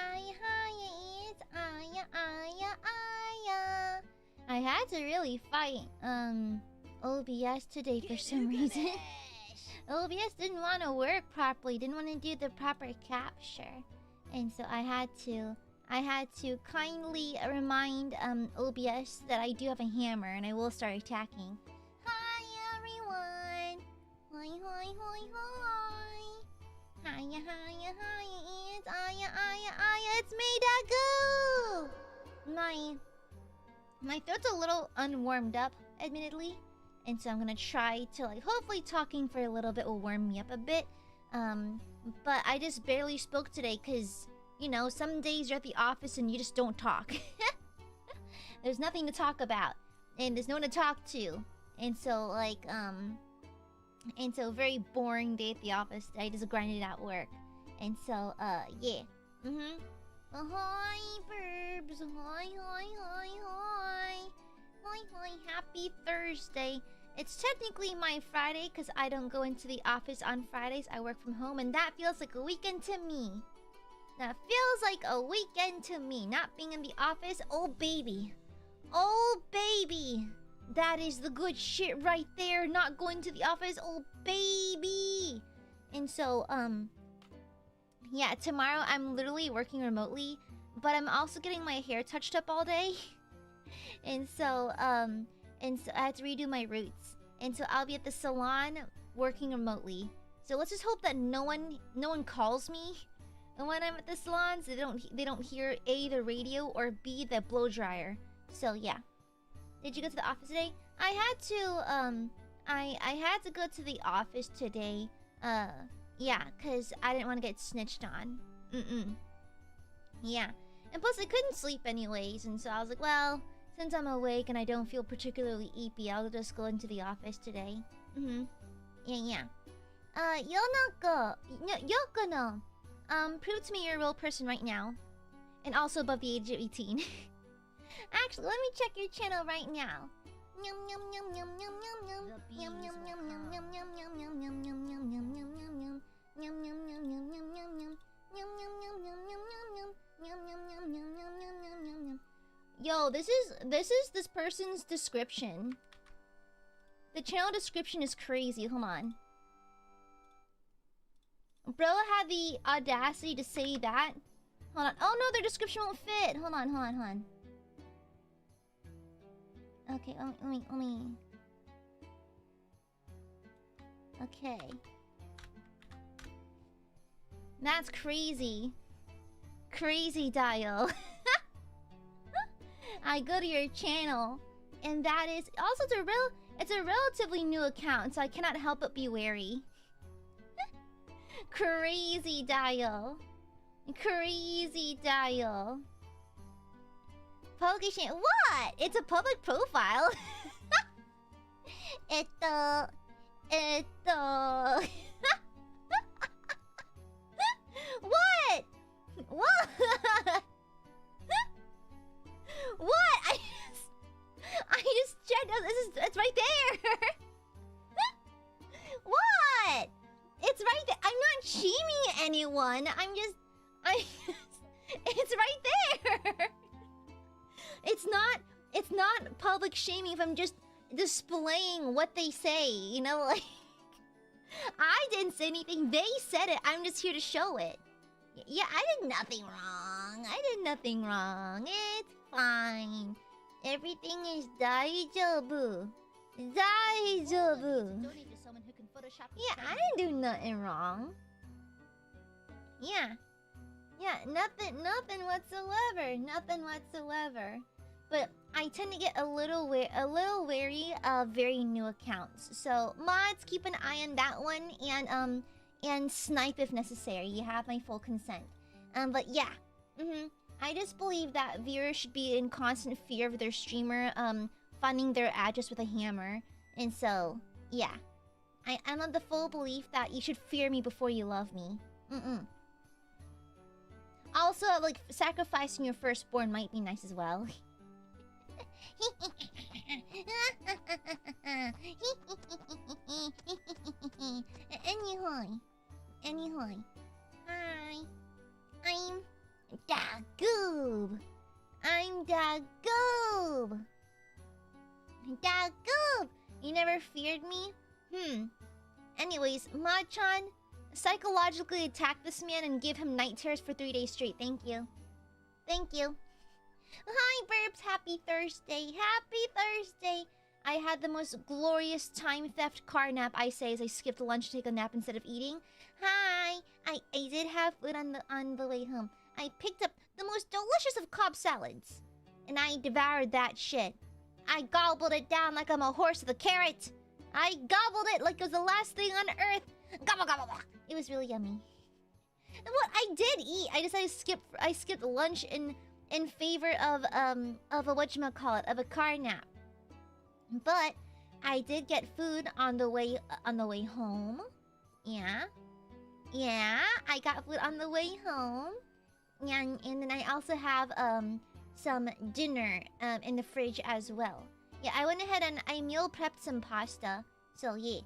Hi, it's Aya. I had to really fight OBS today for some reason. OBS didn't want to work properly, didn't want to do the proper capture, and so I had to kindly remind OBS that I do have a hammer and I will start attacking. Hi everyone! Hi! Hiya, it's Aya, it's me, Dagu! My throat's a little unwarmed up, admittedly. And so I'm gonna try to, like, hopefully talking for a little bit will warm me up a bit. But I just barely spoke today because, you know, some days you're at the office and you just don't talk. There's nothing to talk about. And there's no one to talk to. And so, like, and so very boring day at the office. I just grinded out work. And so, yeah. Hi, burbs. Hi. Happy Thursday. It's technically my Friday because I don't go into the office on Fridays. I work from home, and that feels like a weekend to me. That feels like a weekend to me. Not being in the office. Oh, baby. Oh, baby. That is the good shit right there. Not going to the office. Oh, baby. And so, yeah, tomorrow I'm literally working remotely, but I'm also getting my hair touched up all day. And so I had to redo my roots. And so I'll be at the salon working remotely. So let's just hope that no one calls me when I'm at the salon, so they don't hear A, the radio, or B, the blow dryer. So yeah. Did you go to the office today? I had to go to the office today. Yeah, cause I didn't want to get snitched on. Yeah. And plus I couldn't sleep anyways, and so I was like, well, since I'm awake and I don't feel particularly eepy, I'll just go into the office today. Yeah. Yokono. Prove to me you're a real person right now. And also above the age of 18. Actually, let me check your channel right now. Yum yum yum yum yum yum yum. Yum yum yum yum yum yum yum yum yum yum yum yum yum yum yum. Yum yum yum yum yum yum yum. Yum yum yum yum yum yum yum. Yum yum yum yum yum yum yum yum. Yo, this is this person's description. The channel description is crazy. Hold on. Bro had the audacity to say that. Hold on. Oh no, their description won't fit. Hold on. Okay, let me. Okay. That's crazy. Crazy dial. I go to your channel, and that is also it's a relatively new account, so I cannot help but be wary. Crazy dial. Publication. What? It's a public profile. What? What? What? I just checked. It's right there. What? It's right there. I'm not shaming anyone. It's right there. It's not public shaming if I'm just displaying what they say, you know, like I didn't say anything, they said it. I'm just here to show it. Yeah, I did nothing wrong. It's fine. Everything is daijoubu. Donate to someone who can Photoshop. Yeah, I didn't do nothing wrong. Yeah, nothing whatsoever. But I tend to get a little wary of very new accounts. So mods, keep an eye on that one, and snipe if necessary. You have my full consent. But yeah, I just believe that viewers should be in constant fear of their streamer finding their address with a hammer. And so, yeah, I'm of the full belief that you should fear me before you love me. Also, like, sacrificing your firstborn might be nice as well. Anyway. Hi. Dagoob. I'm Dagoob. Dagoob. You never feared me? Anyways, Machan, psychologically attack this man and give him night terrors for 3 days straight. Thank you. Thank you. Hi, Burbs. Happy Thursday. Happy Thursday. I had the most glorious time theft car nap, I say, as I skipped lunch to take a nap instead of eating. Hi. I did have food on the way home. I picked up the most delicious of Cobb salads. And I devoured that shit. I gobbled it down like I'm a horse with a carrot. I gobbled it like it was the last thing on earth. Gobble, gobble, gobble. It was really yummy. And what I did eat, I decided I skipped lunch in favor of a whatchamacallit, of a car nap. But I did get food on the way home. Yeah. Yeah, I got food on the way home. And then I also have some dinner in the fridge as well. Yeah, I went ahead and I meal prepped some pasta. So yeah.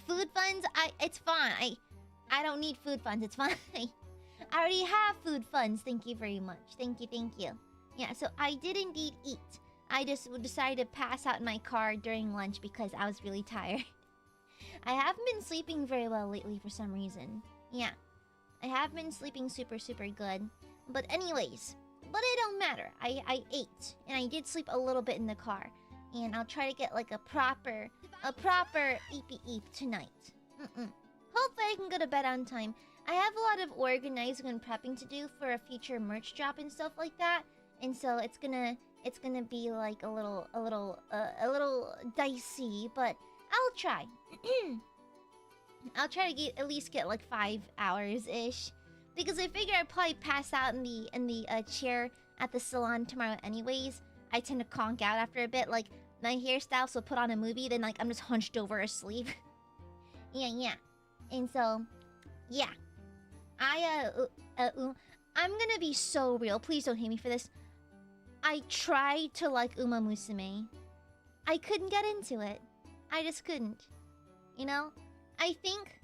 Food funds, it's fine. I don't need food funds, it's fine. I already have food funds, thank you very much. Thank you. Yeah, so I did indeed eat. I just decided to pass out in my car during lunch because I was really tired. I haven't been sleeping very well lately for some reason. Yeah. I have been sleeping super, super good. But anyways, but it don't matter. I ate, and I did sleep a little bit in the car. And I'll try to get like a proper eep tonight. Hopefully I can go to bed on time. I have a lot of organizing and prepping to do for a future merch drop and stuff like that. And so it's gonna be like a little dicey, but I'll try. I'll try to at least get like 5 hours-ish. Because I figure I'd probably pass out in the chair at the salon tomorrow anyways. I tend to conk out after a bit. Like, my hairstyles will put on a movie, then like I'm just hunched over asleep. Yeah. And so, yeah. I'm gonna be so real. Please don't hate me for this. I tried to like Uma Musume. I couldn't get into it. I just couldn't. You know? I think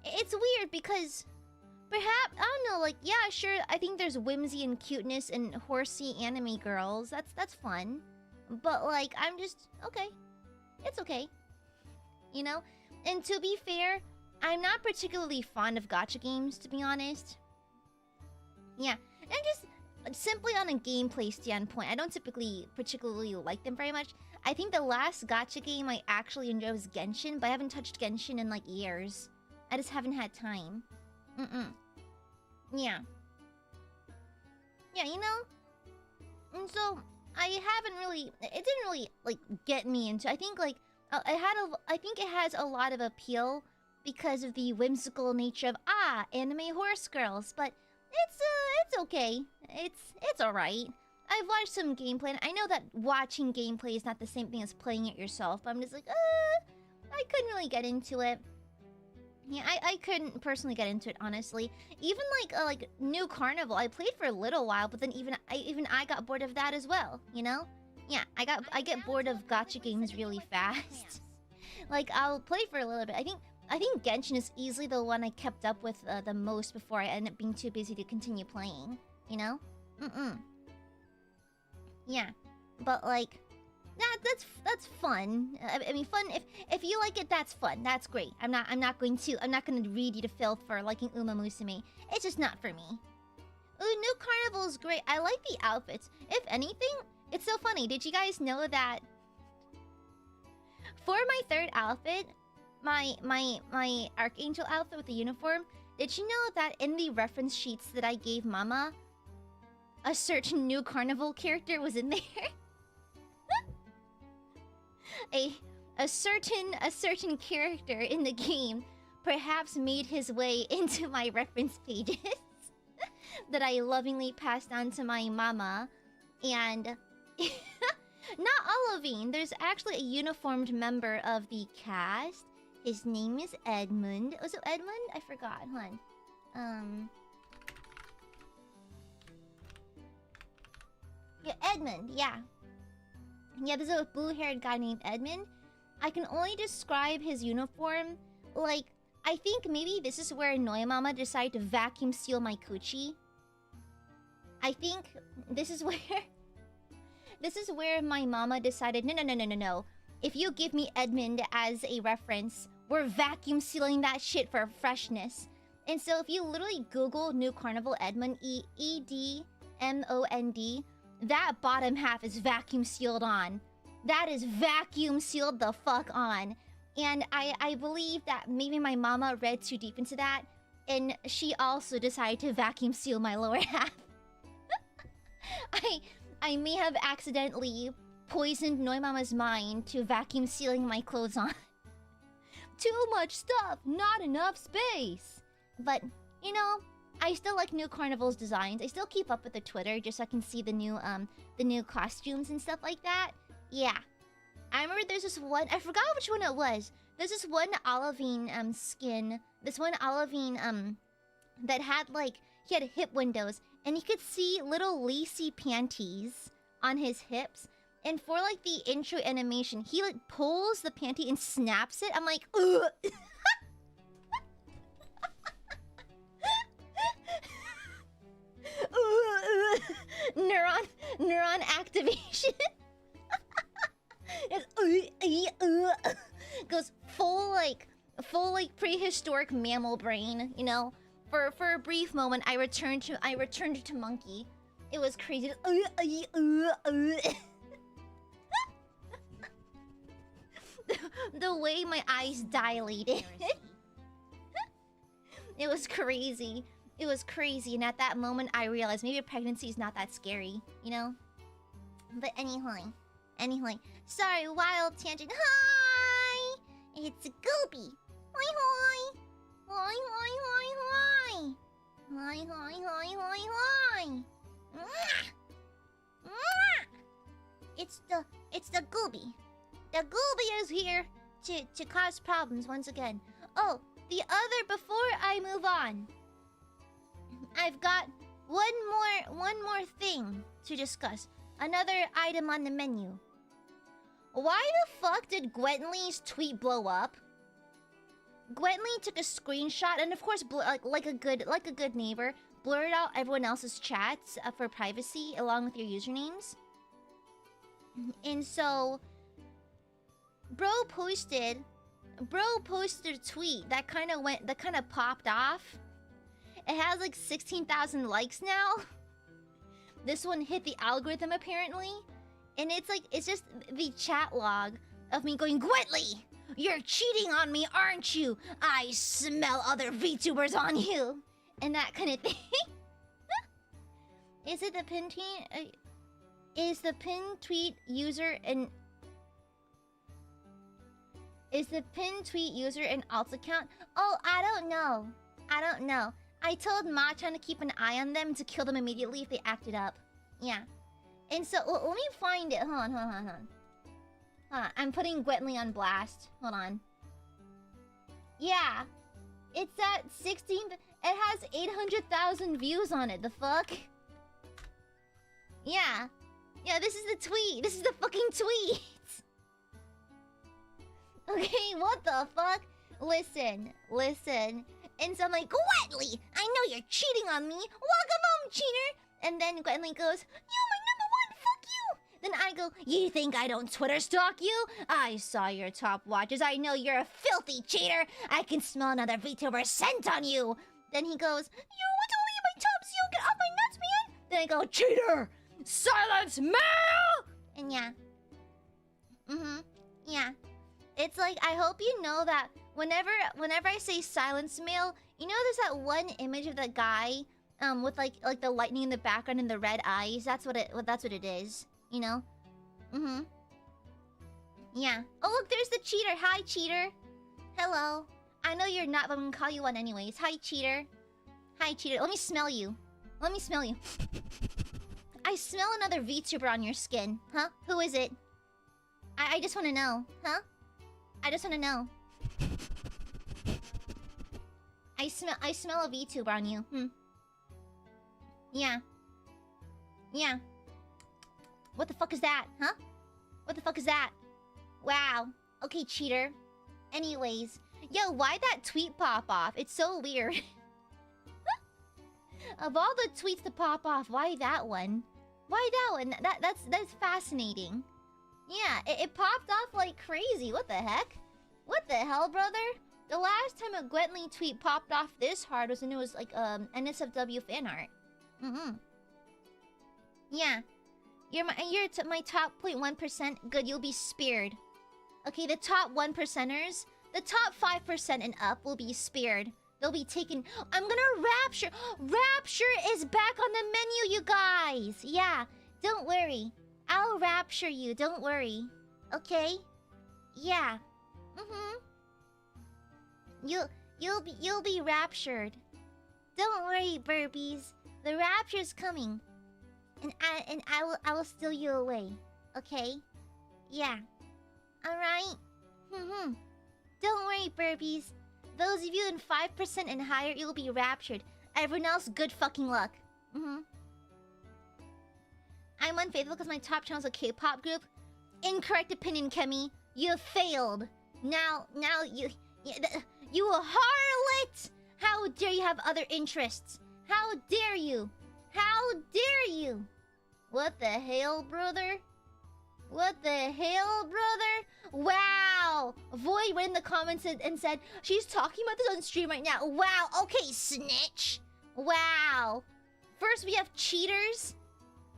it's weird because perhaps, I don't know, like, yeah, sure, I think there's whimsy and cuteness in horsey anime girls. That's fun. But like, I'm just okay. It's okay. You know? And to be fair, I'm not particularly fond of gacha games, to be honest. Yeah. And just simply on a gameplay standpoint, I don't particularly like them very much. I think the last gacha game I actually enjoyed was Genshin, but I haven't touched Genshin in like years. I just haven't had time. Yeah. Yeah, you know? And so, I haven't really... It didn't really, like, get me into... I think, like... I think it has a lot of appeal because of the whimsical nature of, anime horse girls, but it's okay. It's alright. I've watched some gameplay, and I know that watching gameplay is not the same thing as playing it yourself, but I'm just like, I couldn't really get into it. Yeah, I couldn't personally get into it, honestly. Even like New Carnival, I played for a little while, but then even I got bored of that as well, you know? Yeah, I get bored of gacha games really fast. Like, I'll play for a little bit. I think Genshin is easily the one I kept up with the most before I ended up being too busy to continue playing, you know? Yeah, but like, that's fun. I mean, fun. If you like it, that's fun. That's great. I'm not going to read you to filth for liking Uma Musume. It's just not for me. Ooh, New Carnival is great. I like the outfits. If anything, it's so funny. Did you guys know that for my third outfit, my Archangel outfit with the uniform? Did you know that in the reference sheets that I gave Mama, a certain New Carnival character was in there? a certain character in the game perhaps made his way into my reference pages that I lovingly passed on to my mama. And not Olivine, there's actually a uniformed member of the cast. His name is Edmund. Was it Edmund? I forgot. Hold on. Yeah, Edmund, yeah. Yeah, there's a blue-haired guy named Edmund. I can only describe his uniform like... I think maybe this is where Noi Mama decided to vacuum seal my coochie. I think this is where... This is where my mama decided, no. If you give me Edmund as a reference, we're vacuum sealing that shit for freshness. And so if you literally Google New Carnival Edmund, EDMOND, that bottom half is vacuum sealed on. That is vacuum sealed the fuck on. And I believe that maybe my mama read too deep into that, and she also decided to vacuum seal my lower half. I may have accidentally poisoned Noi Mama's mind to vacuum sealing my clothes on. Too much stuff, not enough space. But, you know, I still like New Carnival's designs. I still keep up with the Twitter just so I can see the new costumes and stuff like that. Yeah. I remember there's this one, I forgot which one it was. There's this one Olivine skin. This one Olivine that had like, he had hip windows. And you could see little lacy panties on his hips. And for like the intro animation, he like pulls the panty and snaps it. I'm like, ugh. Neuron activation. Goes full like prehistoric mammal brain, you know? For a brief moment, I returned to monkey. It was crazy. The way my eyes dilated. It was crazy. It was crazy, and at that moment, I realized maybe pregnancy is not that scary, you know? But anyway. Sorry, wild tangent. Hi! It's Gooby. Hoi hoi! Hoi hoi hoi hoi! Hoi hoi hoi hoi hoi! It's the Gooby. The Gooby is here to cause problems once again. Oh, the other before I move on. I've got one more thing to discuss. Another item on the menu. Why the fuck did Gwenly's tweet blow up? Gwenly took a screenshot and of course like a good neighbor, blurred out everyone else's chats for privacy along with your usernames. And so bro posted a tweet that kind of popped off. It has like 16,000 likes now. This one hit the algorithm apparently. And it's just the chat log of me going, Gwenly! You're cheating on me, aren't you? I smell other VTubers on you. And that kind of thing. Is it the pin tweet? Is the pin tweet user an... Is the pin tweet user an alt account? Oh, I don't know. I told Machan to keep an eye on them to kill them immediately if they acted up. Yeah. And so, let me find it. Hold on. I'm putting Gwenly on blast. Hold on. Yeah. It's at 16... It has 800,000 views on it. The fuck? Yeah. Yeah, this is the tweet. This is the fucking tweet. Okay, what the fuck? Listen. And so I'm like, Gwenly, I know you're cheating on me. Welcome home, cheater. And then Gwenly goes, you my number one, fuck you. Then I go, you think I don't Twitter stalk you? I saw your top watches. I know you're a filthy cheater. I can smell another VTuber scent on you. Then he goes, you what's only in my top seal? Get off my nuts, man. Then I go, cheater, silence mail. And yeah. Yeah. It's like, I hope you know that whenever I say silence mail, you know there's that one image of that guy with like the lightning in the background and the red eyes. That's what it is, you know? Yeah. Oh look, there's the cheater. Hi, cheater. Hello. I know you're not, but I'm gonna call you one anyways. Hi, cheater. Hi, cheater. Let me smell you. I smell another VTuber on your skin. Huh? Who is it? I just wanna know. Huh? I just wanna know. I smell a VTuber on you. Yeah. What the fuck is that? Huh? What the fuck is that? Wow. Okay, cheater. Anyways, Yo, why that tweet pop off? It's so weird. Of all the tweets to pop off, why that one? Why that one? That's fascinating. Yeah, it popped off like crazy. What the heck? What the hell, brother? The last time a Gwentley tweet popped off this hard was when it was like NSFW fan art. Yeah. You're my top 0.1%. Good, you'll be spared. Okay, the top 1%ers, the top 5% and up will be spared. They'll be taken. I'm gonna Rapture. Rapture is back on the menu, you guys. Yeah, don't worry. I'll Rapture you. Don't worry. Okay? Yeah. You'll be raptured. Don't worry, burbies. The rapture's coming. And I will steal you away. Okay? Yeah. Alright? Don't worry, burbies. Those of you in 5% and higher, you'll be raptured. Everyone else, good fucking luck. I'm unfaithful because my top channel's a K-pop group. Incorrect opinion, Kemi. You failed. Now you a harlot! How dare you have other interests? How dare you? How dare you? What the hell, brother? What the hell, brother? Wow! Void went in the comments and said, she's talking about this on stream right now. Wow, okay, snitch. Wow. First we have cheaters,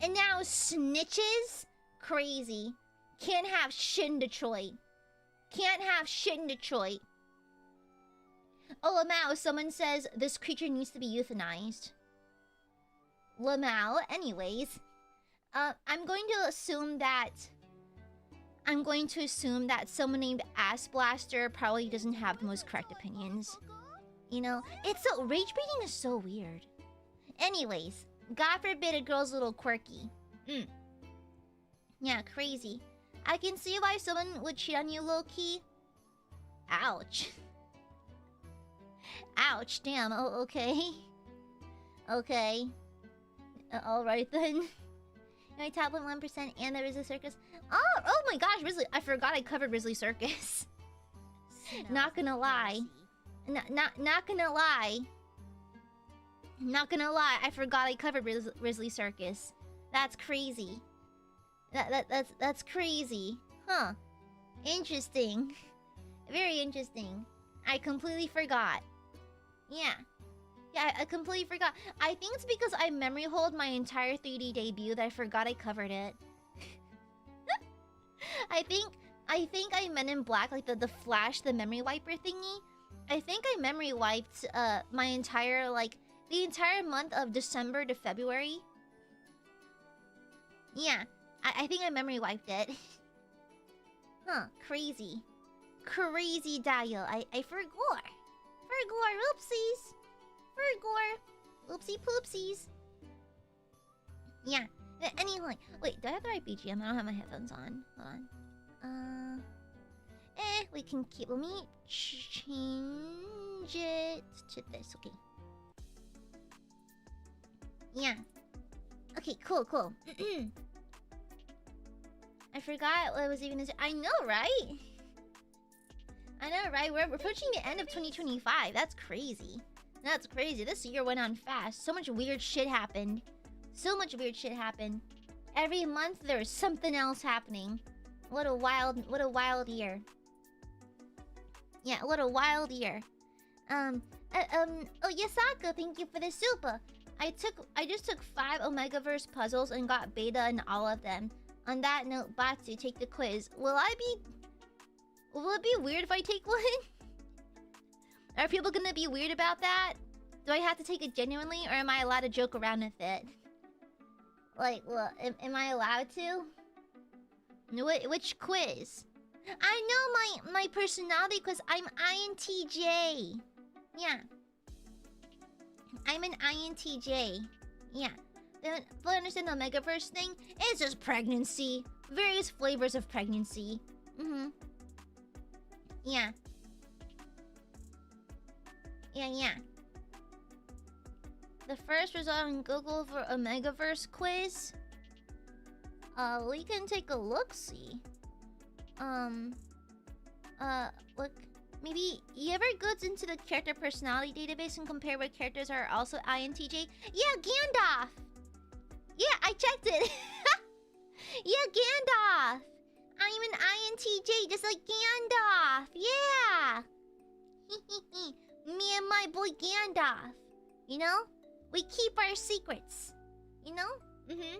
and now snitches? Crazy. Can't have shit in Detroit. Can't have shit in Detroit. Oh, Lamau, someone says this creature needs to be euthanized. Lamau, anyways. I'm going to assume that someone named Ass Blaster probably doesn't have the most correct opinions. You know, it's so... Rage baiting is so weird. Anyways, God forbid a girl's a little quirky. Yeah, crazy. I can see why someone would cheat on you low-key. Ouch. Ouch, damn, oh, okay. Okay. Alright then. My top 1% and the Risley Circus. Oh my gosh, Risley. I forgot I covered Risley Circus. Not gonna lie. Not gonna lie. Not gonna lie, I forgot I covered Risley Circus. That's crazy. That's crazy. Huh. Interesting. Very interesting. I completely forgot. Yeah. Yeah, I completely forgot. I think it's because I memory hold my entire 3D debut that I forgot I covered it. I think I Men in Black, like the Flash, the memory wiper thingy. I think I memory wiped my entire, like, the entire month of December to February. Yeah, I think I memory wiped it. Huh, crazy. Crazy dial. I forgot. Forgot, oopsies. Forgot. Oopsie poopsies. Yeah. Anyway, wait, do I have the right BGM? I don't have my headphones on. Hold on. We can keep... Let me change it to this. Okay. Yeah. Okay, cool. I forgot what I was even... I know, right? I know, right? We're approaching the end of 2025. That's crazy. That's crazy. This year went on fast. So much weird shit happened. Every month there's something else happening. What a wild year. Yeah, what a wild year. Oh, Yasaka, thank you for the super. I just took 5 Omegaverse puzzles and got beta in all of them. On that note, Batsu, take the quiz. Will it be weird if I take one? Are people gonna be weird about that? Do I have to take it genuinely, or am I allowed to joke around with it? Like, well, am I allowed to? Which quiz? I know my personality quiz. I'm INTJ. Yeah. I'm an INTJ. Yeah. Don't understand the Megaverse thing? It's just pregnancy. Various flavors of pregnancy. Yeah. Yeah. The first result on Google for a Megaverse quiz. We can take a look-see. Look. maybe you ever go into the character personality database and compare what characters are also INTJ? Yeah, Gandalf! Yeah, I checked it! Yeah, Gandalf! I'm an INTJ, just like Gandalf! Yeah! Me and my boy Gandalf. You know? We keep our secrets. You know? Mm-hmm.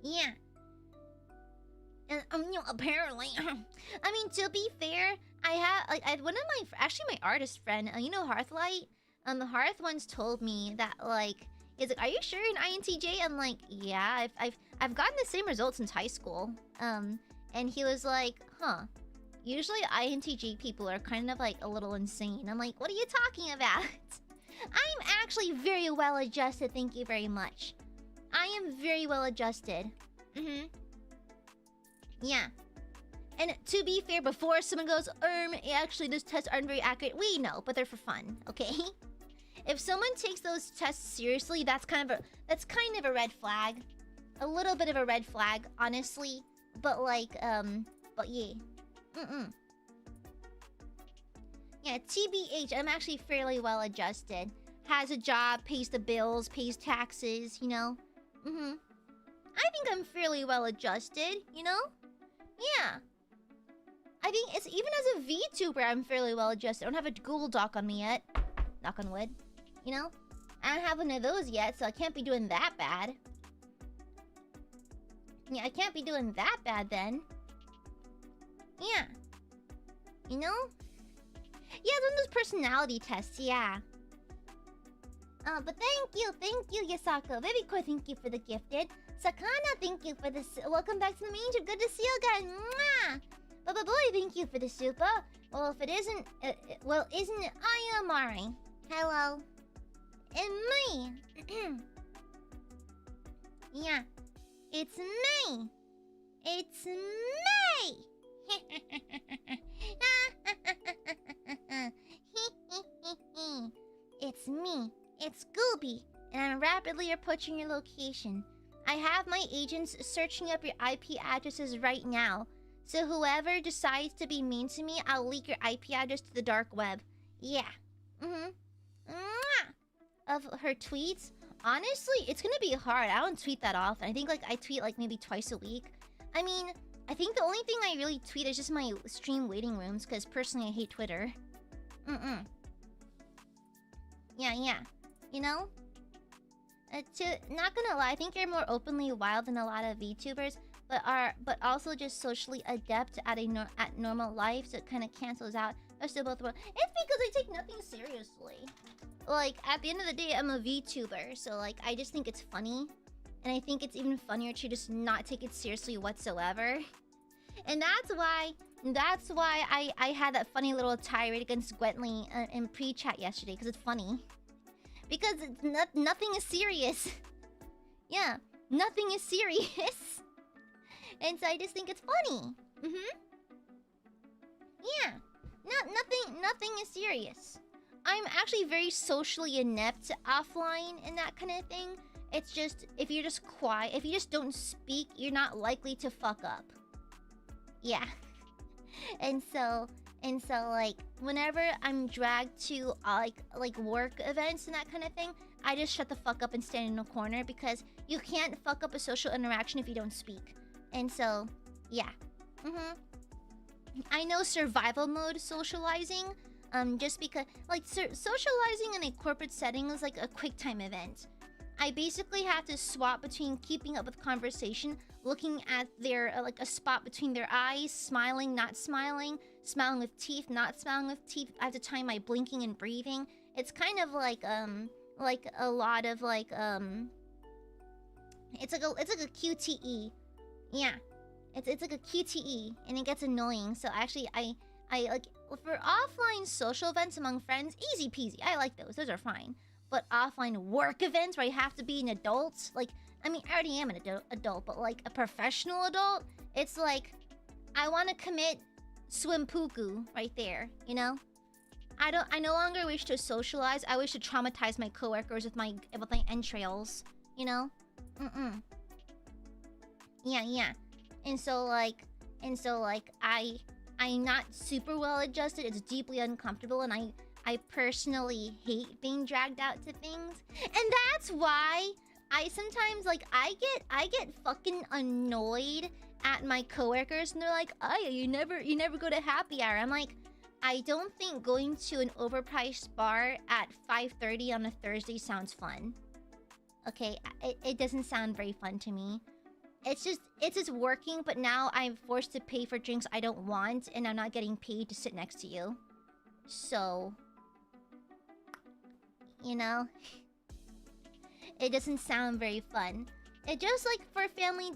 Yeah. And you know, apparently, I mean, to be fair, I have one of my actually my artist friend, you know, Hearthlight. Hearth once told me that like, he's like, "Are you sure you're an INTJ?" I'm like, "Yeah, I've gotten the same results since high school." And he was like, "Huh. Usually INTJ people are kind of like a little insane." I'm like, "What are you talking about?" I'm actually very well adjusted. Thank you very much. I am very well adjusted. Mm-hmm. Yeah. And to be fair, before someone goes, actually those tests aren't very accurate, we know, but they're for fun, okay? If someone takes those tests seriously, that's kind of a red flag. A little bit of a red flag, honestly. But like, but yeah. Yeah, TBH, I'm actually fairly well adjusted. Has a job, pays the bills, pays taxes, you know? I think I'm fairly well adjusted, you know? Yeah. I think it's even as a VTuber, I'm fairly well adjusted. I don't have a Google Doc on me yet. Knock on wood. You know? I don't have one of those yet, so I can't be doing that bad. Yeah, I can't be doing that bad then. Yeah. You know? Yeah, one of those personality tests, yeah. But thank you, Yasako. Baby Koi, thank you for the gifted. Sakana, thank you for this. Welcome back to the manger. Good to see you again. Mwah! Baba Boy, thank you for the super. Well, if it isn't, isn't it AiaAmare? Hello. And me. Yeah. It's me. It's me. It's me. It's Gooby, and I'm rapidly approaching your location. I have my agents searching up your IP addresses right now. So whoever decides to be mean to me, I'll leak your IP address to the dark web. Yeah. Of her tweets? Honestly, it's gonna be hard. I don't tweet that often. I think like I tweet like maybe twice a week. I mean, I think the only thing I really tweet is just my stream waiting rooms, because personally I hate Twitter. Yeah. You know? Not gonna lie, I think you're more openly wild than a lot of VTubers, but also just socially adept at normal life, so it kind of cancels out. They're still both world. It's because I take nothing seriously. Like, at the end of the day, I'm a VTuber, so like, I just think it's funny. And I think it's even funnier to just not take it seriously whatsoever. And that's why I had that funny little tirade against Gwentley in pre-chat yesterday, because it's funny. Because nothing is serious. Yeah, nothing is serious. And so I just think it's funny. Yeah, nothing is serious. I'm actually very socially inept offline and that kind of thing. It's just, if you're just quiet, if you just don't speak, you're not likely to fuck up. Yeah. And so like, whenever I'm dragged to like work events and that kind of thing, I just shut the fuck up and stand in a corner, because you can't fuck up a social interaction if you don't speak. And so, yeah. I know survival mode socializing, just because like socializing in a corporate setting is like a quick time event. I basically have to swap between keeping up with conversation, looking at their like a spot between their eyes, smiling, not smiling, smiling with teeth, not smiling with teeth. I have to time my blinking and breathing. It's kind of like a lot of like it's like a QTE. Yeah. It's like a QTE, and it gets annoying. So actually I like, for offline social events among friends, easy peasy. I like those. Those are fine. But offline work events where I have to be an adult, like, I mean, I already am an adult, but like a professional adult, it's like, I want to commit swimpuku right there, you know? I no longer wish to socialize. I wish to traumatize my coworkers with my entrails, you know? Yeah. And so like I'm not super well adjusted. It's deeply uncomfortable, and I personally hate being dragged out to things. And that's why I sometimes, like, I get fucking annoyed at my coworkers, and they're like, "Aya, you never go to happy hour." I'm like, I don't think going to an overpriced bar at 5:30 on a Thursday sounds fun. Okay, it doesn't sound very fun to me. It's just working, but now I'm forced to pay for drinks I don't want, and I'm not getting paid to sit next to you. So, you know, it doesn't sound very fun. It just like for family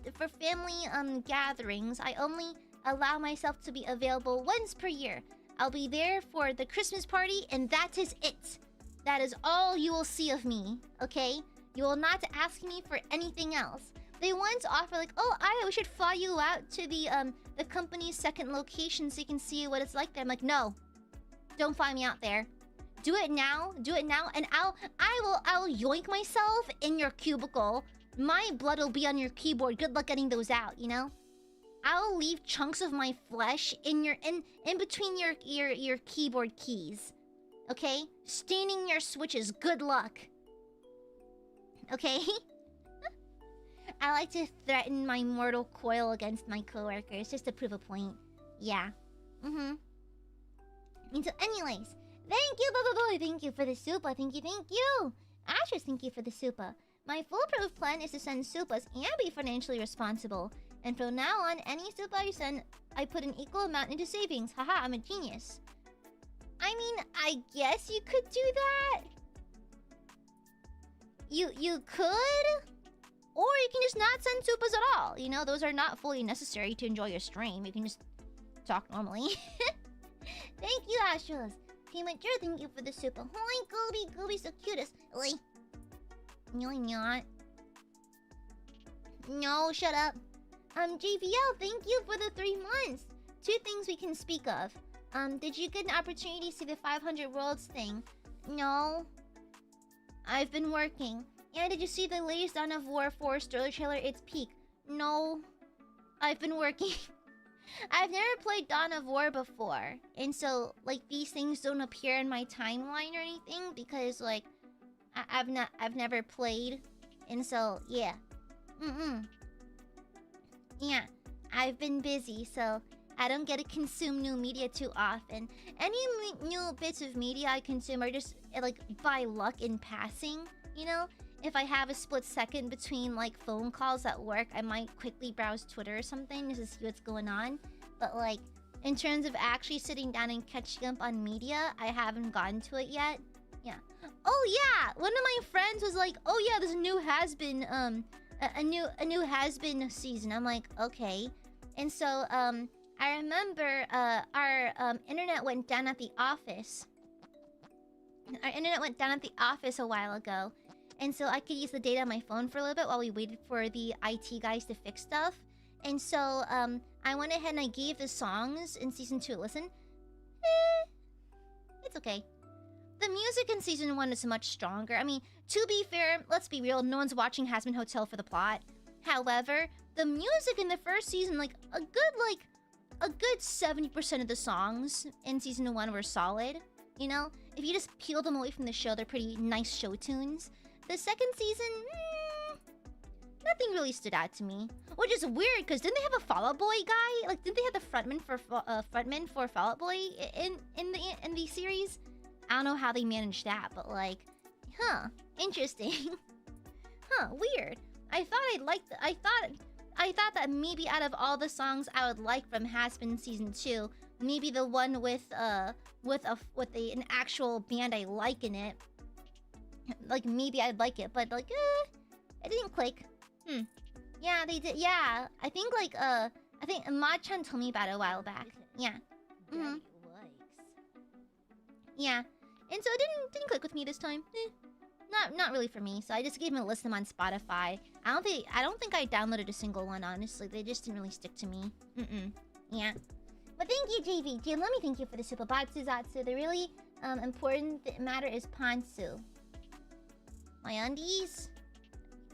gatherings, I only allow myself to be available once per year. I'll be there for the Christmas party, and that is it. That is all you will see of me, okay? You will not ask me for anything else. They once offer like, "Oh, Aya, we should fly you out to the company's second location so you can see what it's like there." I'm like, "No, don't fly me out there. Do it now, and I'll yoink myself in your cubicle. My blood will be on your keyboard. Good luck getting those out, you know? I'll leave chunks of my flesh in between your keyboard keys. Okay? Staining your switches. Good luck. Okay?" I like to threaten my mortal coil against my coworkers just to prove a point. Yeah. And so anyways, thank you, boy. Thank you for the super. Thank you. Ashes, thank you for the super. My foolproof plan is to send supas and be financially responsible. And from now on, any super I send, I put an equal amount into savings. Haha, I'm a genius. I mean, I guess you could do that. You could? Or you can just not send supas at all. You know, those are not fully necessary to enjoy your stream. You can just talk normally. Thank you, Astros. Premature, thank you for the super. Holy Gooby, so cutest. Oi. No, I'm not. No, shut up. JVL, thank you for the 3 months. 2 things we can speak of. Did you get an opportunity to see the 500 Worlds thing? No. I've been working. Yeah, did you see the latest Dawn of War 4 story trailer? It's peak. No. I've been working. I've never played Dawn of War before. And so, like, these things don't appear in my timeline or anything because, like, I've never played. And so, yeah. Yeah. I've been busy, so I don't get to consume new media too often. Any new bits of media I consume are just, like, by luck in passing, you know? If I have a split second between, like, phone calls at work, I might quickly browse Twitter or something just to see what's going on. But, like, in terms of actually sitting down and catching up on media, I haven't gotten to it yet. Yeah. Oh, yeah! One of my friends was like, "Oh, yeah, there's a new has-been, a new has-been season." I'm like, okay. And so, I remember, our internet went down at the office. Our internet went down at the office a while ago. And so I could use the data on my phone for a little bit while we waited for the IT guys to fix stuff. And so, I went ahead and I gave the songs in Season 2 a listen. It's okay. The music in Season 1 is much stronger. I mean, to be fair, let's be real, no one's watching Hazbin Hotel for the plot. However, the music in the first season, like, a good 70% of the songs in Season 1 were solid. You know? If you just peel them away from the show, they're pretty nice show tunes. The second season, nothing really stood out to me. Which is weird, because didn't they have a Fall Out Boy guy? Like, didn't they have the frontman for Fall Out Boy in the series? I don't know how they managed that, but like, interesting. Weird. I thought that maybe out of all the songs I would like from Hazbin Season 2, maybe the one with an actual band I like in it, like, maybe I'd like it, but like, it didn't click. Yeah, they did. Yeah, I think Ma-chan told me about it a while back. Yeah. Yeah, and so it didn't click with me this time. Not really for me. So I just gave him a listen on Spotify. I don't think I downloaded a single one, honestly. They just didn't really stick to me. Yeah. But thank you, JV. Let me thank you for the super BATSU Zatsu. The really important matter is Pantsu. My undies?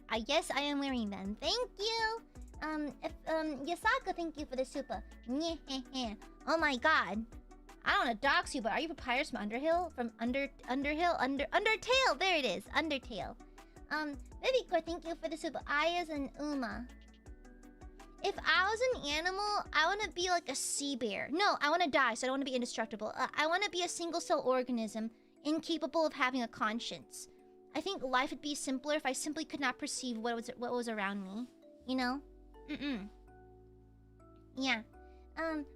I guess I am wearing them. Thank you. Yasaka, thank you for the super. Oh my god. I don't want to dox you, but are you Papyrus from Underhill? From Undertale! There it is. Undertale. Vivicor, thank you for the super. Ayas and Uma. If I was an animal, I want to be like a sea bear. No, I want to die, so I don't want to be indestructible. I want to be a single-cell organism, incapable of having a conscience. I think life would be simpler if I simply could not perceive what was around me. You know? Yeah.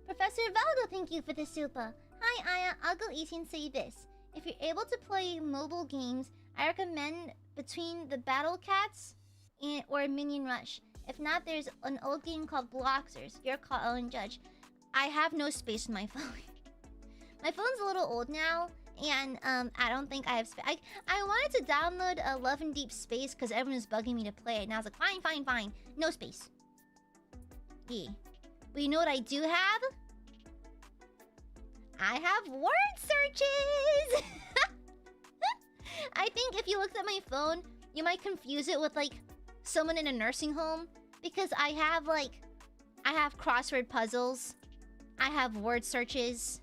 Professor Valdo, thank you for the super. Hi, Aya. I'll go easy and say this. If you're able to play mobile games, I recommend between the Battle Cats or Minion Rush. If not, there's an old game called Bloxers. Your call, Ellen Judge. I have no space in my phone. My phone's a little old now, and I don't think I have space. I wanted to download Love in Deep Space because everyone was bugging me to play it, and I was like, fine. No space. Yeah. But you know what I do have? I have word searches! I think if you looked at my phone, you might confuse it with, like, someone in a nursing home. Because I have crossword puzzles. I have word searches.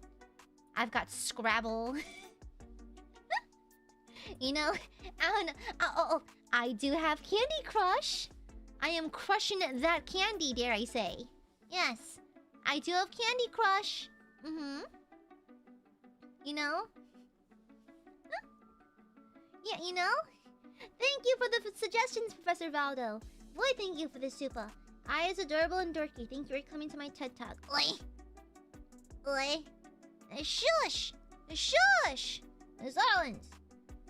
I've got Scrabble. You know? I do have Candy Crush. I am crushing that candy, dare I say. Yes. I do have Candy Crush. You know? Yeah, you know? Thank you for the suggestions, Professor Valdo. Boy, thank you for the super. I is adorable and dorky. Thank you for coming to my TED Talk. Oi. Shush! Shush! Zarlins.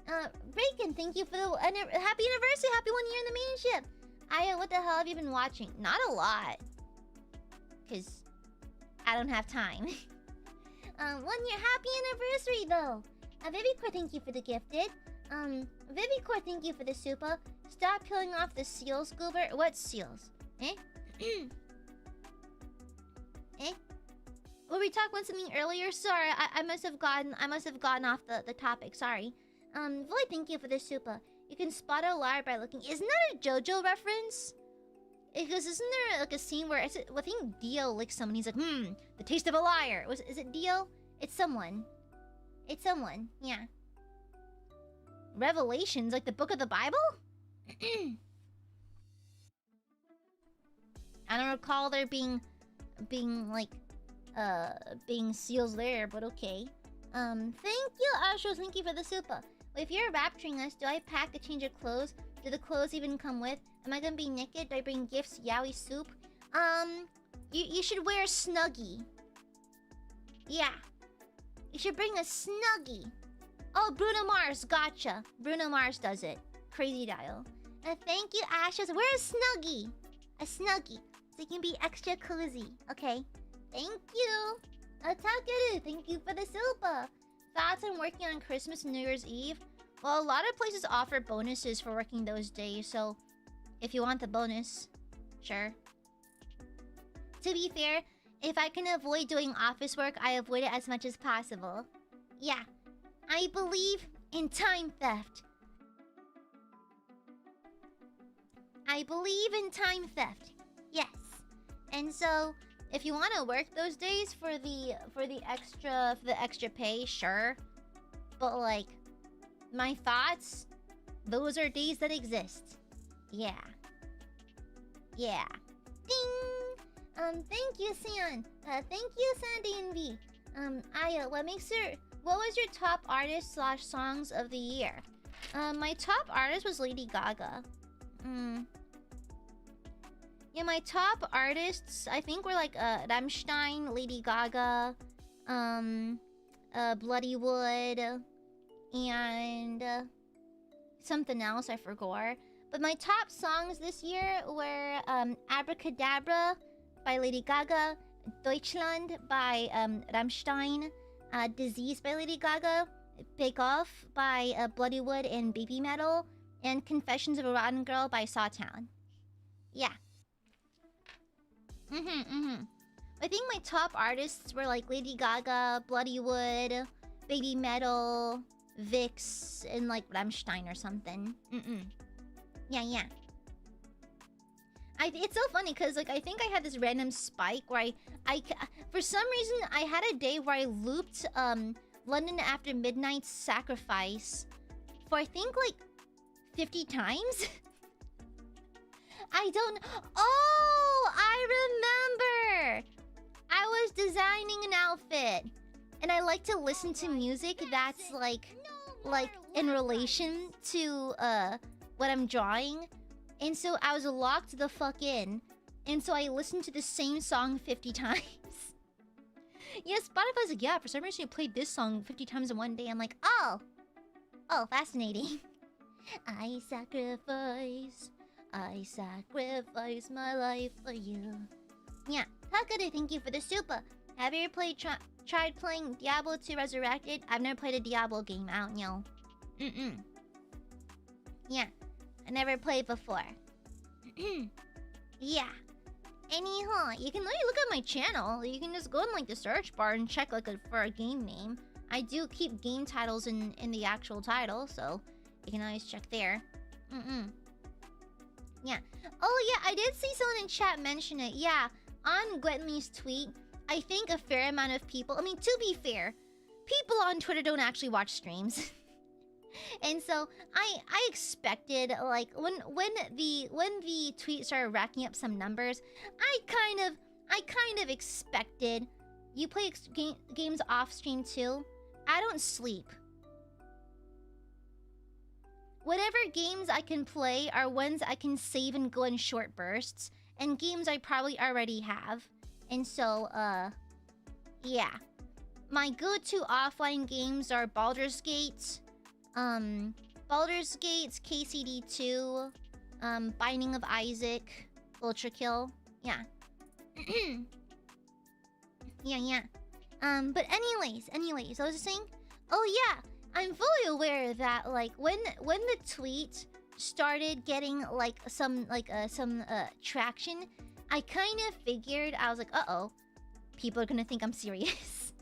Bacon, thank you for the happy anniversary. Happy 1 year in the main ship. Aya, what the hell have you been watching? Not a lot. Because I don't have time. 1 year happy anniversary, though. Vivicor, thank you for the gifted. Vivicor, thank you for the super. Stop peeling off the seals, Goober. What seals? Were we talking about something earlier? Sorry, I must have gotten off the topic. Sorry. Void, thank you for the super. You can spot a liar by looking. Isn't that a JoJo reference? Because isn't there like a scene where I think Dio licks someone? He's like, the taste of a liar. Is it Dio? It's someone. Yeah. Revelations, like the book of the Bible? I don't recall there being seals there, but okay. Thank you, Astros. Thank you for the super. If you're rapturing us, do I pack a change of clothes? Do the clothes even come with? Am I gonna be naked? Do I bring gifts? Yaoi soup? You should wear a Snuggie. Yeah. You should bring a Snuggie. Oh, Bruno Mars, gotcha. Bruno Mars does it. Crazy dial. Thank you, Ashes. Wear a Snuggie. A Snuggie. So you can be extra cozy. Okay. Thank you. Takeru, thank you for the super. Thoughts on working on Christmas and New Year's Eve? Well, a lot of places offer bonuses for working those days, so if you want the bonus, sure. To be fair, if I can avoid doing office work, I avoid it as much as possible. Yeah. I believe in time theft. Yes. And so, if you want to work those days for the extra pay, sure. But like, my thoughts, those are days that exist. Yeah. Ding. Thank you, San. Thank you, Sandy and V. Aya, what was your top artist / songs of the year? My top artist was Lady Gaga. Yeah, my top artists, I think, were like Rammstein, Lady Gaga, Bloodywood, and something else I forgot. But my top songs this year were Abracadabra by Lady Gaga, Deutschland by Rammstein, Disease by Lady Gaga, Bake Off by Bloodywood and Baby Metal, and Confessions of a Rotten Girl by Sawtown. Yeah. I think my top artists were like Lady Gaga, Bloodywood, Baby Metal, Vix, and like Rammstein or something. Yeah. It's so funny because like I think I had this random spike where for some reason I had a day where I looped London After Midnight's Sacrifice for I think like 50 times. I don't. Oh, I remember. I was designing an outfit, and I like to listen to music that's like in relation to what I'm drawing, and so I was locked the fuck in, and so I listened to the same song 50 times. Yeah, Spotify's like, yeah, for some reason you played this song 50 times in one day. I'm like, oh, fascinating. I sacrifice my life for you. Yeah, Takadu, thank you for the super. Have you ever tried playing Diablo 2 Resurrected? I've never played a Diablo game. I don't know. Yeah, I never played before. Yeah. Anyhow, you can look at my channel. You can just go in like the search bar and check like for a game name. I do keep game titles in the actual title, so you can always check there. Yeah. Oh yeah, I did see someone in chat mention it. Yeah, on Gwenly's tweet, I think a fair amount of people. I mean, to be fair, people on Twitter don't actually watch streams. And so I expected like when the tweet started racking up some numbers, I kind of expected. You play games off stream too? I don't sleep. Whatever games I can play are ones I can save and go in short bursts, and games I probably already have. And so yeah. My go-to offline games are Baldur's Gate, KCD 2, Binding of Isaac, Ultra Kill. Yeah. Yeah. But anyways, I was just saying, oh yeah, I'm fully aware that like when the tweet started getting like some traction, I kind of figured, I was like, uh-oh, people are gonna think I'm serious.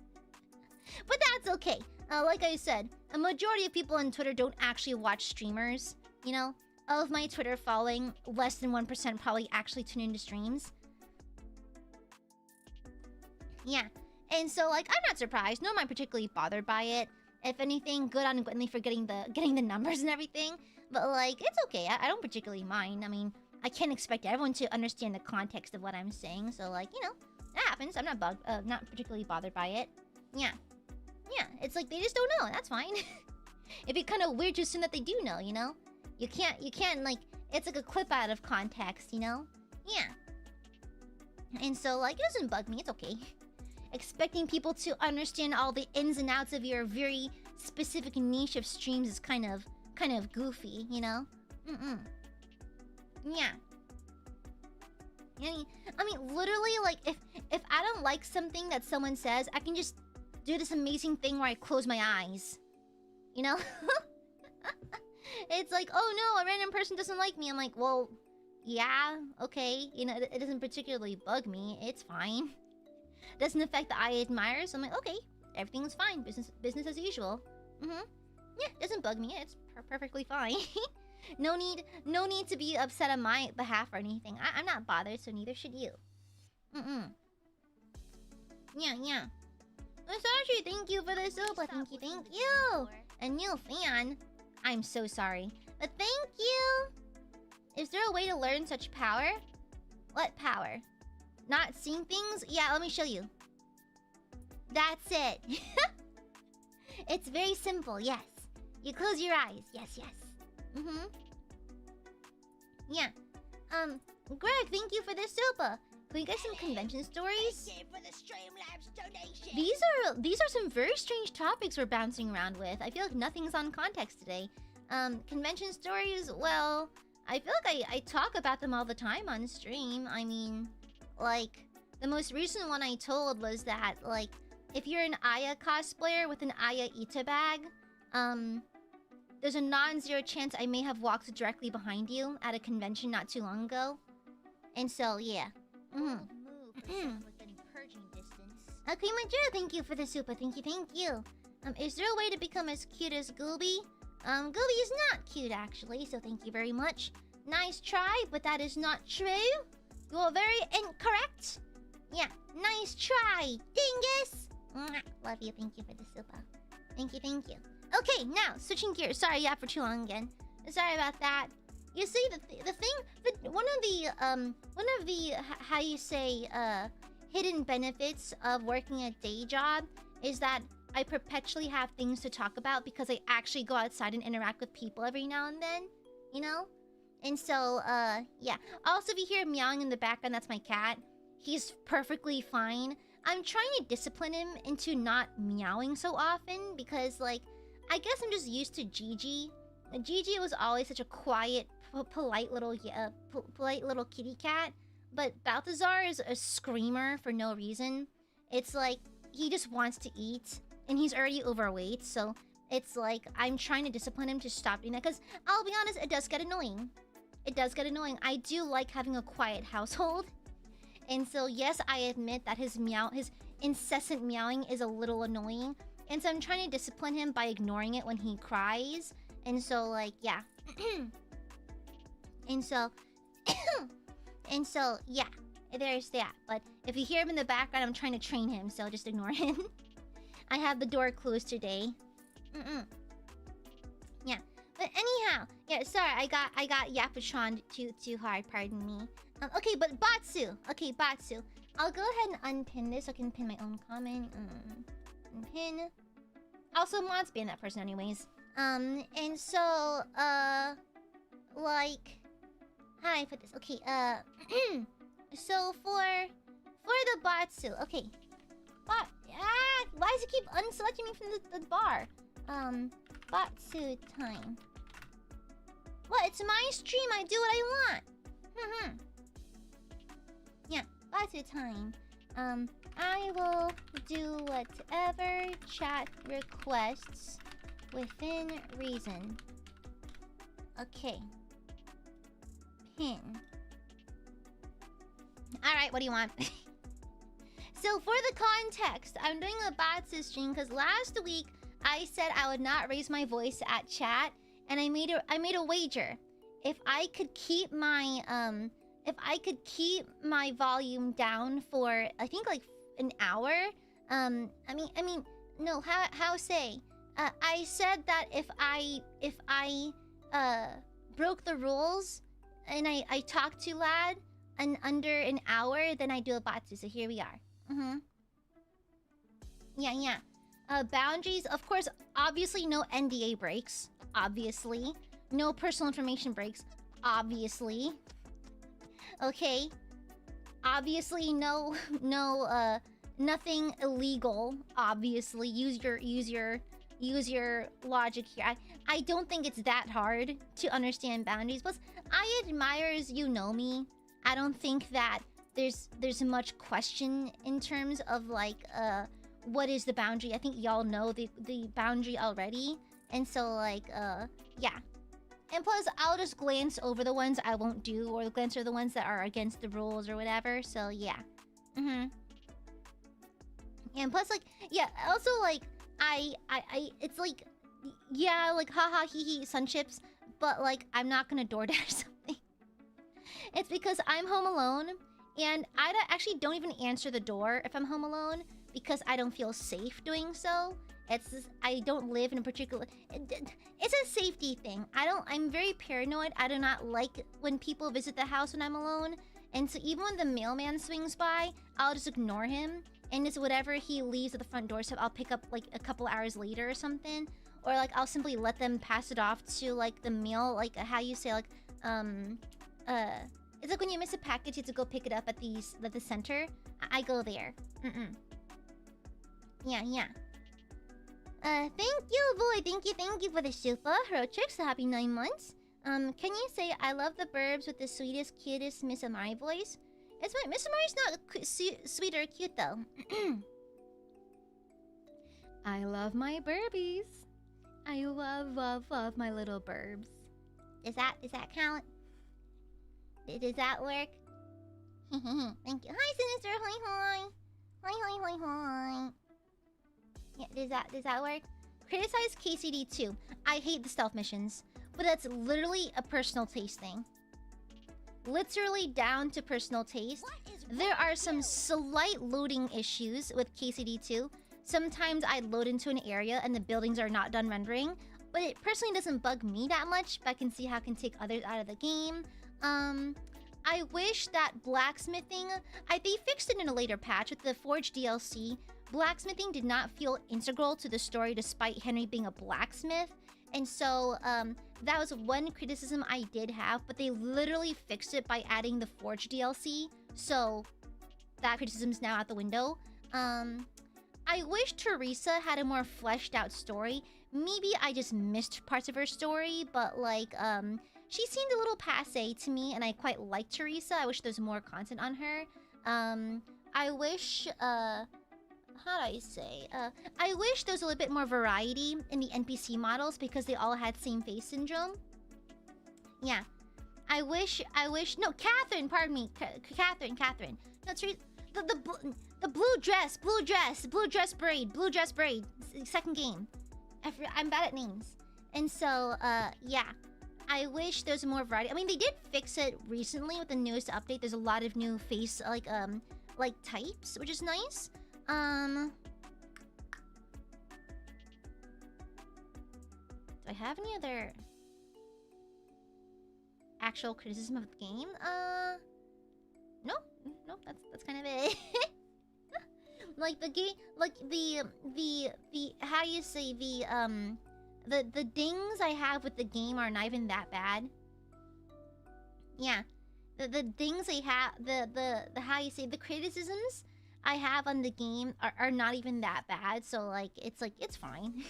But that's okay. Like I said, a majority of people on Twitter don't actually watch streamers. You know, of my Twitter following, less than 1% probably actually tune into streams. Yeah, and so like I'm not surprised. No, I'm not particularly bothered by it. If anything, good on Gwenly for getting the numbers and everything. But like, it's okay. I don't particularly mind. I mean, I can't expect everyone to understand the context of what I'm saying. So like, you know, that happens. I'm not particularly bothered by it. Yeah. It's like they just don't know. That's fine. It'd be kind of weird to assume that they do know. You know, you can't like. It's like a clip out of context. You know. Yeah. And so like, it doesn't bug me. It's okay. Expecting people to understand all the ins and outs of your very specific niche of streams is kind of goofy, you know? Yeah. I mean, literally, like, if I don't like something that someone says, I can just do this amazing thing where I close my eyes. You know? It's like, oh no, a random person doesn't like me. I'm like, well, yeah, okay. You know, it doesn't particularly bug me. It's fine. Doesn't affect the Aiadmirers. I'm like, okay, everything's fine. Business as usual. Yeah, doesn't bug me. It's perfectly fine. No need to be upset on my behalf or anything. I'm not bothered, so neither should you. Yeah. Nijisanji, thank you for the super. Thank you. A new fan. I'm so sorry, but thank you. Is there a way to learn such power? What power? Not seeing things? Yeah, let me show you. That's it. It's very simple, yes. You close your eyes. Yes. Yeah. Greg, thank you for the super. Can we get some convention stories? Thank you for the Streamlabs donation. These are some very strange topics we're bouncing around with. I feel like nothing's on context today. Convention stories, well, I feel like I talk about them all the time on stream. I mean, like, the most recent one I told was that, like, if you're an Aya cosplayer with an Aya Ita bag, there's a non-zero chance I may have walked directly behind you at a convention not too long ago. And so, yeah. Okay, Major, thank you for the super. Thank you. Is there a way to become as cute as Gooby? Gooby is not cute, actually, so thank you very much. Nice try, but that is not true. You are very incorrect. Yeah, nice try, dingus. Mwah. Love you. Thank you for the super. Thank you, thank you. Okay, now switching gears. Sorry, yeah, for too long again. Sorry about that. You see, the thing, one of the how you say hidden benefits of working a day job is that I perpetually have things to talk about because I actually go outside and interact with people every now and then, you know. And so, yeah. Also, if you hear meowing in the background, that's my cat. He's perfectly fine. I'm trying to discipline him into not meowing so often because, like, I guess I'm just used to Gigi. Gigi was always such a quiet, polite little kitty cat. But Balthazar is a screamer for no reason. It's like, he just wants to eat. And he's already overweight, so it's like, I'm trying to discipline him to stop doing that. Because, I'll be honest, it does get annoying. It does get annoying. I do like having a quiet household. And so, yes, I admit that his incessant meowing is a little annoying. And so I'm trying to discipline him by ignoring it when he cries. And so, like, yeah. And so... and so, yeah. There's that. But if you hear him in the background, I'm trying to train him, so just ignore him. I have the door closed today. Yeah. But anyhow, yeah, sorry, I got Yapatron too hard, pardon me. Okay, but Batsu. Okay, Batsu. I'll go ahead and unpin this so I can pin my own comment. Unpin. Also, mods ban that person anyways. And so, like, how do I put this? Okay, so for the Batsu, okay. Why does it keep unselecting me from the bar? Batsu time. What? It's my stream. I do what I want. Yeah, Batsu time. I will do whatever chat requests within reason. Okay. Pin. Alright, what do you want? So for the context, I'm doing a Batsu stream because last week I said I would not raise my voice at chat, and I made a wager. If I could keep my volume down for I think like an hour. No, how say? I said that if I broke the rules and I talked too loud and under an hour, then I do a Batsu. So here we are. Yeah. Boundaries, of course, obviously no NDA breaks. Obviously. No personal information breaks. Obviously. Okay. Obviously no nothing illegal. Obviously. Use your logic here. I don't think it's that hard to understand boundaries. Plus, Aiadmirers, you know me. I don't think that there's much question in terms of like what is the boundary. I think y'all know the boundary already. And so like yeah. And plus I'll just glance over the ones I won't do, or glance over the ones that are against the rules or whatever. So yeah. And plus like yeah, also like I it's like yeah, like haha hee hee sun chips, but like I'm not gonna DoorDash something. It's because I'm home alone, and I actually don't even answer the door if I'm home alone because I don't feel safe doing so. It's just, I don't live in a particular... It's a safety thing. I'm very paranoid. I do not like when people visit the house when I'm alone. And so even when the mailman swings by, I'll just ignore him. And just whatever he leaves at the front doorstep, I'll pick up like a couple hours later or something. Or like I'll simply let them pass it off to like the mail, like how you say like it's like when you miss a package, you have to go pick it up at the center. I go there. Yeah. Thank you, boy. Thank you for the super. Rotrix, happy 9 months. Can you say I love the burbs with the sweetest, cutest Miss Amare voice? It's my Miss Amare's not sweet or cute though. I love my burbies. I love my little burbs. Does that count? Does that work? Thank you. Hi, Sinister. Hi. Yeah, does that work? Criticize KCD too. I hate the stealth missions, but that's literally a personal taste thing. literally down to personal taste. There are some slight loading issues with KCD2. Sometimes I load into an area and the buildings are not done rendering, but it personally doesn't bug me that much, but I can see how it can take others out of the game. I wish that blacksmithing... they fixed it in a later patch with the Forge DLC. Blacksmithing did not feel integral to the story despite Henry being a blacksmith. And so, that was one criticism I did have, but they literally fixed it by adding the Forge DLC. So, that criticism's now out the window. I wish Teresa had a more fleshed out story. Maybe I just missed parts of her story, but like, she seemed a little passé to me, and I quite like Teresa. I wish there's more content on her. I wish, how do I say? I wish there was a little bit more variety in the NPC models because they all had same face syndrome. Yeah. I wish, no, Catherine, pardon me. Catherine. No, Teresa, the blue dress braid, second game. I'm bad at names. And so, yeah. I wish there's more variety. I mean, they did fix it recently with the newest update. There's a lot of new face, like types, which is nice. Do I have any other actual criticism of the game? No, that's kind of it. Like the game, like the how do you say, the dings I have with the game are not even that bad. Yeah, the dings I have, the how you say, the criticisms I have on the game are not even that bad. So like it's fine.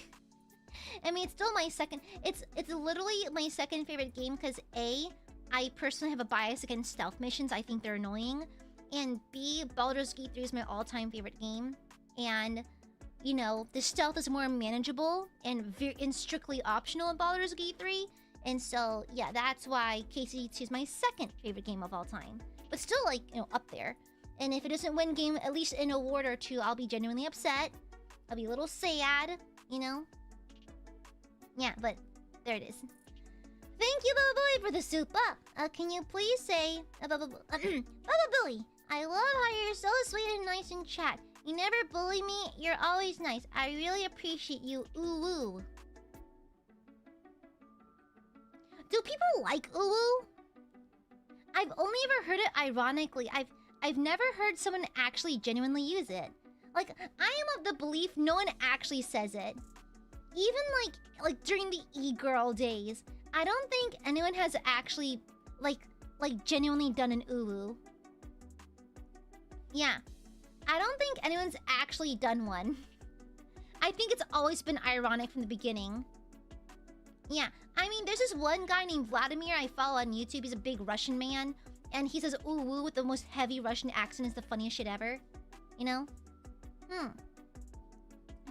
I mean, it's still my second. It's literally my second favorite game because A, I personally have a bias against stealth missions. I think they're annoying. And B, Baldur's Gate 3 is my all-time favorite game. And, you know, the stealth is more manageable and strictly optional in Baldur's Gate 3. And so, yeah, that's why KCD2 is my second favorite game of all time. But still, like, you know, up there. And if it doesn't win game, at least an award or two, I'll be genuinely upset. I'll be a little sad, you know? Yeah, but there it is. Thank you, Bubba Billy, for the soup up. Can you please say, Bubba Billy, I love how you're so sweet and nice in chat. You never bully me, you're always nice. I really appreciate you, ooh. Do people like ooh? I've only ever heard it ironically. I've never heard someone actually genuinely use it. Like, I am of the belief no one actually says it. Even like during the e-girl days, I don't think anyone has actually like genuinely done an ooh. Yeah. I don't think anyone's actually done one. I think it's always been ironic from the beginning. Yeah. I mean, there's this one guy named Vladimir I follow on YouTube. He's a big Russian man. And he says ooh woo with the most heavy Russian accent. Is the funniest shit ever. You know?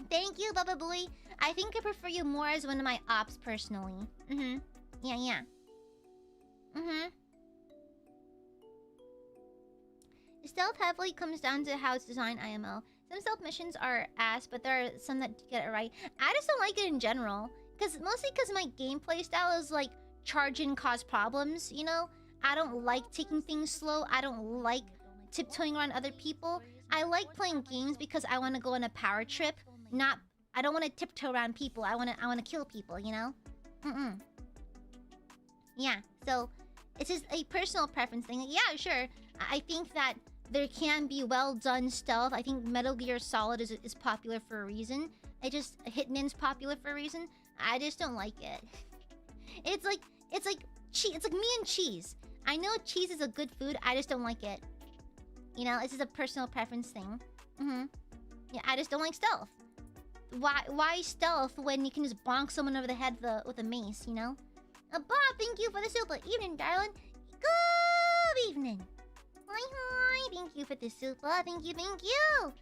Thank you, Bubba Boy. I think I prefer you more as one of my ops personally. Yeah. Stealth heavily comes down to how it's designed, IMO. Some stealth missions are ass, but there are some that get it right. I just don't like it in general. Mostly because my gameplay style is like charge and cause problems, you know? I don't like taking things slow. I don't like tiptoeing around other people. I like playing games because I want to go on a power trip. I don't want to tiptoe around people. I want to kill people, you know? Yeah, so it's just a personal preference thing. Yeah, sure. I think that there can be well done stealth. I think Metal Gear Solid is popular for a reason. Hitman's popular for a reason. I just don't like it. It's like me and cheese. I know cheese is a good food. I just don't like it. You know, it's just a personal preference thing. Yeah, I just don't like stealth. Why stealth when you can just bonk someone over the head with a mace, you know? Bob, thank you for the super evening, darling. Good evening. Hi. Thank you for the super. Thank you. Mwah!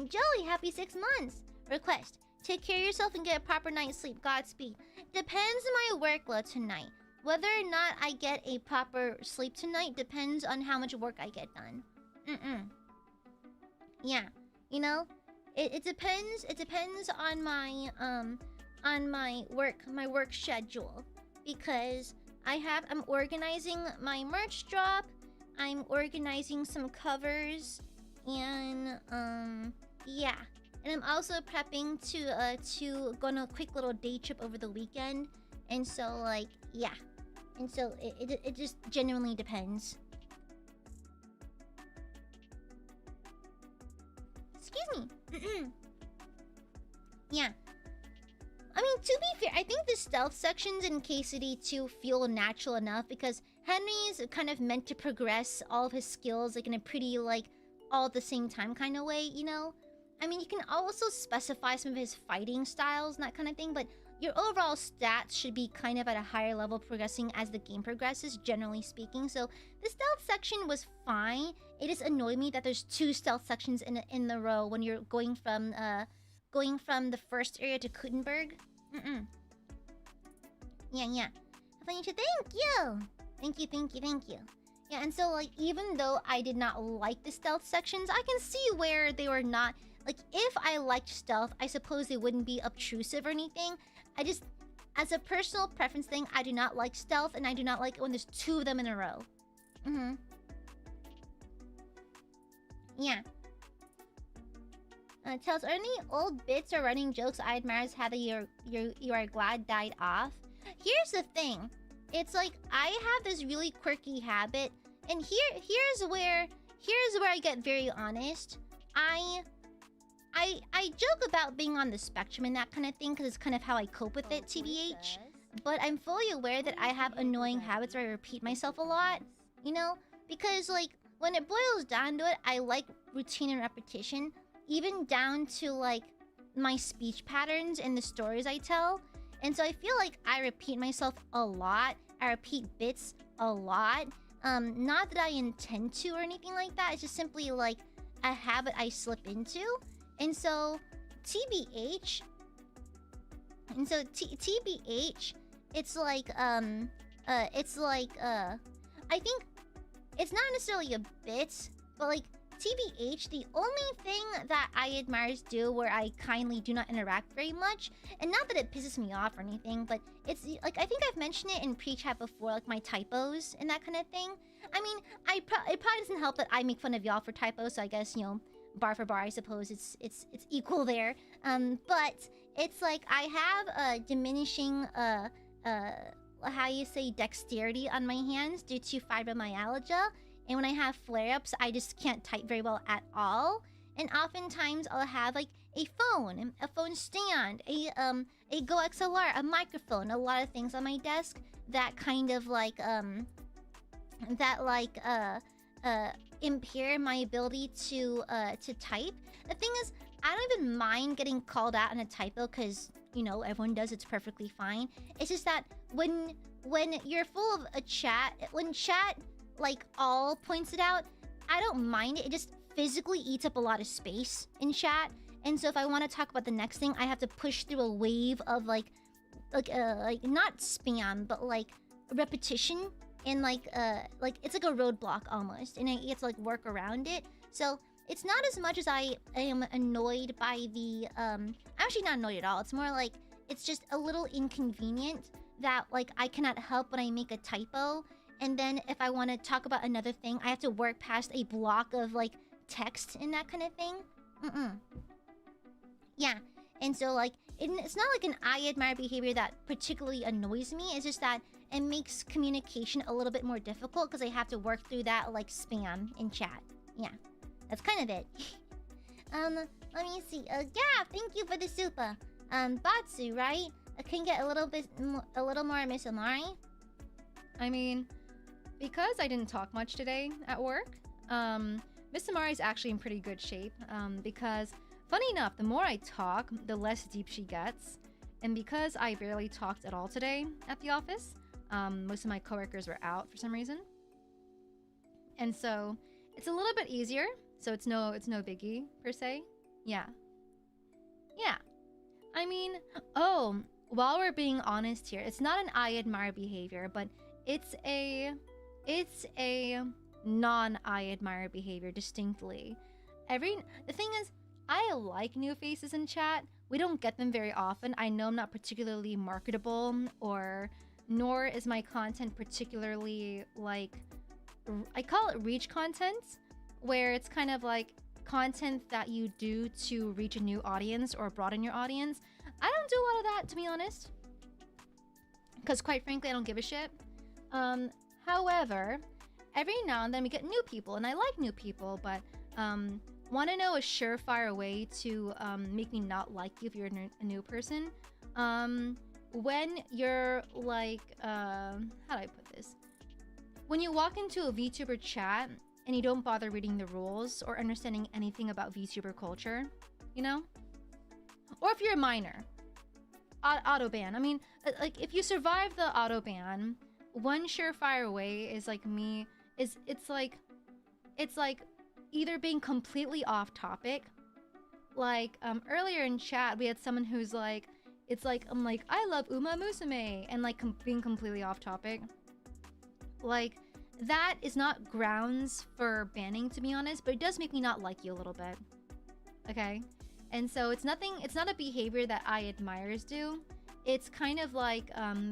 Joey, happy 6 months. Request: take care of yourself and get a proper night's sleep. Godspeed. Depends on my workload tonight. Whether or not I get a proper sleep tonight depends on how much work I get done. Yeah, you know, it depends. It depends on my work schedule, because I'm organizing my merch drop. I'm organizing some covers, and yeah. And I'm also prepping to go on a quick little day trip over the weekend. And so like yeah. And so it just genuinely depends. Excuse me. Yeah. I mean, to be fair, I think the stealth sections in KCD2 feel natural enough because Henry's kind of meant to progress all of his skills like in a pretty like all at the same time kind of way, you know? I mean, you can also specify some of his fighting styles and that kind of thing, but your overall stats should be kind of at a higher level progressing as the game progresses, generally speaking. So the stealth section was fine. It just annoyed me that there's 2 stealth sections in the row when you're going from the first area to Kutenberg. Yeah. Thank you. Thank you. Yeah, and so like even though I did not like the stealth sections, I can see where they were not like if I liked stealth, I suppose they wouldn't be obtrusive or anything. I just as a personal preference thing, I do not like stealth and I do not like it when there's 2 of them in a row. Yeah. Tells, are any old bits or running jokes Aiadmirers had that you are glad died off? Here's the thing. It's like I have this really quirky habit, and here's where I get very honest. I joke about being on the spectrum and that kind of thing because it's kind of how I cope with it, TBH. But I'm fully aware that I have annoying habits where I repeat myself a lot, you know? Because like when it boils down to it, I like routine and repetition. Even down to like my speech patterns and the stories I tell. And so I feel like I repeat myself a lot. I repeat bits a lot. Not that I intend to or anything like that. It's just simply like a habit I slip into. And so TBH. TBH, it's like I think it's not necessarily a bit, but like TBH, the only thing that Aiadmirers do where I kindly do not interact very much, and not that it pisses me off or anything, but it's like I think I've mentioned it in pre-chat before, like my typos and that kind of thing. I mean, it probably doesn't help that I make fun of y'all for typos, so I guess, you know, bar for bar, I suppose it's equal there. But it's like I have a diminishing how you say dexterity on my hands due to fibromyalgia. And when I have flare-ups, I just can't type very well at all. And oftentimes I'll have like a phone stand, a Go XLR, a microphone, a lot of things on my desk that kind of like impair my ability to type. The thing is, I don't even mind getting called out on a typo because, you know, everyone does, it's perfectly fine. It's just that when you're full of a chat, when chat like all points it out, I don't mind it. It just physically eats up a lot of space in chat. And so if I want to talk about the next thing, I have to push through a wave of like not spam, but like repetition and like it's like a roadblock almost, and I get to like work around it. So it's not as much as I am annoyed by the actually not annoyed at all. It's more like it's just a little inconvenient that like I cannot help when I make a typo. And then if I want to talk about another thing, I have to work past a block of like text and that kind of thing. Yeah. And so like it's not like an Aiadmire behavior that particularly annoys me. It's just that it makes communication a little bit more difficult because I have to work through that like spam in chat. Yeah. That's kind of it. Let me see. Yeah, thank you for the super. BATSU, right? I can get a little more Miss Amare. I mean, because I didn't talk much today at work, Miss Amare is actually in pretty good shape. Because, funny enough, the more I talk, the less deep she gets. And because I barely talked at all today at the office, most of my coworkers were out for some reason. And so, it's a little bit easier. So it's no biggie, per se. Yeah. Yeah. I mean, while we're being honest here, it's not an Aiadmire behavior, but it's a non-Aiadmire behavior distinctly. The thing is, I like new faces in chat. We don't get them very often. I know I'm not particularly marketable or nor is my content particularly like, I call it reach content, where it's kind of like content that you do to reach a new audience or broaden your audience. I don't do a lot of that, to be honest, because quite frankly, I don't give a shit. However, every now and then we get new people, and I like new people, but want to know a surefire way to make me not like you if you're a new person? When you're like, how do I put this? When you walk into a VTuber chat and you don't bother reading the rules or understanding anything about VTuber culture, you know? Or if you're a minor, auto ban. I mean, like if you survive the auto ban, one surefire way is like me is it's like either being completely off topic. Like earlier in chat we had someone who's like, it's like I'm like, I love Uma Musume, and like being completely off topic. Like that is not grounds for banning, to be honest, but it does make me not like you a little bit. Okay? And so it's not a behavior that Aiadmirers do. It's kind of like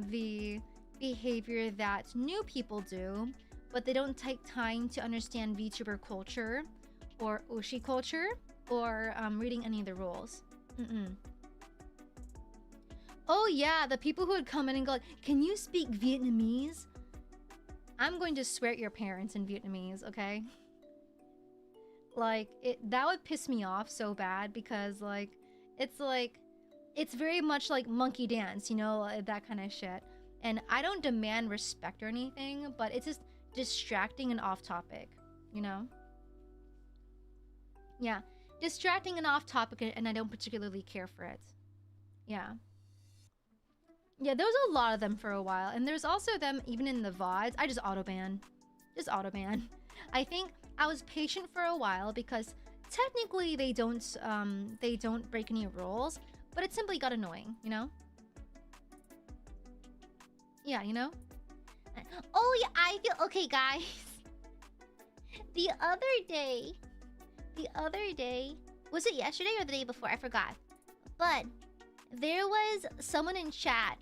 the behavior that new people do, but they don't take time to understand VTuber culture or Oshi culture or reading any of the rules. Oh yeah, the people who would come in and go like, can you speak Vietnamese? I'm going to swear at your parents in Vietnamese, okay? Like, that would piss me off so bad, because like, it's very much like monkey dance, you know, that kind of shit. And I don't demand respect or anything, but it's just distracting and off topic, you know? Yeah, distracting and off topic, and I don't particularly care for it. Yeah. Yeah, there was a lot of them for a while, and there's also them even in the VODs. I just auto-ban. I think I was patient for a while because technically they don't break any rules, but it simply got annoying, you know? Yeah, you know? Oh yeah, I feel okay, guys. The other day, was it yesterday or the day before? I forgot. But there was someone in chat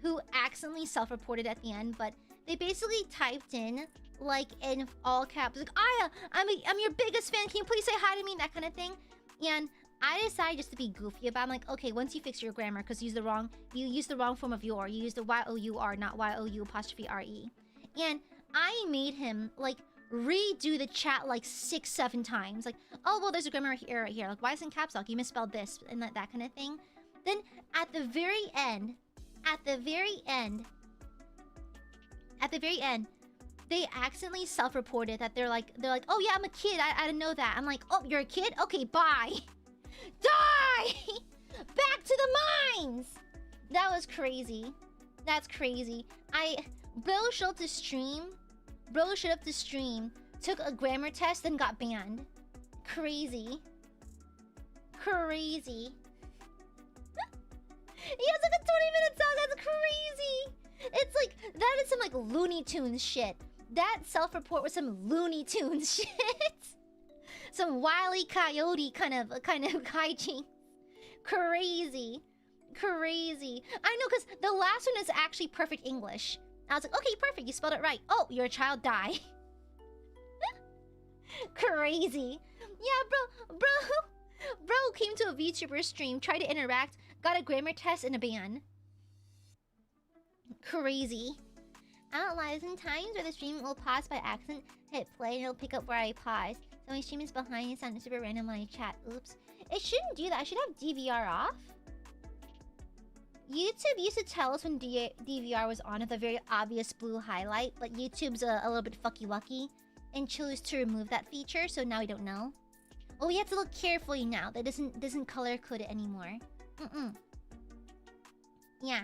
who accidentally self-reported at the end, but they basically typed in, like, in all caps, like, Aya, I'm your biggest fan, can you please say hi to me, that kind of thing. And I decided just to be goofy about it. I'm like, okay, once you fix your grammar, because you used the wrong form of your, you used the Y-O-U-R, not Y-O-U''R-E. And I made him, like, redo the chat like 6-7 times. Like, oh, well, there's a grammar error right here. Like, why is it in caps lock? You misspelled this, and that kind of thing. Then at the very end, they accidentally self-reported that they're like, oh yeah, I'm a kid. I didn't know that. I'm like, oh, you're a kid? Okay, bye. Die! Back to the mines! That was crazy. That's crazy. Bro showed up to stream, took a grammar test, and got banned. Crazy. He has like a 20-minute song. That's crazy. It's like, that is some like Looney Tunes shit. That self-report was some Looney Tunes shit. Some Wile E. Coyote kind of hijinks. Crazy. I know, because the last one is actually perfect English. I was like, okay, perfect. You spelled it right. Oh, you're a child. Die. Crazy. Yeah, bro came to a VTuber stream, tried to interact, got a grammar test and a ban. Crazy. I don't lie, there's times where the stream will pause by accident, hit play, and it'll pick up where I pause. So my stream is behind and sounded super random when I chat. Oops. It shouldn't do that. I should have DVR off. YouTube used to tell us when DVR was on with a very obvious blue highlight, but YouTube's a little bit fucky-wucky and chose to remove that feature, so now we don't know. Well, we have to look carefully now. That doesn't color code it anymore. Yeah.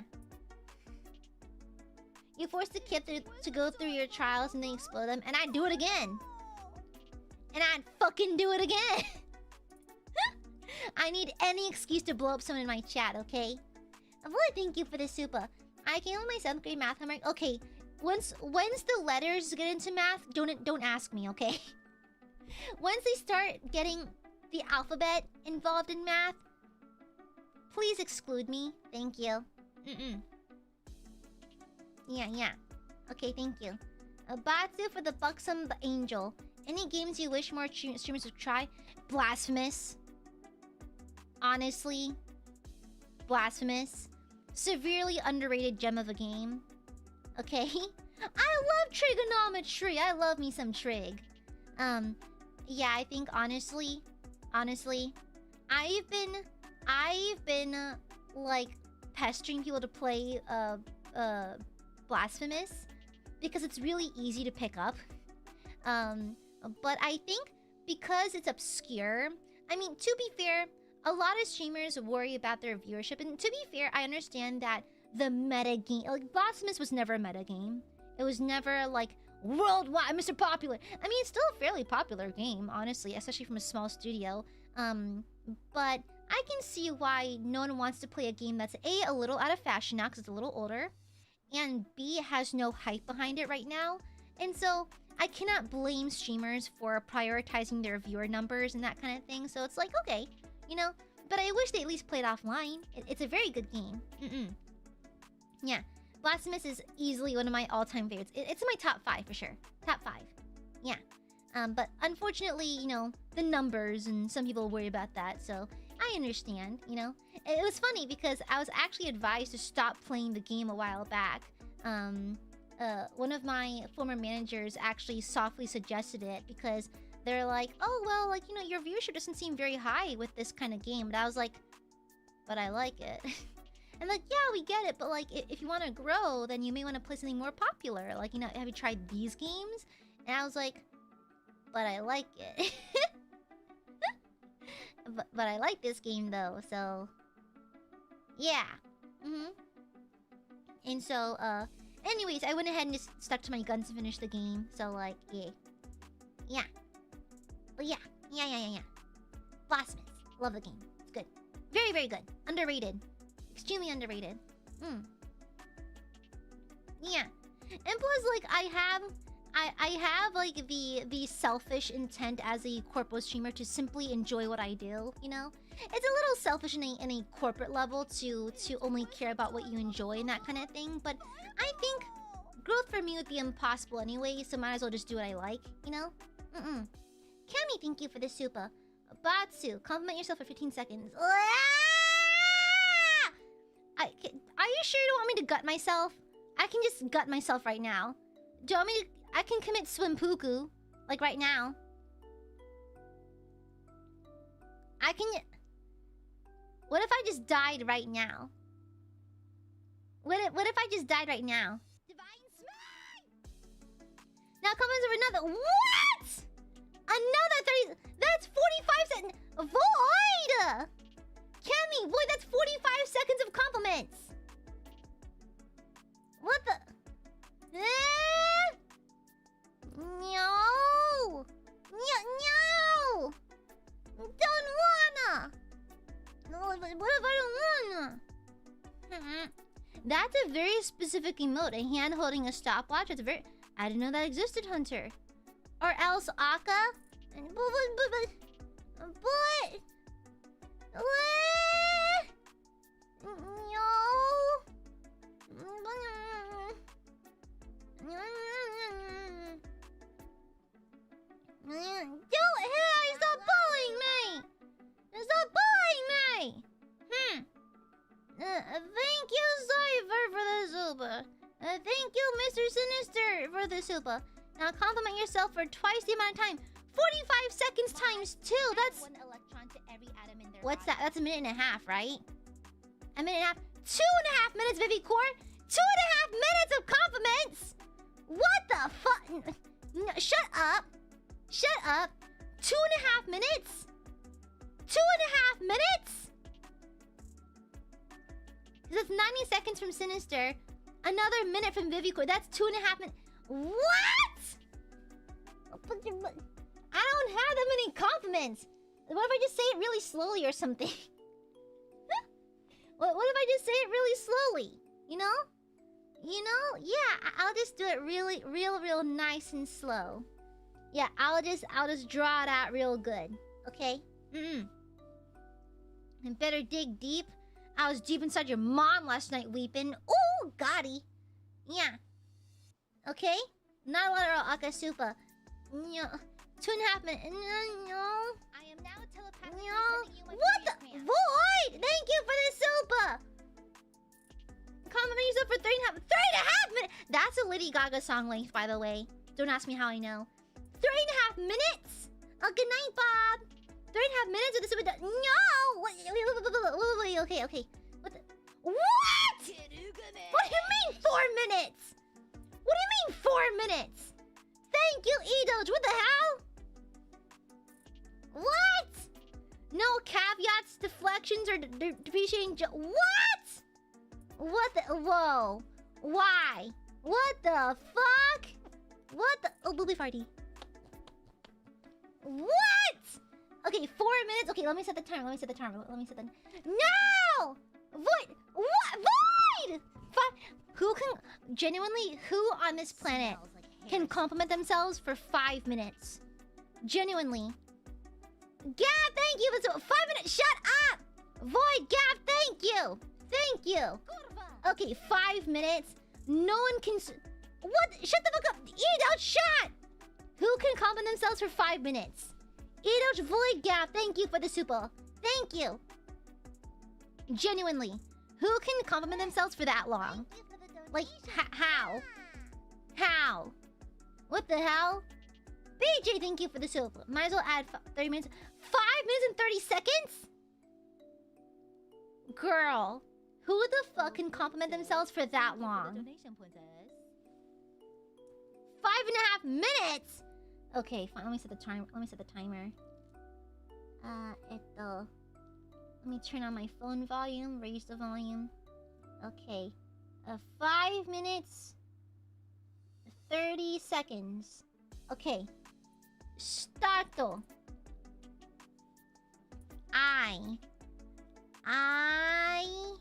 You force the kid to go through your trials and then explode them, and I'd do it again. And I'd fucking do it again. I need any excuse to blow up someone in my chat, okay? Well, thank you for the super. I came with my 7th grade math homework. Okay, once the letters get into math, don't ask me, okay? Once they start getting the alphabet involved in math, please exclude me. Thank you. Yeah. Okay, thank you. Batsu for the buxom angel. Any games you wish more streamers would try? Blasphemous. Honestly. Blasphemous. Severely underrated gem of a game. Okay? I love trigonometry. I love me some trig. Yeah, I think honestly, I've been like pestering people to play Blasphemous because it's really easy to pick up. But I think because it's obscure, I mean, to be fair, a lot of streamers worry about their viewership, and to be fair, I understand that the meta game, like Blasphemous was never a meta game. It was never like worldwide Mr. Popular. I mean, it's still a fairly popular game, honestly, especially from a small studio. But I can see why no one wants to play a game that's A, a little out of fashion now because it's a little older, and B, has no hype behind it right now. And so I cannot blame streamers for prioritizing their viewer numbers and that kind of thing. So it's like, okay, you know, but I wish they at least played offline. It's a very good game. Yeah, Blasphemous is easily one of my all-time favorites. It's in my top 5 for sure. Top 5. Yeah. But unfortunately, you know, the numbers, and some people worry about that, so I understand, you know. It was funny because I was actually advised to stop playing the game a while back. One of my former managers actually softly suggested it because they're like, oh, well, like, you know, your viewership doesn't seem very high with this kind of game. But I was like, but I like it. And like, yeah, we get it, but like, if you want to grow, then you may want to play something more popular. Like, you know, have you tried these games? And I was like, but I like it. but I like this game though, so yeah. And so, anyways, I went ahead and just stuck to my guns to finish the game. So like, yeah. But yeah. Blasphemous. Love the game. It's good. Very, very good. Underrated. Extremely underrated. Yeah. And plus, like, I have like the selfish intent as a corpo streamer to simply enjoy what I do, you know? It's a little selfish in a corporate level to only care about what you enjoy and that kind of thing, but I think growth for me would be impossible anyway, so might as well just do what I like, you know? Cammy, thank you for the super. Batsu, compliment yourself for 15 seconds. Are you sure you don't want me to gut myself? I can just gut myself right now. Do you want me to... I can commit swimpuku. Like right now. I can... What if I just died right now? What if I just died right now? Divine smite! Now comments of another... What?! Another 30... That's 45 seconds... Void! Cammy, boy, that's 45 seconds of compliments! What the... No! No! Don't wanna! What if I don't wanna? That's a very specific emote. A hand holding a stopwatch. It's very... I didn't know that existed, Hunter. Or else Aka? But... Stop bullying me! Stop bullying me! Thank you, Cypher, for the super. Thank you, Mr. Sinister, for the super. Now compliment yourself for twice the amount of time. 45 seconds times 2. That's... One electron to every atom in their What's body. that? That's a minute and a half, right? A minute and a half. 2.5 minutes, Vivicore. 2.5 minutes of compliments. What the fuck? No, shut up. Shut up. 2.5 minutes? 2.5 minutes? That's 90 seconds from Sinister. Another minute from Vivicore. That's 2.5 minutes. What? I don't have that many compliments. What if I just say it really slowly or something? What if I just say it really slowly? You know? You know? Yeah, I'll just do it really, real nice and slow. Yeah, I'll just draw it out real good. Okay? And better dig deep. I was deep inside your mom last night weeping. Ooh, Gotti. Yeah. Okay? Not a lot of akasupa. No. 2.5 minutes. No. I am now telepathically No. sending you my What the? period cramp. Void! Thank you for the super! Compliment yourself for 3.5 minutes. That's a Lady Gaga song length, by the way. Don't ask me how I know. 3.5 minutes? Oh, good night, Bob. 3.5 minutes with the super. No! Wait, okay. What the? What? What do you mean 4 minutes? What do you mean 4 minutes? Thank you, Edoge. What the hell? What? No caveats, deflections, or depreciating. What? What the? Whoa. Why? What the fuck? What the? Oh, Booby Farty. What? Okay, 4 minutes. Okay, let me set the timer. No! Void! What? Void! Who can... Genuinely, who on this planet Smells like hair. can compliment themselves for 5 minutes? Genuinely. Gav, thank you for 5 minutes. Shut up! Void, Gav, thank you. Thank you. Okay, 5 minutes. No one can... What? Shut the fuck up. Edoge, shut! Who can compliment themselves for 5 minutes? Edoge, Void, Gav, thank you for the super. Thank you. Genuinely. Who can compliment themselves for that long? Thank you for the donation. Like, how? How? What the hell? BJ, thank you for the super. Might as well add 30 minutes. 5 minutes and 30 seconds? Girl, who the fuck can compliment themselves for that long? Donation princess. 5.5 minutes? Okay, fine. Let me set the timer. Let me turn on my phone volume, raise the volume. Okay. 5 minutes, 30 seconds. Okay. Starto. I am...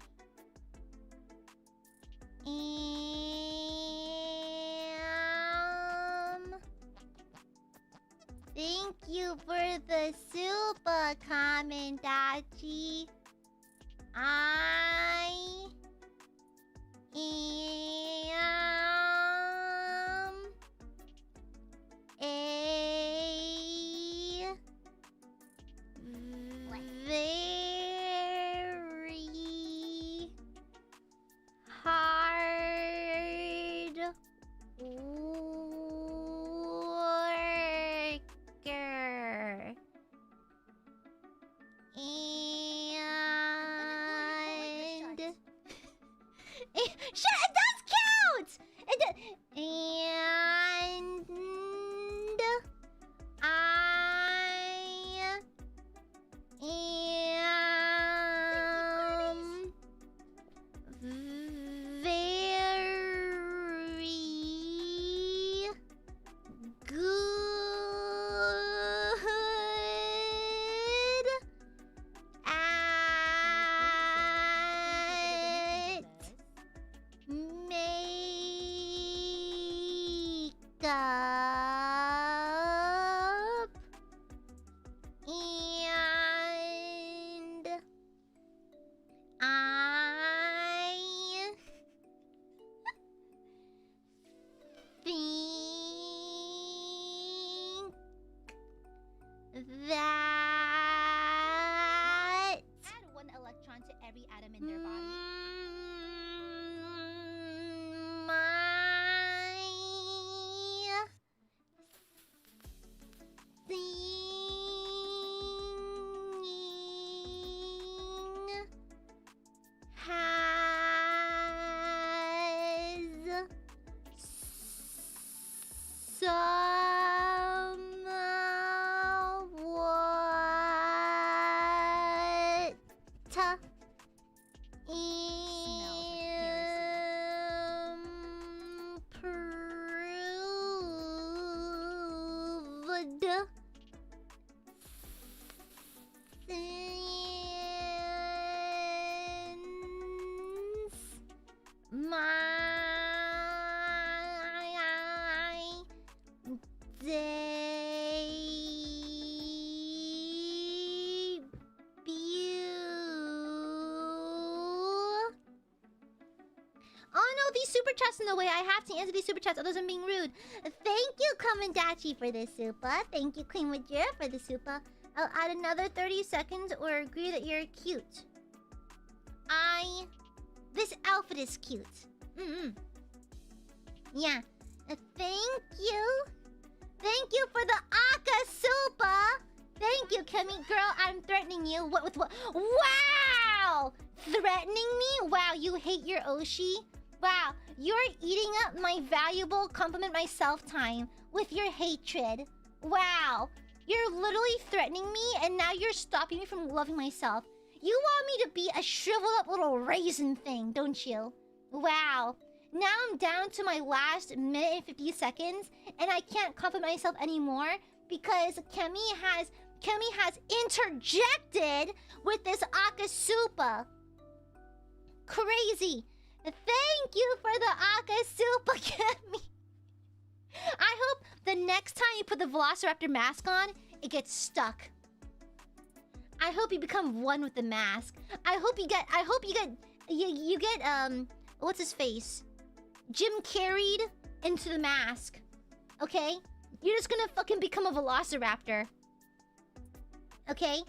Thank you for the super comment, Dachi. I am a very hard worker. And shut! It does count. It does. And I am very good at makeup, and I think that Add one electron to every atom in their body. my singing has somewhat improved since my debut. Oh no, these super chats in the way. I have to answer these super chats, otherwise I'm being rude. Thank you, Komandachi, for the super. Thank you, Queen Majira, for the super. I'll add another 30 seconds or agree that you're cute. This outfit is cute. Yeah. Thank you. Thank you for the Aka Super. Thank you, Kemi. Girl, I'm threatening you. What with what? Wow! Threatening me? Wow, you hate your Oshi? Wow, you're eating up my valuable compliment myself time with your hatred. Wow. You're literally threatening me and now you're stopping me from loving myself. You want me to be a shriveled up little raisin thing, don't you? Wow. Now I'm down to my last minute and 50 seconds and I can't compliment myself anymore because Kemi has interjected with this Akasupa. Crazy. Thank you for the Akasupa, Kemi. I hope the next time you put the Velociraptor mask on, it gets stuck. I hope you become one with the mask. I hope you get what's his face? Jim carried into the mask. Okay? You're just gonna fucking become a Velociraptor. Okay?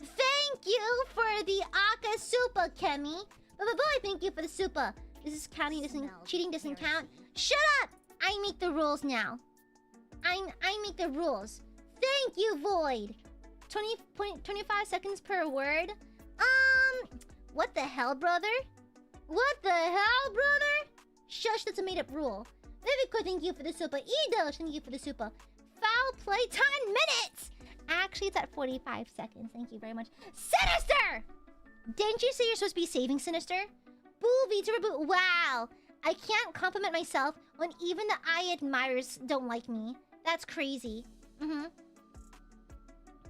Thank you for the Aka Supa, Kemi. Boy, thank you for the Supa. This is counting, cheating doesn't count. Shut up! I make the rules now. I make the rules. Thank you, Void. 25 seconds per word. What the hell, brother? What the hell, brother? Shush, that's a made-up rule. Vivico, thank you for the Supa. Edo, thank you for the Supa. Foul play, 10 minutes! Actually, it's at 45 seconds. Thank you very much. Sinister! Didn't you say you're supposed to be saving Sinister? Boo, to reboot. Wow. I can't compliment myself when even the Aiadmirers don't like me. That's crazy.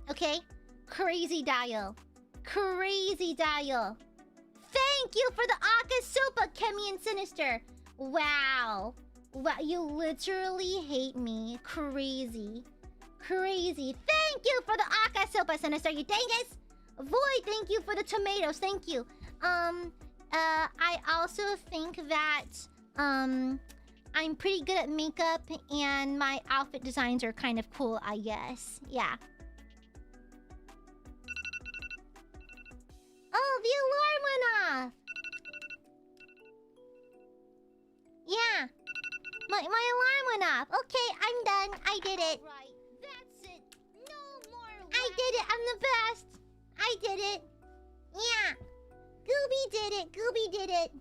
Okay? Crazy dial. Crazy dial. Thank you for the Akasupa, Kemi and Sinister. Wow. Wow, you literally hate me. Crazy. Crazy. Thank you for the Akasupa, Sinister, you dingus. Void, thank you for the tomatoes. Thank you. I also think that, I'm pretty good at makeup and my outfit designs are kind of cool, I guess. Yeah. Oh, the alarm went off! Yeah. My alarm went off. Okay, I'm done. I did it. Right, that's it. No more. I did it. I'm the best. I did it. Yeah. Gooby did it. Gooby did it.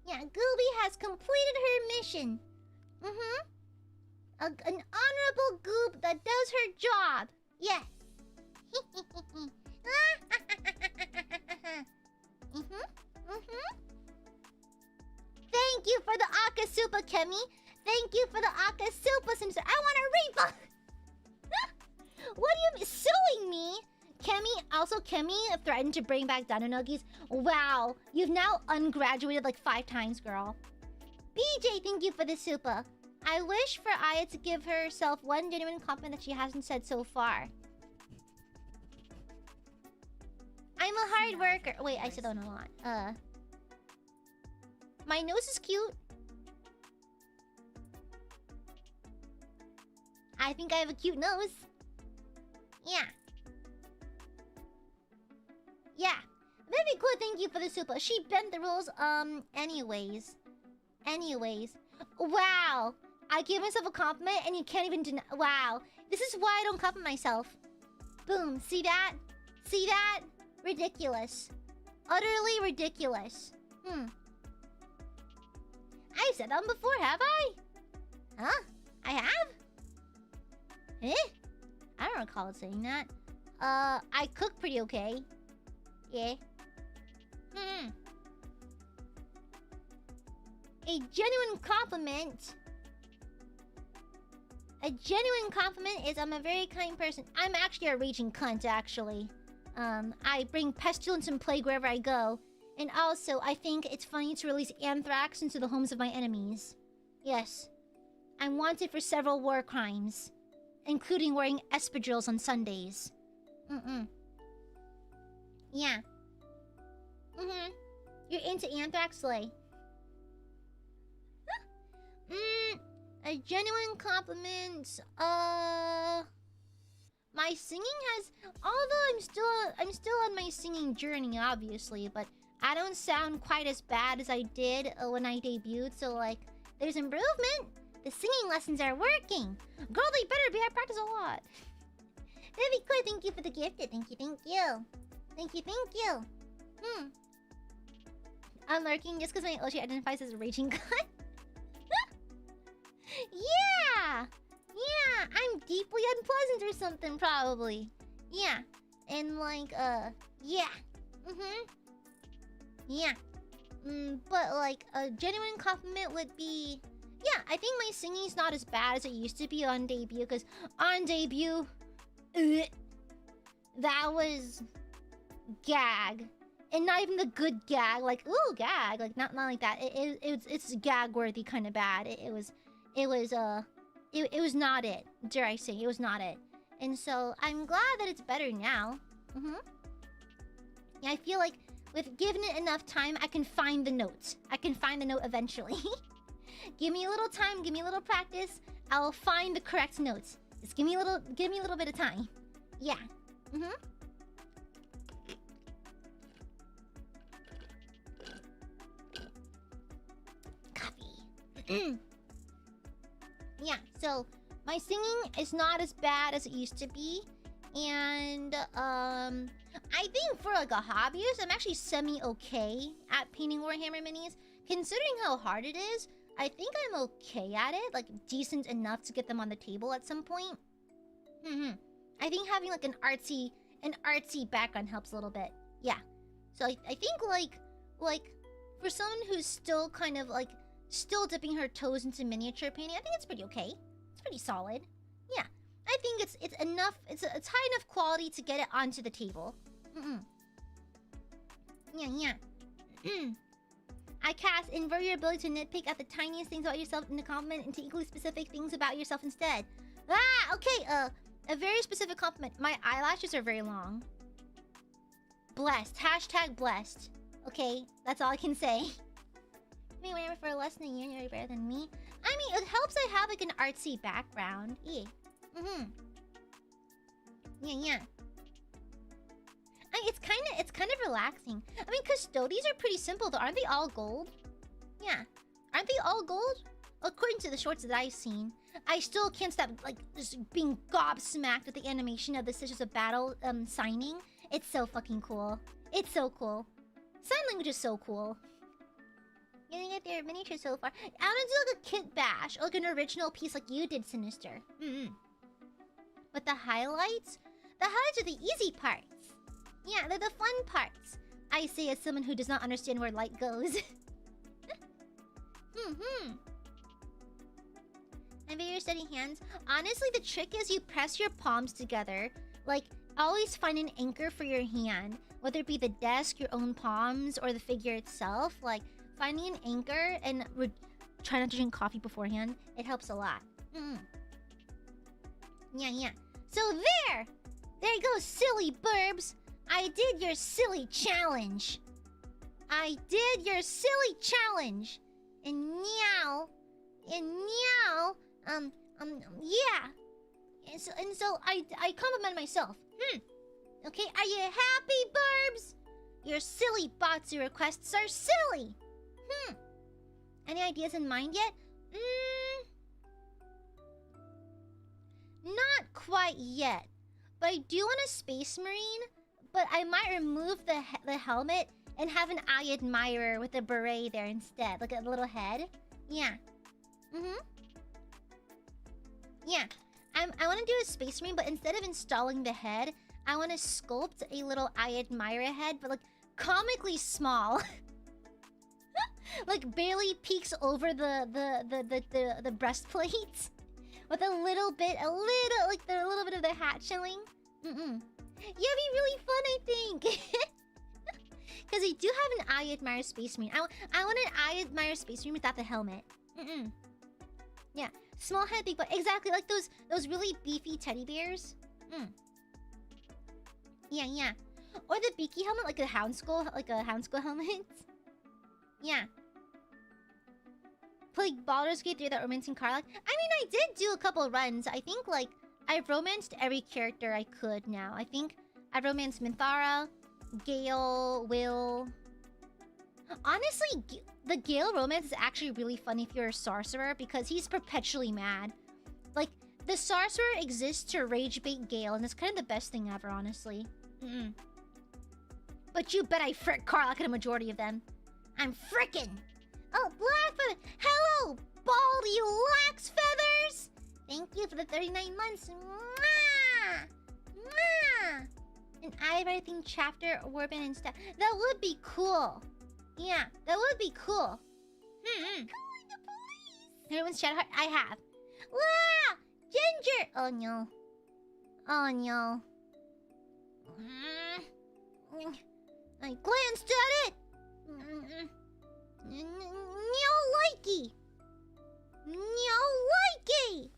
Yeah, Gooby has completed her mission. An honorable goob that does her job. Yes. Thank you for the Akasupa, Kemi. Thank you for the Akasupa, Sinister. I want a refund. What are you suing me? Kemi threatened to bring back Dino Nuggies. Wow, you've now ungraduated like 5 times, girl. BJ, thank you for the super. I wish for Aya to give herself one genuine compliment that she hasn't said so far. I'm a hard worker. Wait, I said that one a lot. My nose is cute. I think I have a cute nose. Yeah. Yeah. Very cool, thank you for the super. She bent the rules, anyways. Wow. I give myself a compliment and you can't even deny. Wow. This is why I don't compliment myself. Boom. See that? See that? Ridiculous. Utterly ridiculous. I've said that before, have I? Huh? I have? Eh? I don't recall saying that. I cook pretty okay. Yeah. A genuine compliment. A genuine compliment is I'm a very kind person. I'm actually a raging cunt, actually. I bring pestilence and plague wherever I go. And also, I think it's funny to release anthrax into the homes of my enemies. Yes. I'm wanted for several war crimes. Including wearing espadrilles on Sundays. Yeah. You're into anthrax, Slay? A genuine compliment. My singing has, although I'm still on my singing journey, obviously, but I don't sound quite as bad as I did when I debuted. So like, there's improvement. The singing lessons are working. Girl, they better be. I practice a lot. That'd be cool. Thank you for the gift. Thank you, thank you. Thank you, thank you. I'm lurking just because my Oshi identifies as raging god. Yeah! Yeah, I'm deeply unpleasant or something, probably. Yeah. And like, yeah. Yeah. But like, a genuine compliment would be... Yeah, I think my singing's not as bad as it used to be on debut, because on debut... that was... gag. And not even the good gag, like, ooh, gag. Like, not like that. It's gag-worthy kind of bad. It was not it. Dare I say, it was not it. And so, I'm glad that it's better now. Yeah, I feel like with giving it enough time, I can find the note. I can find the note eventually. Give me a little time, give me a little practice. I'll find the correct notes. Just give me a little bit of time. Yeah. Coffee. Yeah, so my singing is not as bad as it used to be. And I think for like a hobbyist, I'm actually semi-okay at painting Warhammer minis. Considering how hard it is, I think I'm okay at it. Like decent enough to get them on the table at some point. I think having like an artsy background helps a little bit. Yeah. So I think like for someone who's still kind of like still dipping her toes into miniature painting, I think it's pretty okay. It's pretty solid. Yeah. I think it's enough. It's high enough quality to get it onto the table. Yeah. I cast invert your ability to nitpick at the tiniest things about yourself in a compliment into equally specific things about yourself instead. Ah, okay. A very specific compliment. My eyelashes are very long. Blessed. Hashtag blessed. Okay, that's all I can say. Me whatever for less than a year, you're better than me. I mean, it helps I have like an artsy background. Yeah. Yeah. I mean, it's kind of relaxing. I mean, custodies are pretty simple though. Aren't they all gold? Yeah. Aren't they all gold? According to the shorts that I've seen. I still can't stop like just being gobsmacked at the animation of the Sisters of Battle signing. It's so fucking cool. It's so cool. Sign language is so cool. You didn't get their miniature so far. I want to do like a kit bash, like an original piece like you did, Sinister. But the highlights are the easy parts. Yeah, they're the fun parts. I say as someone who does not understand where light goes. And very steady hands. Honestly, the trick is you press your palms together. Like, always find an anchor for your hand. Whether it be the desk, your own palms, or the figure itself. Like, finding an anchor and try not to drink coffee beforehand. It helps a lot. Yeah. So there you go, silly burbs. I did your silly challenge. And meow. Yeah. And so I compliment myself. Okay, are you happy, burbs? Your silly BATSU requests are silly. Any ideas in mind yet? Not quite yet. But I do want a Space Marine. But I might remove the helmet and have an Aiadmirer with a beret there instead. Like a little head. Yeah. Yeah. I want to do a Space Marine, but instead of installing the head, I want to sculpt a little Aiadmirer head, but like comically small. Like barely peeks over the breastplate. With a little bit of the hat showing. Yeah, it'd be really fun, I think. Because I do have an Aiadmirer Space Marine. I want an Aiadmirer Space Marine without the helmet. Yeah, small head, big butt. Exactly, like those really beefy teddy bears. Yeah. Or the beaky helmet, like a hound skull helmet. Yeah. played Baldur's Gate 3 without romancing Karlach? I mean, I did do a couple runs. I think, like, I've romanced every character I could now. I think I've romanced Minthara, Gale, Will. Honestly, the Gale romance is actually really fun if you're a sorcerer because he's perpetually mad. Like, the sorcerer exists to rage bait Gale, and it's kind of the best thing ever, honestly. But you bet I frick Karlach and a majority of them. I'm frickin'! Oh, Blackfoot! Hello, baldy lax feathers! Thank you for the 39 months. Mwah! Mwah! An I writing chapter, Warband, and stuff. That would be cool. Yeah, that would be cool. Calling the police! Everyone's chat heart. I have. Wow! Ginger! Oh no. Oh no. I glanced at it! No likey! No likey!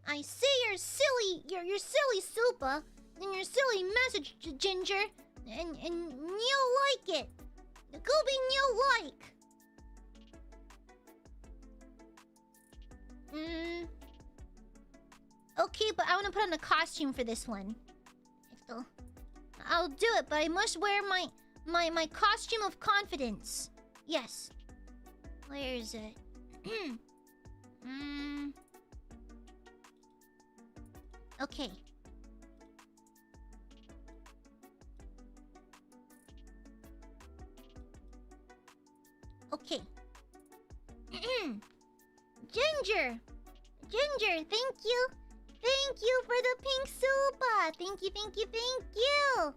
I see your silly, your silly Supa, and your silly message, Ginger, and no like it. Go be no like. Okay, but I want to put on a costume for this one. I'll do it, but I must wear my costume of confidence. Yes. Where is it? Okay. Okay. Ginger! Ginger, thank you! Thank you for the pink Supa! Thank you, thank you, thank you!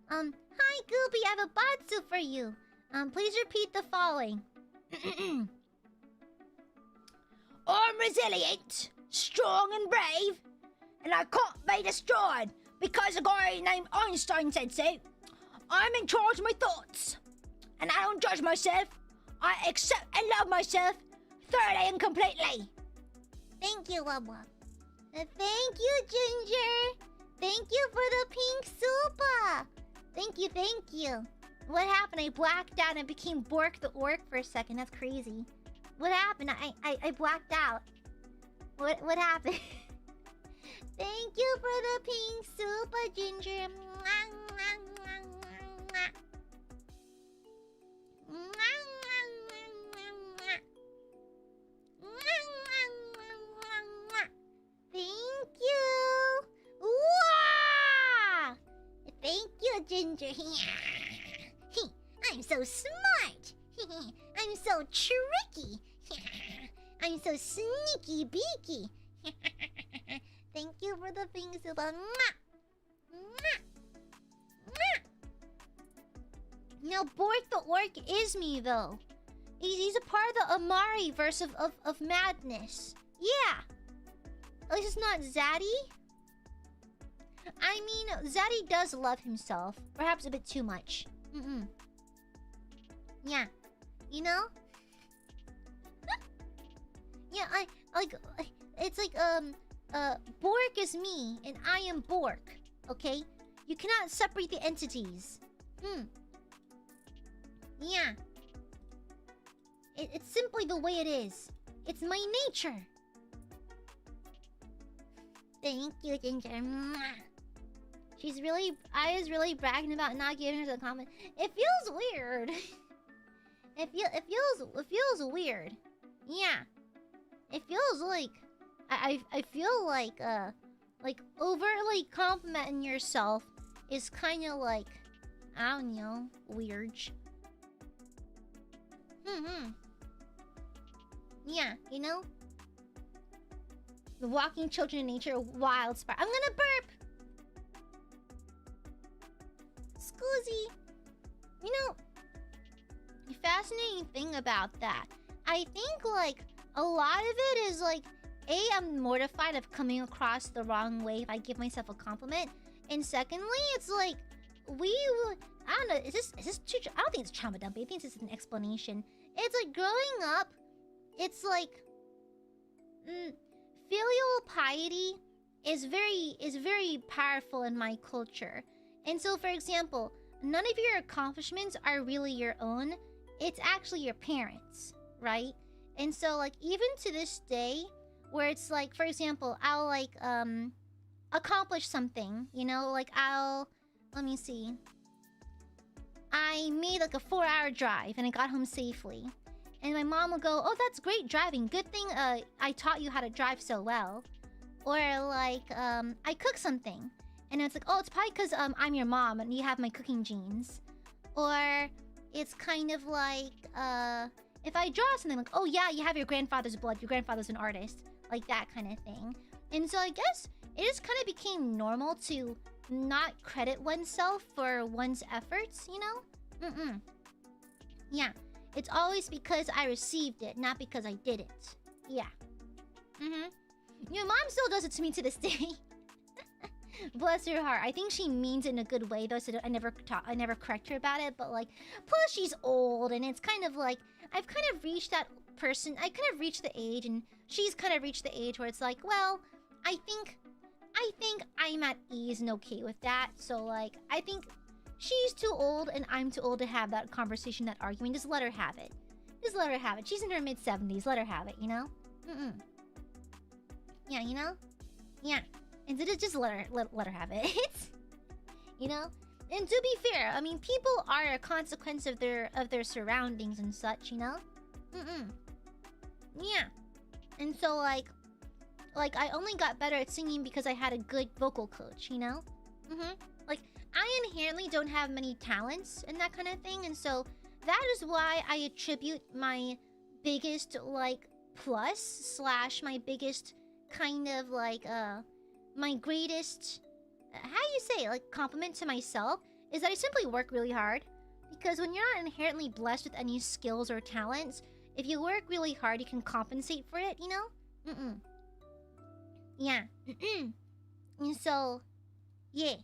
Hi Gooby, I have a Batsu for you. Please repeat the following. I'm resilient, strong and brave, and I can't be destroyed because a guy named Einstein said so. I'm in charge of my thoughts, and I don't judge myself. I accept and love myself thoroughly and completely. Thank you, Wabwa. Thank you, Ginger. Thank you for the pink Supa. Thank you, thank you. What happened? I blacked out and became Bork the Orc for a second. That's crazy. What happened? I blacked out. What happened? Thank you for the pink Supa, Ginger. Thank you. Wow! Thank you, Ginger. I'm so smart. I'm so tricky. I'm so sneaky beaky. Thank you for the things about. Now, Bork the Orc is me, though. He's a part of the Amare verse of madness. Yeah. At least it's not Zaddy. I mean, Zaddy does love himself. Perhaps a bit too much. Yeah. You know? Yeah, it's like, Bork is me, and I am Bork. Okay? You cannot separate the entities. Yeah. It's simply the way it is. It's my nature. Thank you, Ginger. She's really... Aya's really bragging about not giving her the comment. It feels weird. It feels weird. Yeah. It feels like... I feel like overly complimenting yourself is kind of like... I don't know. Weird. Yeah, you know? The walking children in nature, wild spark. I'm gonna burp! Scoozy. You know, the fascinating thing about that, I think, like, a lot of it is, like, A, I'm mortified of coming across the wrong way if I give myself a compliment. And secondly, it's like, I don't know, is this too... I don't think it's trauma dumping. I think it's just an explanation. It's like, growing up, it's like... filial piety is very powerful in my culture. And so, for example, none of your accomplishments are really your own. It's actually your parents, right? And so, like, even to this day, where it's like, for example, I'll like accomplish something, you know, like let me see. I made like a 4-hour drive and I got home safely. And my mom will go, "Oh, that's great driving. Good thing I taught you how to drive so well." Or like I cook something and it's like, "Oh, it's probably because I'm your mom and you have my cooking genes." Or it's kind of like if I draw something like, "Oh yeah, you have your grandfather's blood. Your grandfather's an artist." Like that kind of thing. And so I guess it just kind of became normal to not credit oneself for one's efforts, you know? Yeah. It's always because I received it, not because I did it. Yeah. Your mom still does it to me to this day. Bless her heart. I think she means it in a good way, though, so I never correct her about it. But, like, plus she's old, and it's kind of like... I've kind of reached that person... I kind of reached the age, and she's kind of reached the age where it's like, well, I think I'm at ease and okay with that. So, like, I think she's too old, and I'm too old to have that conversation, that argument. Just let her have it. Just let her have it. She's in her mid-70s. Let her have it, you know? Yeah, you know? Yeah. And just let her have it. You know? And to be fair, I mean, people are a consequence of their surroundings and such, you know? Yeah. And so, like I only got better at singing because I had a good vocal coach, you know? Like, I inherently don't have many talents and that kind of thing, and so that is why I attribute my biggest, like, plus / my biggest kind of, like, my greatest, how do you say, like, compliment to myself is that I simply work really hard. Because when you're not inherently blessed with any skills or talents, if you work really hard, you can compensate for it, you know? Yeah. And so, yeah.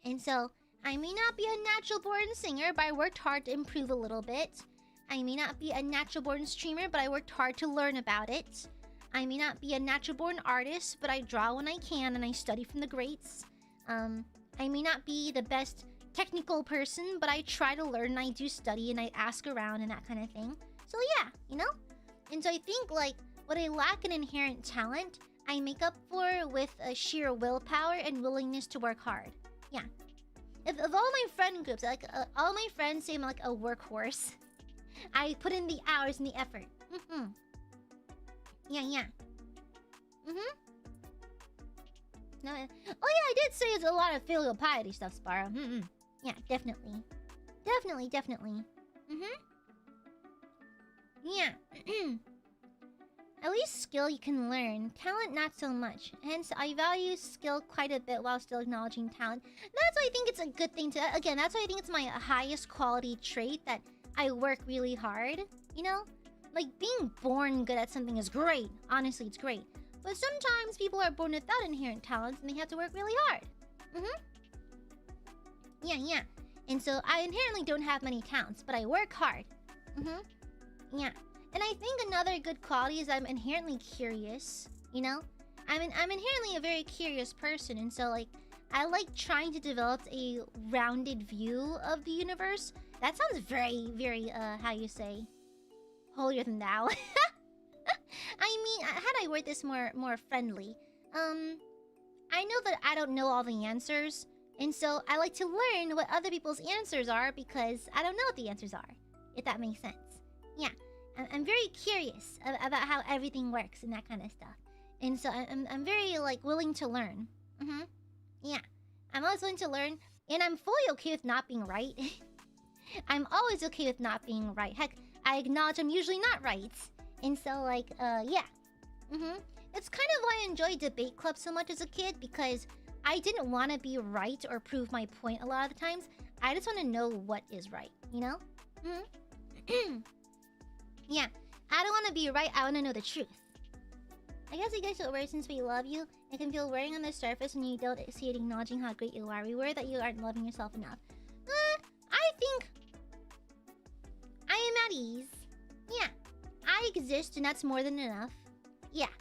And so, I may not be a natural-born singer, but I worked hard to improve a little bit. I may not be a natural-born streamer, but I worked hard to learn about it. I may not be a natural-born artist, but I draw when I can and I study from the greats. I may not be the best technical person, but I try to learn and I do study and I ask around and that kind of thing. So yeah, you know? And so I think, like, what I lack in inherent talent, I make up for with a sheer willpower and willingness to work hard. Yeah. If all my friend groups, like, all my friends say I'm like a workhorse, I put in the hours and the effort. Yeah. No, oh yeah, I did say it's a lot of filial piety stuff, Sparrow. Yeah, definitely. Definitely. Yeah. At least skill you can learn. Talent, not so much. Hence, I value skill quite a bit while still acknowledging talent. That's why I think it's a good thing to... Again, that's why I think it's my highest quality trait, that I work really hard. You know? Like, being born good at something is great. Honestly, it's great. But sometimes people are born without inherent talents and they have to work really hard. Yeah. And so I inherently don't have many talents, but I work hard. Yeah. And I think another good quality is I'm inherently curious, you know? I'm inherently a very curious person, and so, like, I like trying to develop a rounded view of the universe. That sounds very, very, how you say, holier than thou. I mean, how do I word this more friendly? I know that I don't know all the answers, and so I like to learn what other people's answers are because I don't know what the answers are, if that makes sense. Yeah. I'm very curious about how everything works and that kind of stuff. And so I'm very, like, willing to learn. Yeah. I'm always willing to learn, and I'm fully okay with not being right. I'm always okay with not being right. Heck, I acknowledge I'm usually not right. And so, like, yeah. It's kind of why I enjoyed debate club so much as a kid, because I didn't want to be right or prove my point a lot of the times. I just want to know what is right, you know? Yeah, I don't want to be right, I want to know the truth. I guess you guys feel weird since we love you. It can feel wearing on the surface when you don't see it acknowledging how great you are. We worry that you aren't loving yourself enough. I think I am at ease. Yeah, I exist and that's more than enough. Yeah,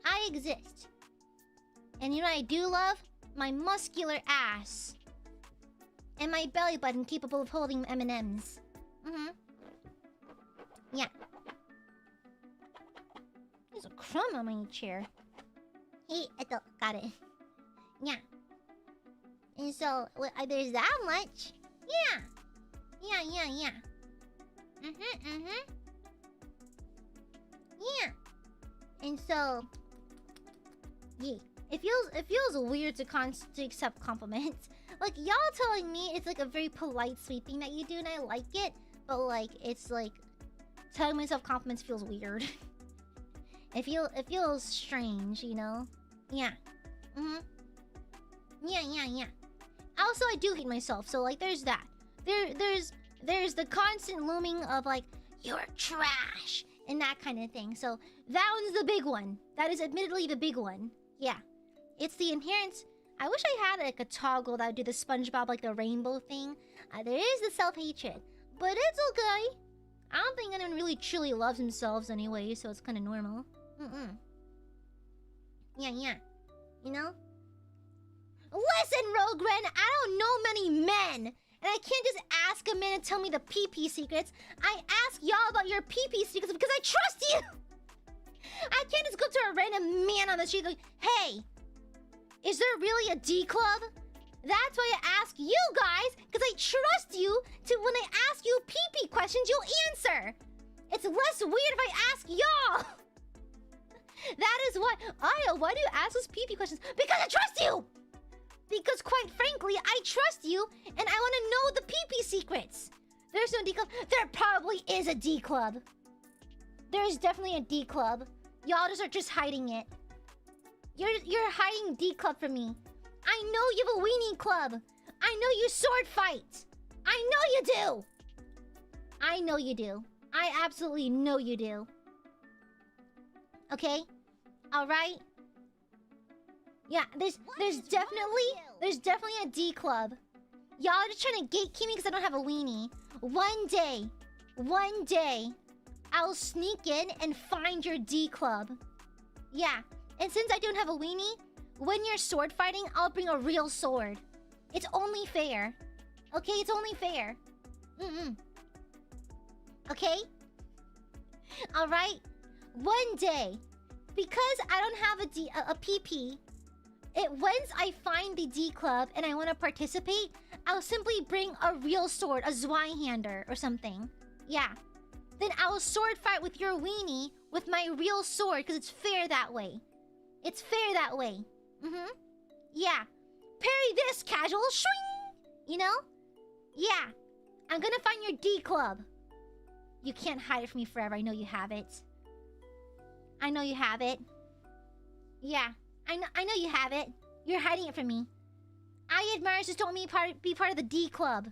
I exist. And you know what I do love? My muscular ass. And my belly button capable of holding M&Ms. Mm-hmm. Yeah. There's a crumb on my chair. Hey, got it. Yeah. And so, there's that much. Yeah. Yeah. Yeah. And so, yeah. It feels weird to accept compliments. Like, y'all telling me it's like a very polite sweeping that you do, and I like it. But like, it's like telling myself compliments feels weird. It feels strange, you know? Yeah. Mm-hmm. Yeah. Also, I do hate myself, so like, there's that. There's the constant looming of like, you're trash, and that kind of thing. So that one's the big one. That is admittedly the big one. Yeah. It's the inherent... I wish I had like a toggle that would do the SpongeBob, like the rainbow thing. There is the self-hatred, but it's okay. I don't think anyone really truly loves themselves anyway, so it's kind of normal. Yeah. You know? Listen, Rogren, I don't know many men. And I can't just ask a man to tell me the pee-pee secrets. I ask y'all about your pee-pee secrets because I trust you. I can't just go to a random man on the street and go, hey, is there really a D club? That's why I ask you guys, because I trust you to, when I ask you pee-pee questions, you'll answer. It's less weird if I ask y'all. That is why, Aya, why do you ask us pee-pee questions? Because I trust you! Because quite frankly, I trust you, and I want to know the pee-pee secrets. There's no D club. There probably is a D club. There's definitely a D club. Y'all are just hiding it. You're hiding D club from me. I know you have a weenie club. I know you sword fight. I know you do. I know you do. I absolutely know you do. Okay? Alright? Yeah, there's definitely a D club. Y'all are just trying to gatekeep me because I don't have a weenie. One day, I'll sneak in and find your D club. Yeah, and since I don't have a weenie, when you're sword fighting, I'll bring a real sword. It's only fair. Okay, it's only fair. Okay? Alright? One day, because I don't have a PP, once I find the D club and I want to participate, I'll simply bring a real sword, a Zweihander or something. Yeah. Then I'll sword fight with your weenie with my real sword, because it's fair that way. It's fair that way. Yeah. Parry this, casual. Swing! You know? Yeah. I'm gonna find your D club. You can't hide it from me forever. I know you have it. I know you have it. Yeah. I know you have it. You're hiding it from me. Aiadmirers just don't want me be part of the D club.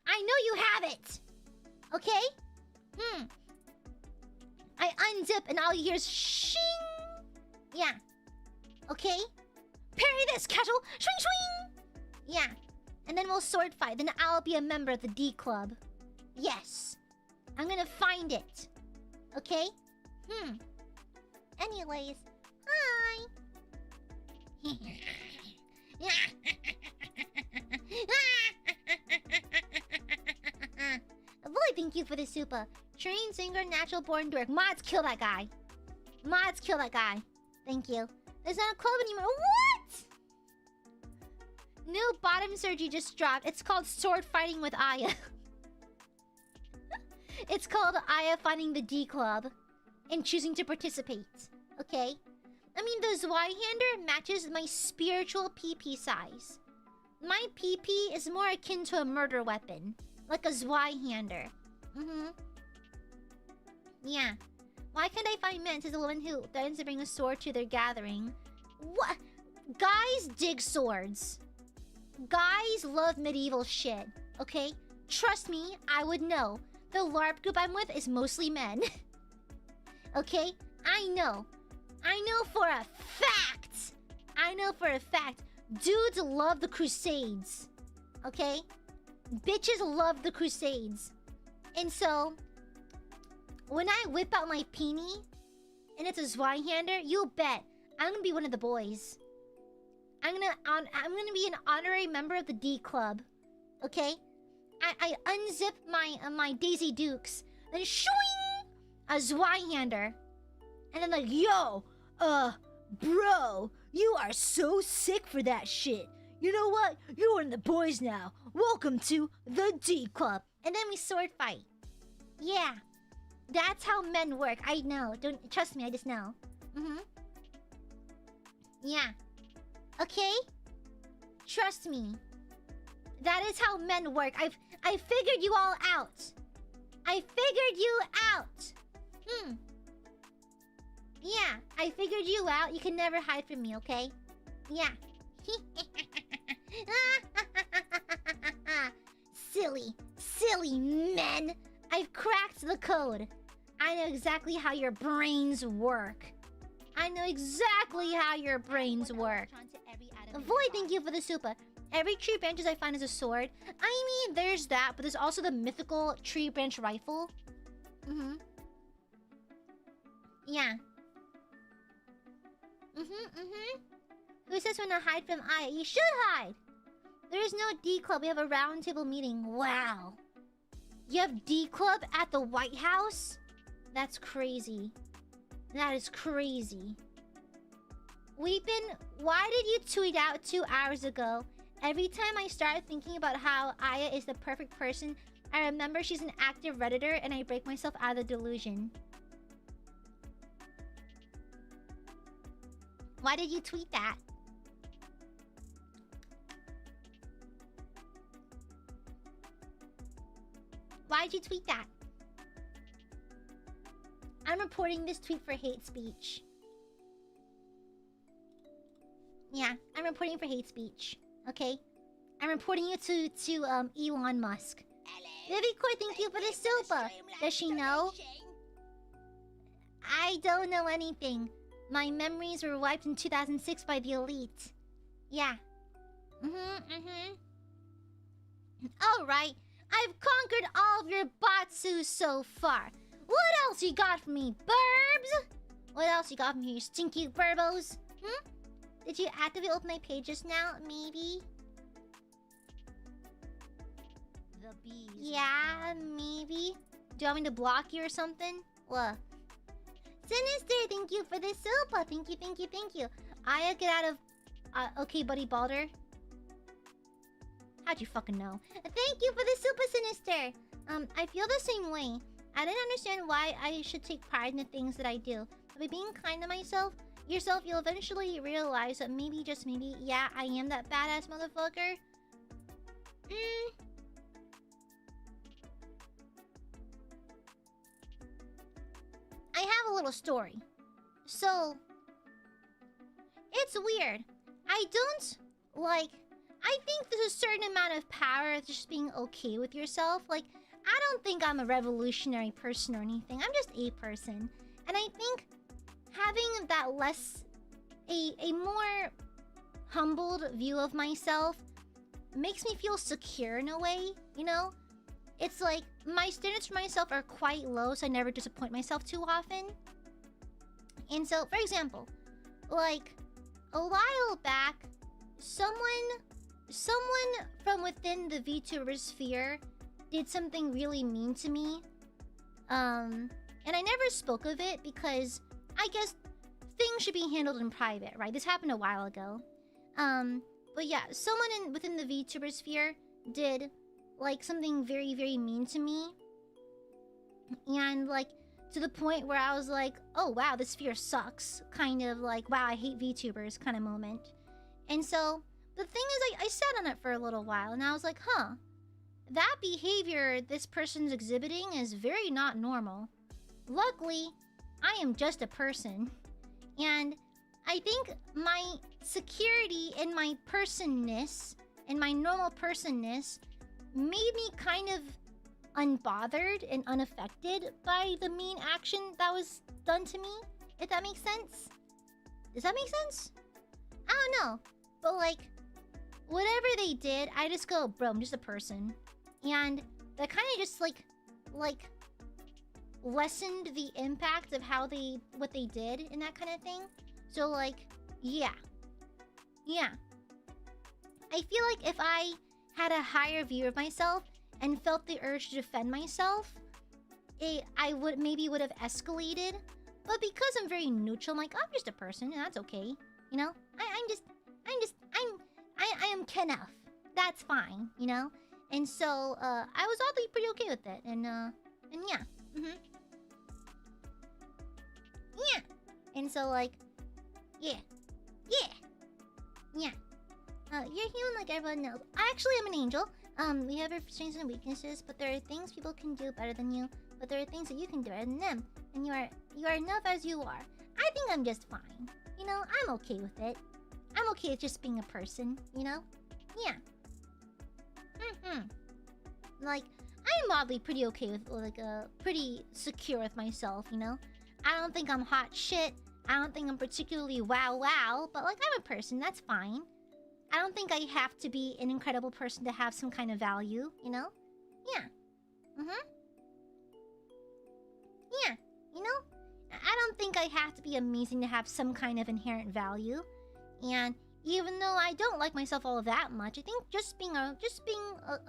I know you have it. Okay? I unzip and all you hear is shing. Yeah. Okay? Parry this, casual. Swing, swing. Yeah. And then we'll sword fight. Then I'll be a member of the D club. Yes. I'm gonna find it. Okay? Anyways. Hi. Boy, thank you for the super. Trained singer, natural born dork. Mods, kill that guy. Mods, kill that guy. Thank you. There's not a club anymore. What? New bottom surgery just dropped. It's called Sword Fighting with Aya. It's called Aya finding the D club and choosing to participate. Okay? I mean, the Zweihander matches my spiritual PP size. My PP is more akin to a murder weapon. Like a Zweihander. Yeah. Why can't I find men as a woman who threatens to bring a sword to their gathering? What? Guys dig swords. Guys love medieval shit. Okay? Trust me, I would know. The LARP group I'm with is mostly men. Okay? I know. I know for a fact. I know for a fact. Dudes love the Crusades. Okay? Bitches love the Crusades. And so, when I whip out my peenie, and it's a Zweihander, you'll bet I'm gonna be one of the boys. I'm gonna be an honorary member of the D club. Okay? I unzip my Daisy Dukes, then shooing a Zweihander, and then like, yo, bro, you are so sick for that shit. You know what? You're one of the boys now. Welcome to the D Club. And then we sword fight. Yeah, that's how men work. I know. Don't trust me. I just know. Yeah. Okay. Trust me. That is how men work. I figured you all out. I figured you out. Yeah, I figured you out. You can never hide from me, okay? Yeah. Silly men. I've cracked the code. I know exactly how your brains work. Void, thank you for the super. Every tree branches I find is a sword. I mean, there's that, but there's also the mythical tree branch rifle. Yeah. Who says when to hide from Aya? You should hide! There is no D Club. We have a round table meeting. Wow. You have D Club at the White House? That's crazy. That is crazy. Weepin, why did you tweet out 2 hours ago? Every time I start thinking about how Aya is the perfect person, I remember she's an active Redditor and I break myself out of the delusion. Why did you tweet that? Why did you tweet that? I'm reporting this tweet for hate speech. Yeah, I'm reporting for hate speech. Okay? I'm reporting you to Elon Musk. Vivicore, thank you for the super. Does she know? I don't know anything. My memories were wiped in 2006 by the elite. Yeah. Alright. I've conquered all of your BATSU so far. What else you got for me, burbs? What else you got from me, you stinky burbos? Did you actively open my page just now? Maybe? The bees. Yeah, maybe. Do you want me to block you or something? What? Sinister, thank you for the super. Thank you. Aya, get out of... okay, buddy Balder. How'd you fucking know? Thank you for the super, Sinister. I feel the same way. I didn't understand why I should take pride in the things that I do. But by being kind to myself, you'll eventually realize that maybe, just maybe, yeah, I am that badass motherfucker. I have a little story. So, it's weird. I think there's a certain amount of power of just being okay with yourself. Like, I don't think I'm a revolutionary person or anything. I'm just a person. And I think having that a more humbled view of myself makes me feel secure in a way, you know? It's like, my standards for myself are quite low, so I never disappoint myself too often. And so, for example, like, a while back, someone from within the VTuber sphere did something really mean to me. And I never spoke of it because I guess things should be handled in private, right? This happened a while ago. But yeah, someone within the VTuber sphere did like something very, very mean to me. And like to the point where I was like, oh wow, this sphere sucks. Kind of like, wow, I hate VTubers kind of moment. And so the thing is, I sat on it for a little while and I was like, huh, that behavior this person's exhibiting is very not normal. Luckily, I am just a person. And I think my security in my personness, in my normal personness, made me kind of unbothered and unaffected by the mean action that was done to me. If that makes sense? Does that make sense? I don't know. But like, whatever they did, I just go, bro, I'm just a person. And that kind of just like lessened the impact of what they did and that kind of thing. So like, yeah. I feel like if I had a higher view of myself and felt the urge to defend myself, I would have escalated. But because I'm very neutral, I'm like, I'm just a person, and that's okay. You know? I am Kenneth. That's fine, you know? And so, I was oddly pretty okay with it. And yeah. Yeah. And so, like, yeah. You're human like everyone knows. I actually am an angel. We have our strengths and weaknesses, but there are things people can do better than you. But there are things that you can do better than them. And you are enough as you are. I think I'm just fine. You know, I'm okay with it. I'm okay with just being a person, you know? Yeah. Like, I'm oddly pretty okay with, like, pretty secure with myself, you know? I don't think I'm hot shit. I don't think I'm particularly wow, but, like, I'm a person, that's fine. I don't think I have to be an incredible person to have some kind of value, you know? Yeah. Yeah, you know? I don't think I have to be amazing to have some kind of inherent value. And even though I don't like myself all that much, I think just being a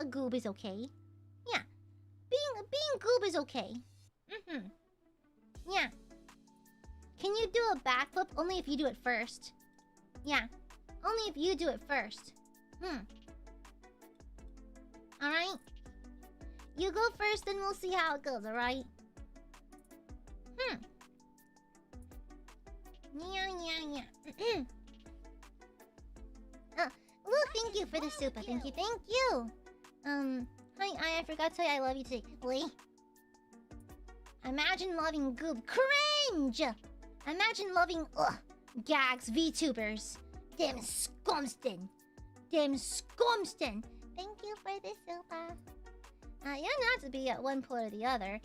goob is okay. Yeah. Being goob is okay. Yeah. Can you do a backflip? Only if you do it first. Yeah. Only if you do it first. Alright? You go first, then we'll see how it goes, alright? Yeah. Lou, thank you for the super. Thank you. Hi, I forgot to say I love you today. Wait. Imagine loving goob. Cringe! Imagine loving, gags, VTubers. Them scumston. Thank you for the super. You don't have to be at one pole or the other.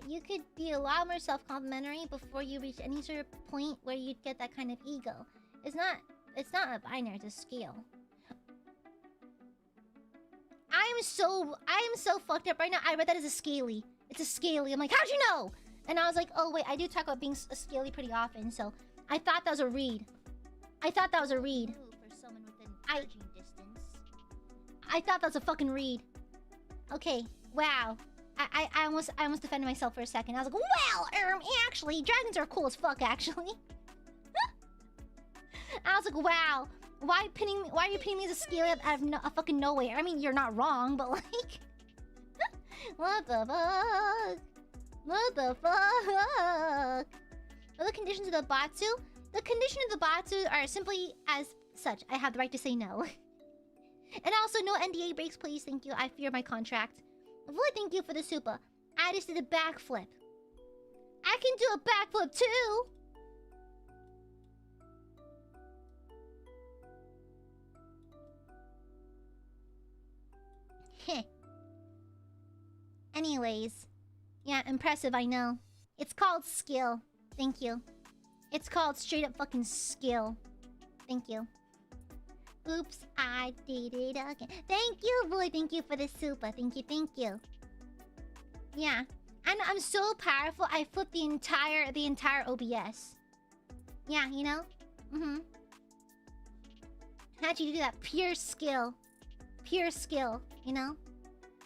You could be a lot more self-complimentary before you reach any sort of point where you'd get that kind of ego. It's not a binary, it's a scale. I am so fucked up right now. I read that as a scaly. It's a scaly. I'm like, how'd you know? And I was like, oh wait, I do talk about being a scaly pretty often, so I thought that was a read. For someone within charging distance. I thought that was a fucking read. Okay, wow. I almost defended myself for a second. I was like, well, actually, dragons are cool as fuck, actually. I was like, wow. Why are you pinning me as a scaly out of fucking nowhere? I mean, you're not wrong, but like... What the fuck? What are the conditions of the BATSU? The conditions of the BATSU are simply as such. I have the right to say no. And also, no NDA breaks, please. Thank you. I fear my contract. Boy, thank you for the super. I just did a backflip. I can do a backflip too! Heh. Anyways. Yeah, impressive, I know. It's called skill. Thank you. It's called straight up fucking skill. Thank you. Oops, I did it again. Thank you, boy. Thank you for the super. Thank you. Yeah. And I'm so powerful, I flipped the entire OBS. Yeah, you know? How'd you do that? Pure skill, you know?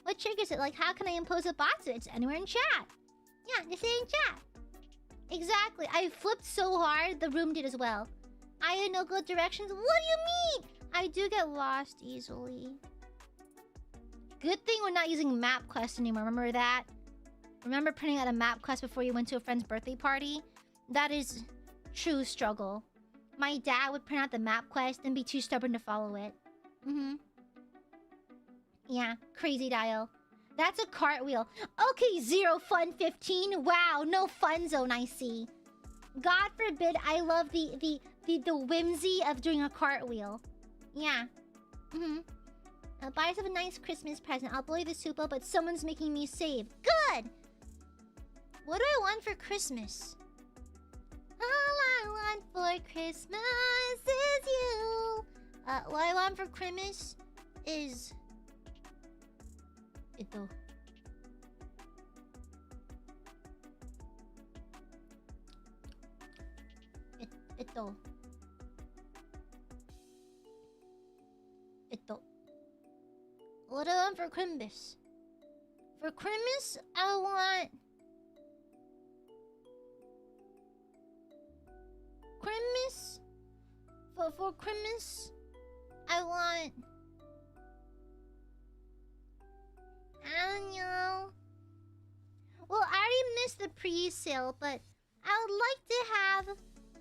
What triggers it? Like, how can I impose a BATSU? It's anywhere in chat. Yeah, just say in chat. Exactly. I flipped so hard, the room did as well. I had no good directions. What do you mean? I do get lost easily. Good thing we're not using MapQuest anymore. Remember that? Remember printing out a MapQuest before you went to a friend's birthday party? That is true struggle. My dad would print out the MapQuest and be too stubborn to follow it. Yeah, crazy dial. That's a cartwheel. Okay, 0 fun 15. Wow, no fun zone, I see. God forbid I love the whimsy of doing a cartwheel. Yeah. Buy yourself a nice Christmas present. I'll blow you the super, but someone's making me save. Good! What do I want for Christmas? All I want for Christmas is you. What I want for Christmas is... Ito. What do I want for Christmas? For Christmas, I want... Christmas? For Christmas, I want... I don't know. Well, I already missed the pre-sale, but I would like to have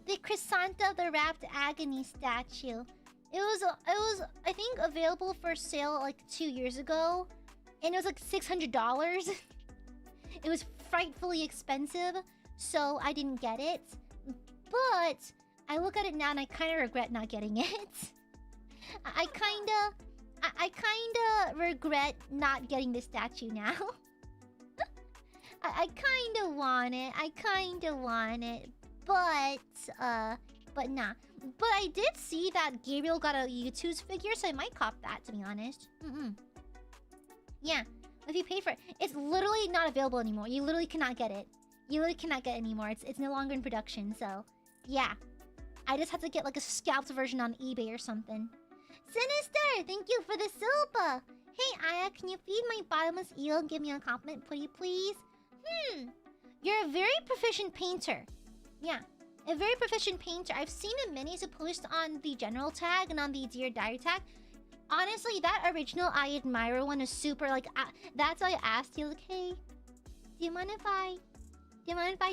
the Chrysanta the Wrapped Agony statue. It was I think available for sale like 2 years ago, and it was like $600. It was frightfully expensive, so I didn't get it. But I look at it now and I kind of regret not getting it. I kinda regret not getting the statue now. I kinda want it. But nah. But I did see that Gabriel got a U2's figure, so I might cop that, to be honest. Yeah, if you paid for it. It's literally not available anymore. You literally cannot get it. You literally cannot get it anymore. It's no longer in production, so... yeah. I just have to get like a scalped version on eBay or something. Sinister, thank you for the silver. Hey, Aya, can you feed my bottomless eel and give me a compliment, please? You're a very proficient painter. Yeah, a very proficient painter. I've seen the minis you post on the general tag and on the Dear Diary tag. Honestly, that original Aiadmirer one is super, like, that's why I asked you, like, hey, do you mind if I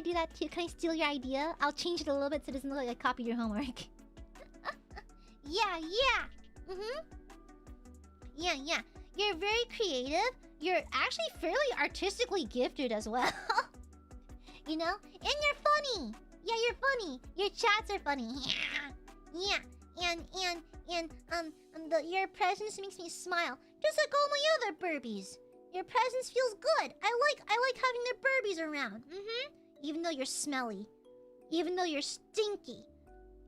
do that too? Can I steal your idea? I'll change it a little bit so it doesn't look like I copied your homework. Yeah. Yeah. You're very creative. You're actually fairly artistically gifted as well. You know? And you're funny. Yeah, you're funny. Your chats are funny. Yeah. And your presence makes me smile. Just like all my other burbies. Your presence feels good. I like having the burbies around. Even though you're smelly. Even though you're stinky.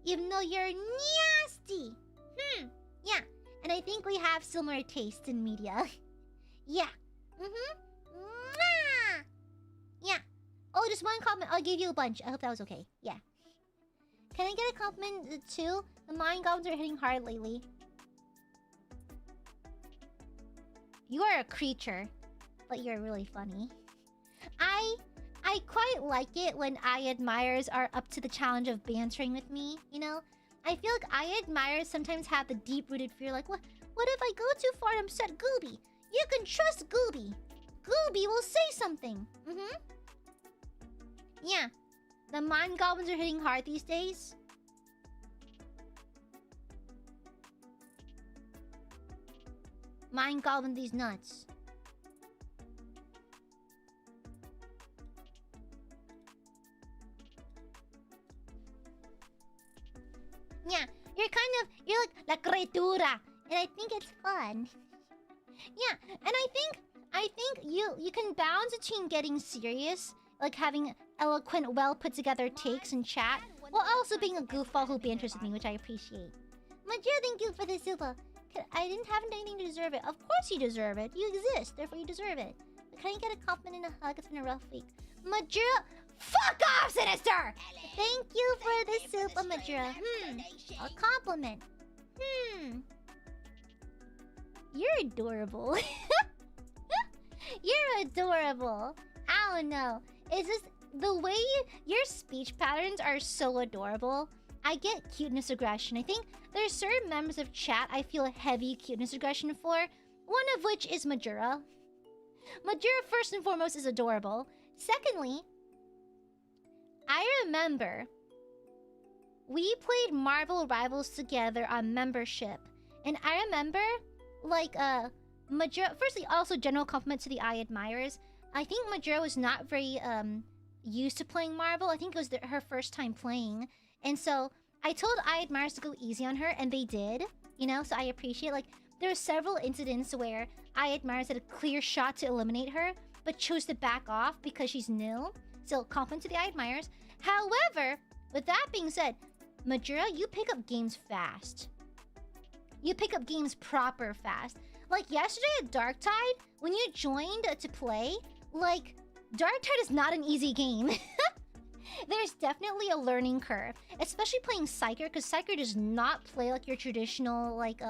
Even though you're nasty. Yeah. And I think we have similar tastes in media. Yeah. Yeah. Oh, just one compliment. I'll give you a bunch. I hope that was okay. Yeah. Can I get a compliment too? The mind goblins are hitting hard lately. You are a creature, but you're really funny. I quite like it when Aiadmirers are up to the challenge of bantering with me, you know? I feel like Aiadmirers sometimes have the deep-rooted fear, like, what if I go too far and upset Gooby? You can trust Gooby. Gooby will say something. Yeah. The mind goblins are hitting hard these days. Mind goblin these nuts. Yeah, you're like la criatura, and I think it's fun. Yeah, and I think you can balance between getting serious, like having eloquent, well put together takes and chat, while also being a goofball who banters with me, which I appreciate. Major, thank you for the super. I didn't have anything to deserve it. Of course you deserve it. You exist, therefore you deserve it. But can I get a compliment and a hug? It's been a rough week. Majura, fuck off, Sinister! Thank you for the super, Majura. A compliment. You're adorable. You're adorable. I don't know. It's just the way your speech patterns are so adorable. I get cuteness aggression. I think there's certain members of chat I feel heavy cuteness aggression for. One of which is Majura. Majura, first and foremost, is adorable. Secondly, I remember we played Marvel Rivals together on membership. And I remember, like, Majura... Firstly, also general compliment to the Aiadmirers. I think Majura was not very, used to playing Marvel. I think it was her first time playing. And so, I told Aiadmirers to go easy on her, and they did. You know, so I appreciate, like... There were several incidents where Aiadmirers had a clear shot to eliminate her, but chose to back off because she's new. So, compliment to the Aiadmirers. However, with that being said, Majura, you pick up games fast. You pick up games proper fast. Like yesterday at Darktide, when you joined to play, like, Darktide is not an easy game. There's definitely a learning curve. Especially playing Psyker, because Psyker does not play like your traditional, like,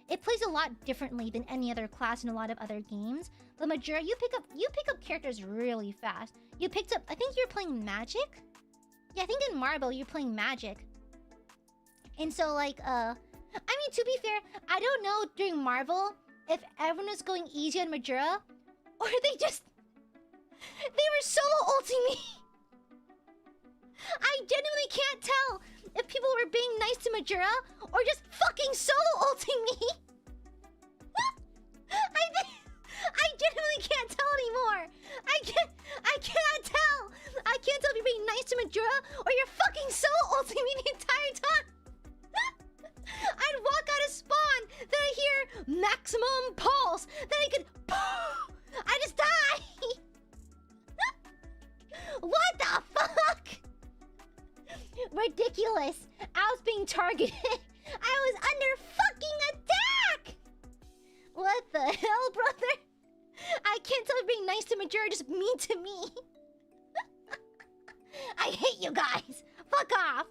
it plays a lot differently than any other class in a lot of other games. But Majora, you pick up characters really fast. You picked up, I think you're playing Magic? Yeah, I think in Marble you're playing Magic. And so like, I mean, to be fair, I don't know during Marvel if everyone was going easy on Majora, or they were solo ulting me. I genuinely can't tell if people were being nice to Majora or just fucking solo ulting me. I genuinely can't tell anymore. I cannot tell. I can't tell if you're being nice to Majora or you're fucking solo ulting me the entire time. I'd walk out of spawn, then I hear maximum pulse, then I could I just die. What the fuck? Ridiculous. I was being targeted. I was under fucking attack. What the hell, brother? I can't tell if being nice to Majora, just mean to me. I hate you guys. Fuck off.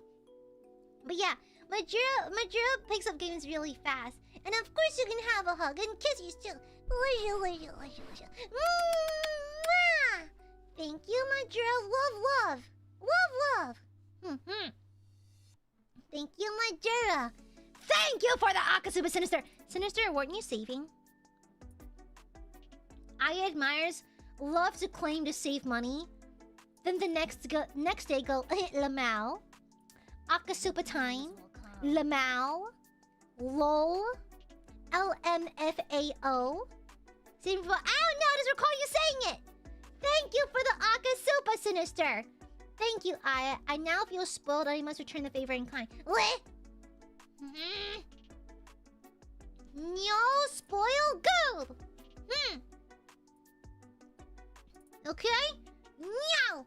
But yeah, Majora picks up games really fast. And of course you can have a hug and kiss you still. Mwah! Thank you, Majora. Love. Thank you, Majora. Thank you for the Akasuba Sinister. Sinister, weren't you saving? Aiadmirers love to claim to save money. Then the next day go, Lamau. Akasuba time. Lamau. LOL. LMFAO. Same for, I don't know, I just recall you saying it. Thank you for the Akasuba Sinister. Thank you, Aya. I now feel spoiled. I must return the favor in kind. What? No spoil gold. Okay? No.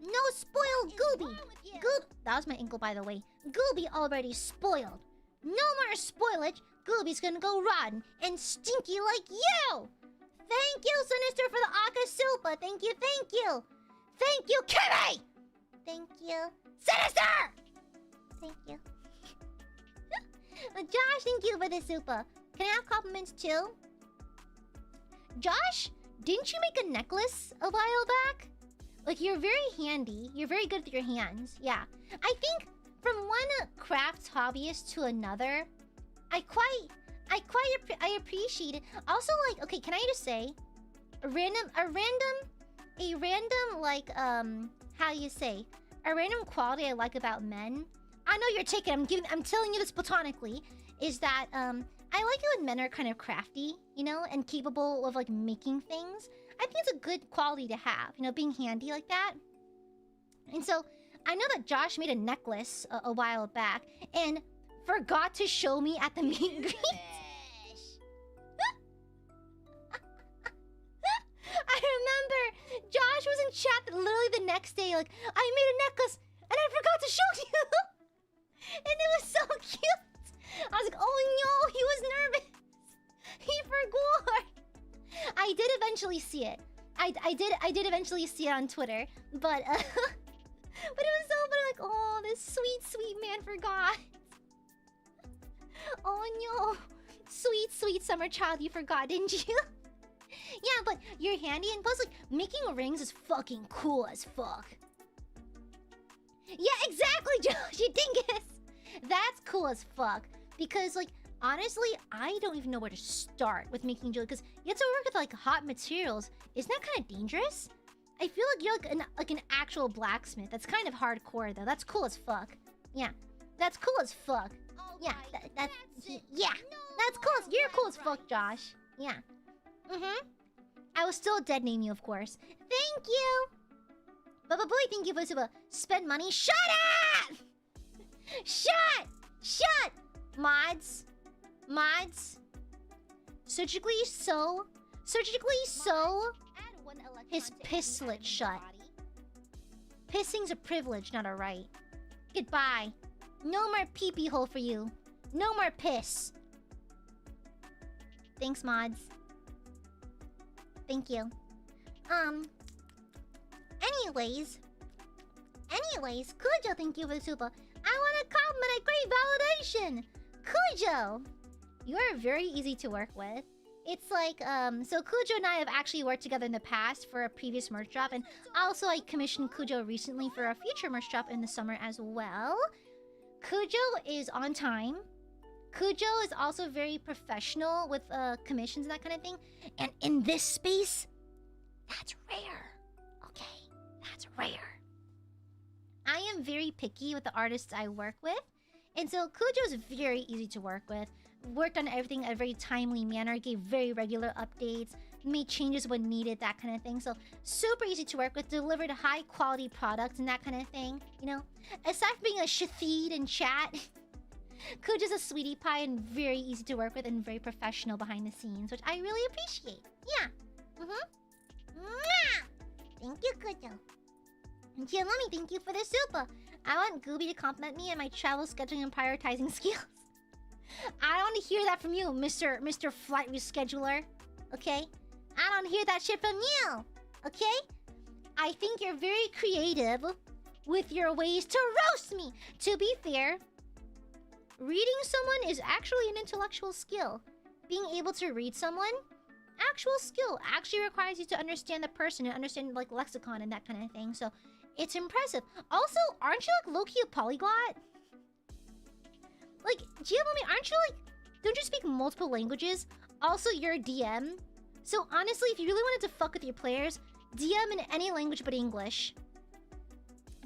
No spoil Gooby. That was my ankle, by the way. Gooby already spoiled. No more spoilage. Gooby's gonna go rotten and stinky like you. Thank you, Sinister, for the Akasupa. Thank you. Thank you, Kimmy! Thank you. Sinister! Thank you. Josh, thank you for the super. Can I have compliments too? Josh, didn't you make a necklace a while back? Like, you're very handy. You're very good with your hands. Yeah. I think from one craft hobbyist to another, I appreciate it. Also, like, okay, can I just say, a random like how you say, a random quality I like about men. I know you're taking. I'm telling you this platonically. Is that I like it when men are kind of crafty, you know, and capable of like making things. I think it's a good quality to have, you know, being handy like that. And so I know that Josh made a necklace a while back and forgot to show me at the meet and greet. I remember Josh was in chat literally the next day, like, I made a necklace and I forgot to show you. And it was so cute. I was like, oh no, he was nervous. He forgot. I did eventually see it. I did eventually see it on Twitter, but but it was so funny, like, oh, this sweet man forgot. Oh no, sweet summer child, you forgot, didn't you? Yeah, but you're handy, and plus, like, making rings is fucking cool as fuck. Yeah, exactly, Josh, you dingus. That's cool as fuck. Because, like, honestly, I don't even know where to start with making jewelry. Because you have to work with, like, hot materials. Isn't that kind of dangerous? I feel like you're like an actual blacksmith. That's kind of hardcore, though. That's cool as fuck. Yeah, that's cool as fuck. Yeah, that's cool. You're cool as fuck, Josh. Yeah. I will still dead name you, of course. Thank you. Baba boy, thank you for the spend money. Shut up! Shut! Mods. Surgically sew his piss slit shut. Pissing's a privilege, not a right. Goodbye. No more pee-pee hole for you. No more piss. Thanks, mods. Thank you. Anyways, Kujo, thank you for the super. I want to compliment a great validation. Cujo! You are very easy to work with. It's like, so Cujo and I have actually worked together in the past for a previous merch drop, and also I commissioned Cujo recently for a future merch drop in the summer as well. Cujo is on time. Cujo is also very professional with commissions and that kind of thing. And in this space, that's rare. Okay, that's rare. I am very picky with the artists I work with. And so Cujo is very easy to work with. Worked on everything in a very timely manner, gave very regular updates, made changes when needed, that kind of thing. So super easy to work with, delivered high quality products and that kind of thing, you know? Aside from being a shafid in chat, Cujo's a sweetie pie and very easy to work with and very professional behind the scenes, which I really appreciate. Yeah. Thank you, Cujo. And Gianlami, thank you for the super. I want Gooby to compliment me on my travel scheduling and prioritizing skills. I don't want to hear that from you, Mr. Flight Rescheduler. Okay? I don't hear that shit from you. Okay? I think you're very creative with your ways to roast me. To be fair, reading someone is actually an intellectual skill. Being able to read someone, actual skill, actually requires you to understand the person and understand like lexicon and that kind of thing. So it's impressive. Also, aren't you like low-key a polyglot? Like, Giovanni, aren't you like... Don't you speak multiple languages? Also, you're a DM. So honestly, if you really wanted to fuck with your players, DM in any language but English.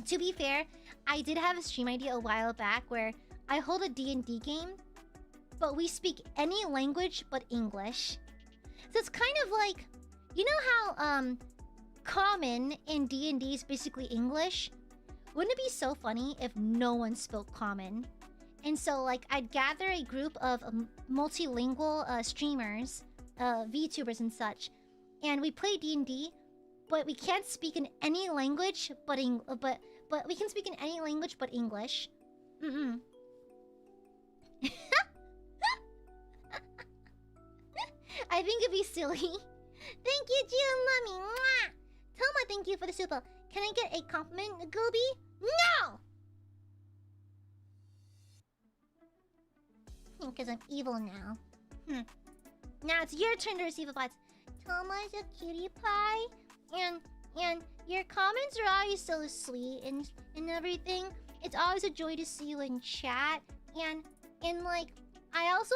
To be fair, I did have a stream idea a while back where I hold a D&D game, but we speak any language but English. So it's kind of like... You know how, common in D&D is basically English? Wouldn't it be so funny if no one spoke common? And so, like, I'd gather a group of multilingual streamers, VTubers and such, and we play D&D, but we can't speak in any language but we can speak in any language but English. I think it'd be silly. Thank you, Gianlami. Toma, thank you for the super. Can I get a compliment, Gooby? No! Because I'm evil now. Now it's your turn to receive a bots. Toma's a cutie pie. And your comments are always so sweet and everything. It's always a joy to see you in chat. And like, I also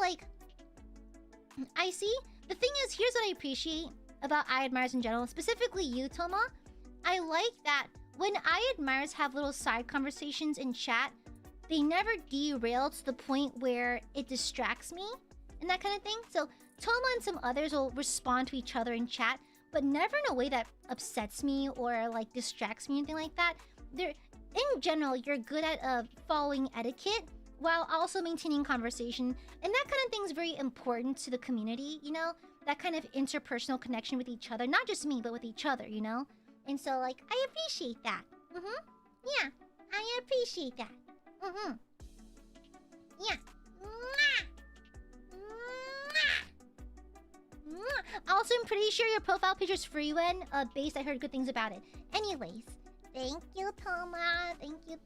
like... I see... The thing is, here's what I appreciate about Aiadmirers in general. Specifically you, Toma. I like that when Aiadmirers have little side conversations in chat, they never derail to the point where it distracts me and that kind of thing. So Toma and some others will respond to each other in chat, but never in a way that upsets me or like distracts me or anything like that. In general, you're good at following etiquette while also maintaining conversation, and that kind of thing is very important to the community, you know? That kind of interpersonal connection with each other. Not just me, but with each other, you know? And so, like, I appreciate that. Yeah, I appreciate that. Yeah. Also, I'm pretty sure your profile picture's free when based. I heard good things about it. Anyways, thank you, Toma. Thank you.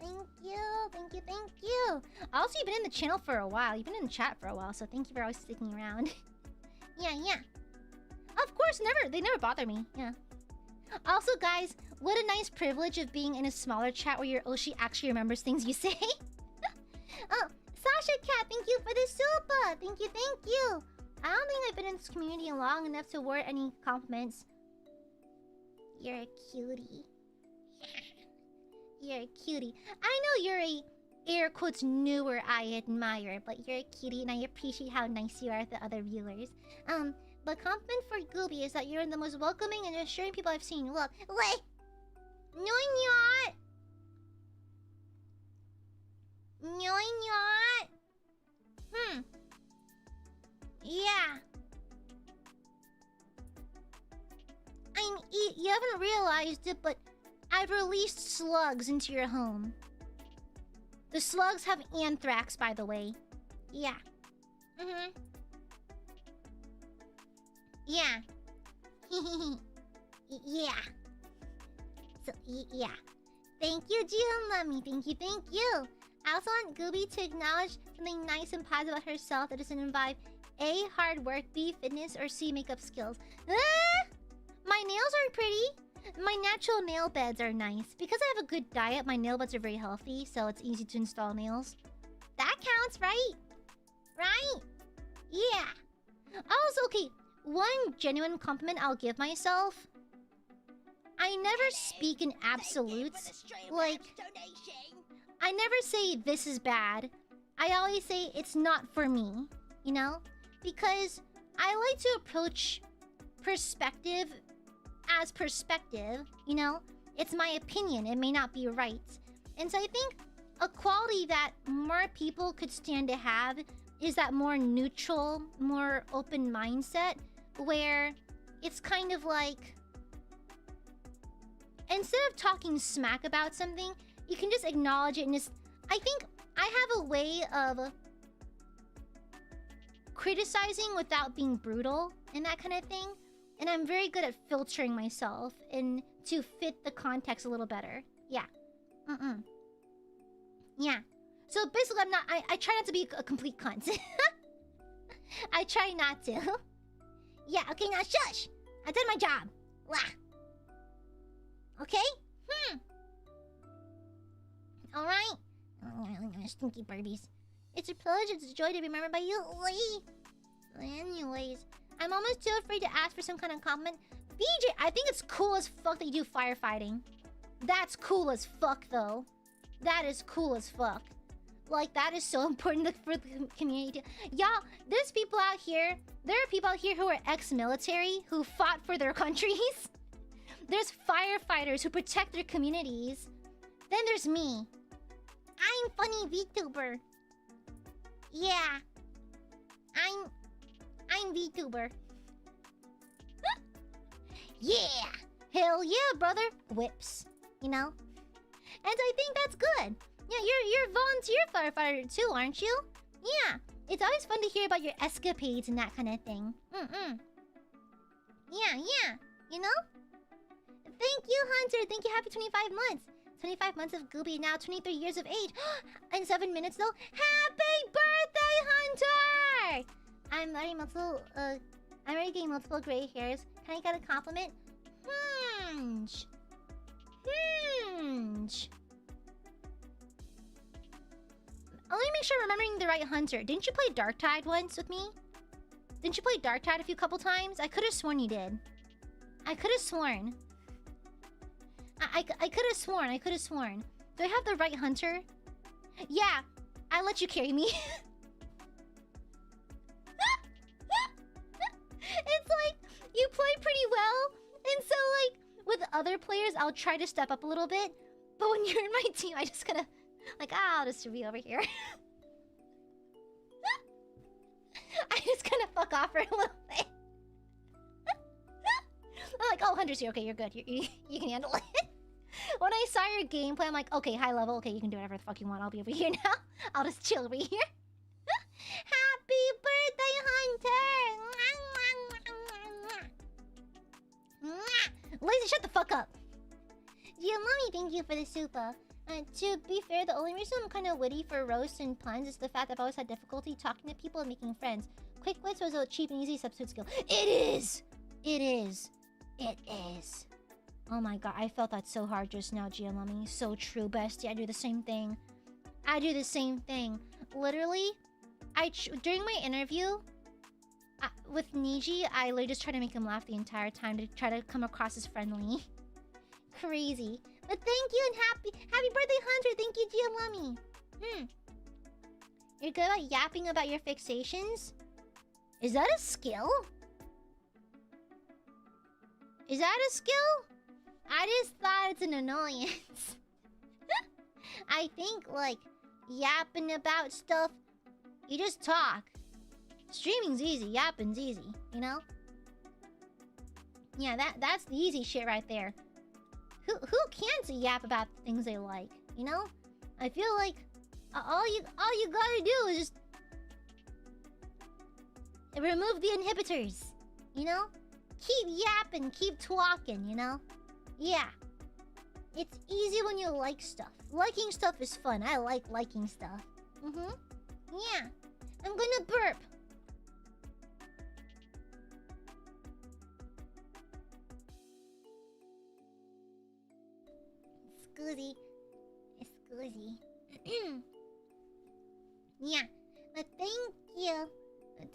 Also, you've been in the channel for a while. You've been in the chat for a while, so thank you for always sticking around. Yeah. Of course, they never bother me. Yeah. Also, guys, what a nice privilege of being in a smaller chat where your Oshi actually remembers things you say. Oh, Sasha Cat, thank you for the super. Thank you. I don't think I've been in this community long enough to award any compliments. You're a cutie. You're a cutie. I know you're a air quotes newer Aiadmire, but you're a cutie and I appreciate how nice you are to other viewers. But compliment for Gooby is that you're the most welcoming and assuring people I've seen. Look, wait. Nyot. Yeah. You haven't realized it, but I've released slugs into your home. The slugs have anthrax, by the way. Yeah. Yeah. Yeah. So, yeah. Thank you, Gianlami. Thank you. I also want Gooby to acknowledge something nice and positive about herself that doesn't involve A, hard work, B, fitness, or C, makeup skills. My nails are pretty. My natural nail beds are nice. Because I have a good diet, my nail beds are very healthy, so it's easy to install nails. That counts, right? Right? Yeah. Also, okay, one genuine compliment I'll give myself. I never speak in absolutes. Like, I never say this is bad. I always say it's not for me, you know? Because I like to approach perspective as perspective, you know? It's my opinion, it may not be right. And so I think a quality that more people could stand to have is that more neutral, more open mindset, where it's kind of like, instead of talking smack about something, you can just acknowledge it and just... I think I have a way of criticizing without being brutal and that kind of thing. And I'm very good at filtering myself and to fit the context a little better. Yeah. Yeah. So basically I'm not... I try not to be a complete cunt. I try not to. Yeah, okay, now shush! I did my job. Wah. Okay? Alright? Stinky Barbies. It's a privilege, it's a joy to be remembered by you. Anyways, I'm almost too afraid to ask for some kind of compliment. BJ, I think it's cool as fuck that you do firefighting. That's cool as fuck, though. That is cool as fuck. Like, that is so important for the community. Y'all, there's people out here. There are people out here who are ex-military, who fought for their countries. There's firefighters who protect their communities. Then there's me. I'm funny VTuber. Yeah. I'm VTuber. Yeah. Hell yeah, brother. Whips. You know? And I think that's good. Yeah, you're a volunteer firefighter too, aren't you? Yeah. It's always fun to hear about your escapades and that kind of thing. Yeah. You know? Thank you, Hunter. Thank you. Happy 25 months. 25 months of Gooby, now 23 years of age. In 7 minutes, though. Happy birthday, Hunter! I'm already getting multiple gray hairs. Can I get a compliment? Let me make sure I'm remembering the right Hunter. Didn't you play Darktide once with me? Didn't you play Darktide a couple times? I could have sworn you did. I could have sworn. I could have sworn. I could have sworn. Do I have the right Hunter? Yeah. I let you carry me. It's like, you play pretty well. And so, like, with other players, I'll try to step up a little bit. But when you're in my team, I just kind of... Like, I'll just be over here. I just kind of fuck off for a little bit. I'm like, oh, Hunter's here. Okay, you're good. You can handle it. When I saw your gameplay, I'm like, okay, high level. Okay, you can do whatever the fuck you want. I'll be over here now. I'll just chill over here. Happy birthday, Hunter! Lazy, shut the fuck up. Yeah, mommy, thank you for the super. To be fair, the only reason I'm kind of witty for roasts and puns is the fact that I've always had difficulty talking to people and making friends. Quick wits was a cheap and easy substitute skill. It is! It is. It is. Oh my god, I felt that so hard just now, Giamami. So true, bestie. I do the same thing. I do the same thing. Literally, during my interview with Niji, I literally just tried to make him laugh the entire time to try to come across as friendly. Crazy. But thank you and happy birthday, Hunter. Thank you, Giamami. You're good at yapping about your fixations? Is that a skill? Is that a skill? I just thought it's an annoyance. I think, like, yapping about stuff, you just talk. Streaming's easy, yapping's easy, you know? Yeah, that's the easy shit right there. Who can't yap about the things they like, you know? I feel like all you gotta do is just remove the inhibitors, you know? Keep yapping, keep talking, you know? Yeah. It's easy when you like stuff. Liking stuff is fun. I like liking stuff. Yeah. I'm gonna burp. Excusey. Excusey. Yeah. But thank you.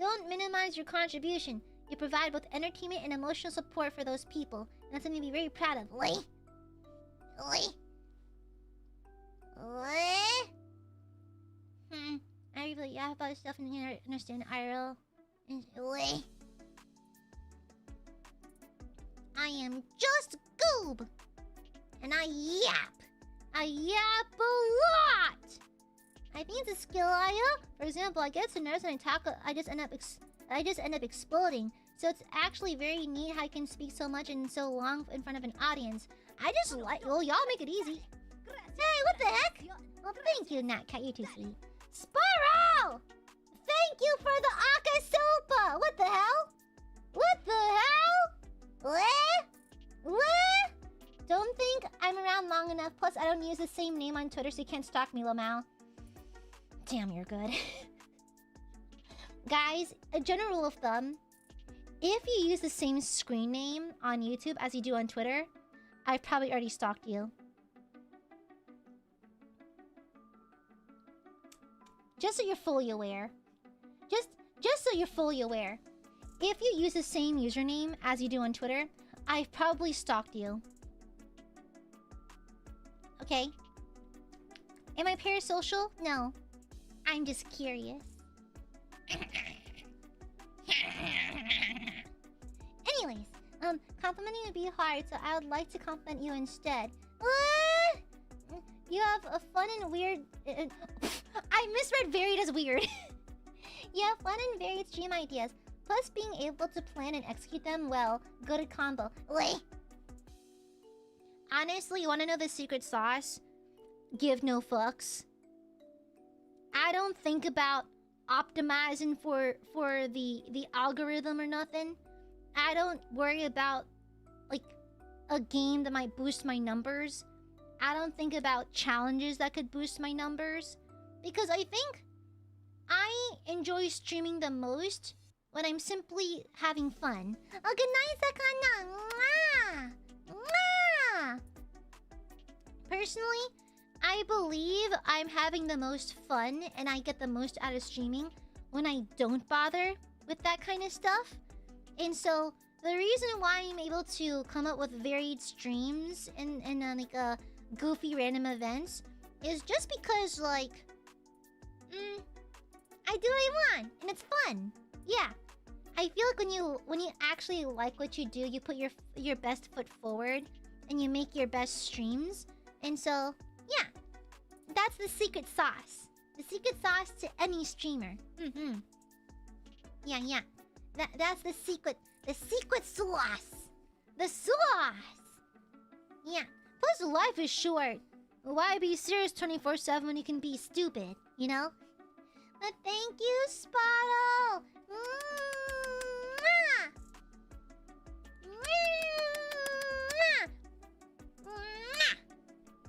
Don't minimize your contribution. You provide both entertainment and emotional support for those people. And that's something to be very proud of. Oi. I really yeah about stuff and you understand IRL. I am just goob. And I yap. I yap a lot. I think it's a skill, Aya. For example, I get so nervous when I talk, I just end up exploding. So it's actually very neat how I can speak so much and so long in front of an audience. I just like, well, y'all make it easy. Hey, what the heck? Well, thank you, Natcat. You're too sweet. Sparrow! Thank you for the Akasopa! What the hell? What the hell? What? Don't think I'm around long enough. Plus, I don't use the same name on Twitter, so you can't stalk me, Lamau. Damn, you're good. Guys, a general rule of thumb. If you use the same screen name on YouTube as you do on Twitter, I've probably already stalked you. Just so you're fully aware. Just so you're fully aware. If you use the same username as you do on Twitter, I've probably stalked you. Okay? Am I parasocial? No. I'm just curious. Anyways, complimenting would be hard, so I would like to compliment you instead. What? You have a fun and weird... I misread varied as weird. You have fun and varied stream ideas. Plus, being able to plan and execute them well. Good combo. Wait. Honestly, you want to know the secret sauce? Give no fucks. I don't think about optimizing for the algorithm or nothing. I don't worry about like a game that might boost my numbers. I don't think about challenges that could boost my numbers because I think I enjoy streaming the most when I'm simply having fun. Oh, good night, Sakana. Mwah! Mwah! Personally, I believe I'm having the most fun and I get the most out of streaming when I don't bother with that kind of stuff. And so the reason why I'm able to come up with varied streams and like goofy random events is just because like I do what I want and it's fun. Yeah. I feel like when you actually like what you do, you put your best foot forward and you make your best streams. And so, yeah. That's the secret sauce. The secret sauce to any streamer. Yeah. That's the secret sauce. The sauce. Yeah. Plus, life is short. Why be serious 24/7 when you can be stupid, you know? But thank you, Spotto. Mwah! Mwah! Mwah!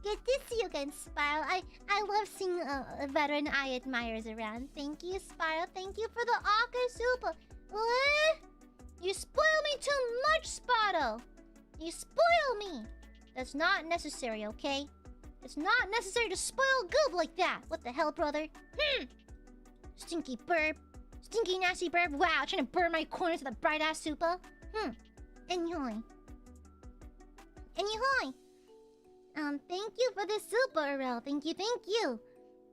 Good to see you again, Spiral. I love seeing veteran Aiadmirers around. Thank you, Spiral. Thank you for the Akasupa. What? You spoil me too much, Spotto. You spoil me. That's not necessary, okay? It's not necessary to spoil goob like that. What the hell, brother? Stinky burp. Stinky nasty burp. Wow, trying to burn my corners with a bright-ass super. Enjoy. Thank you for the super, Arel. Thank you.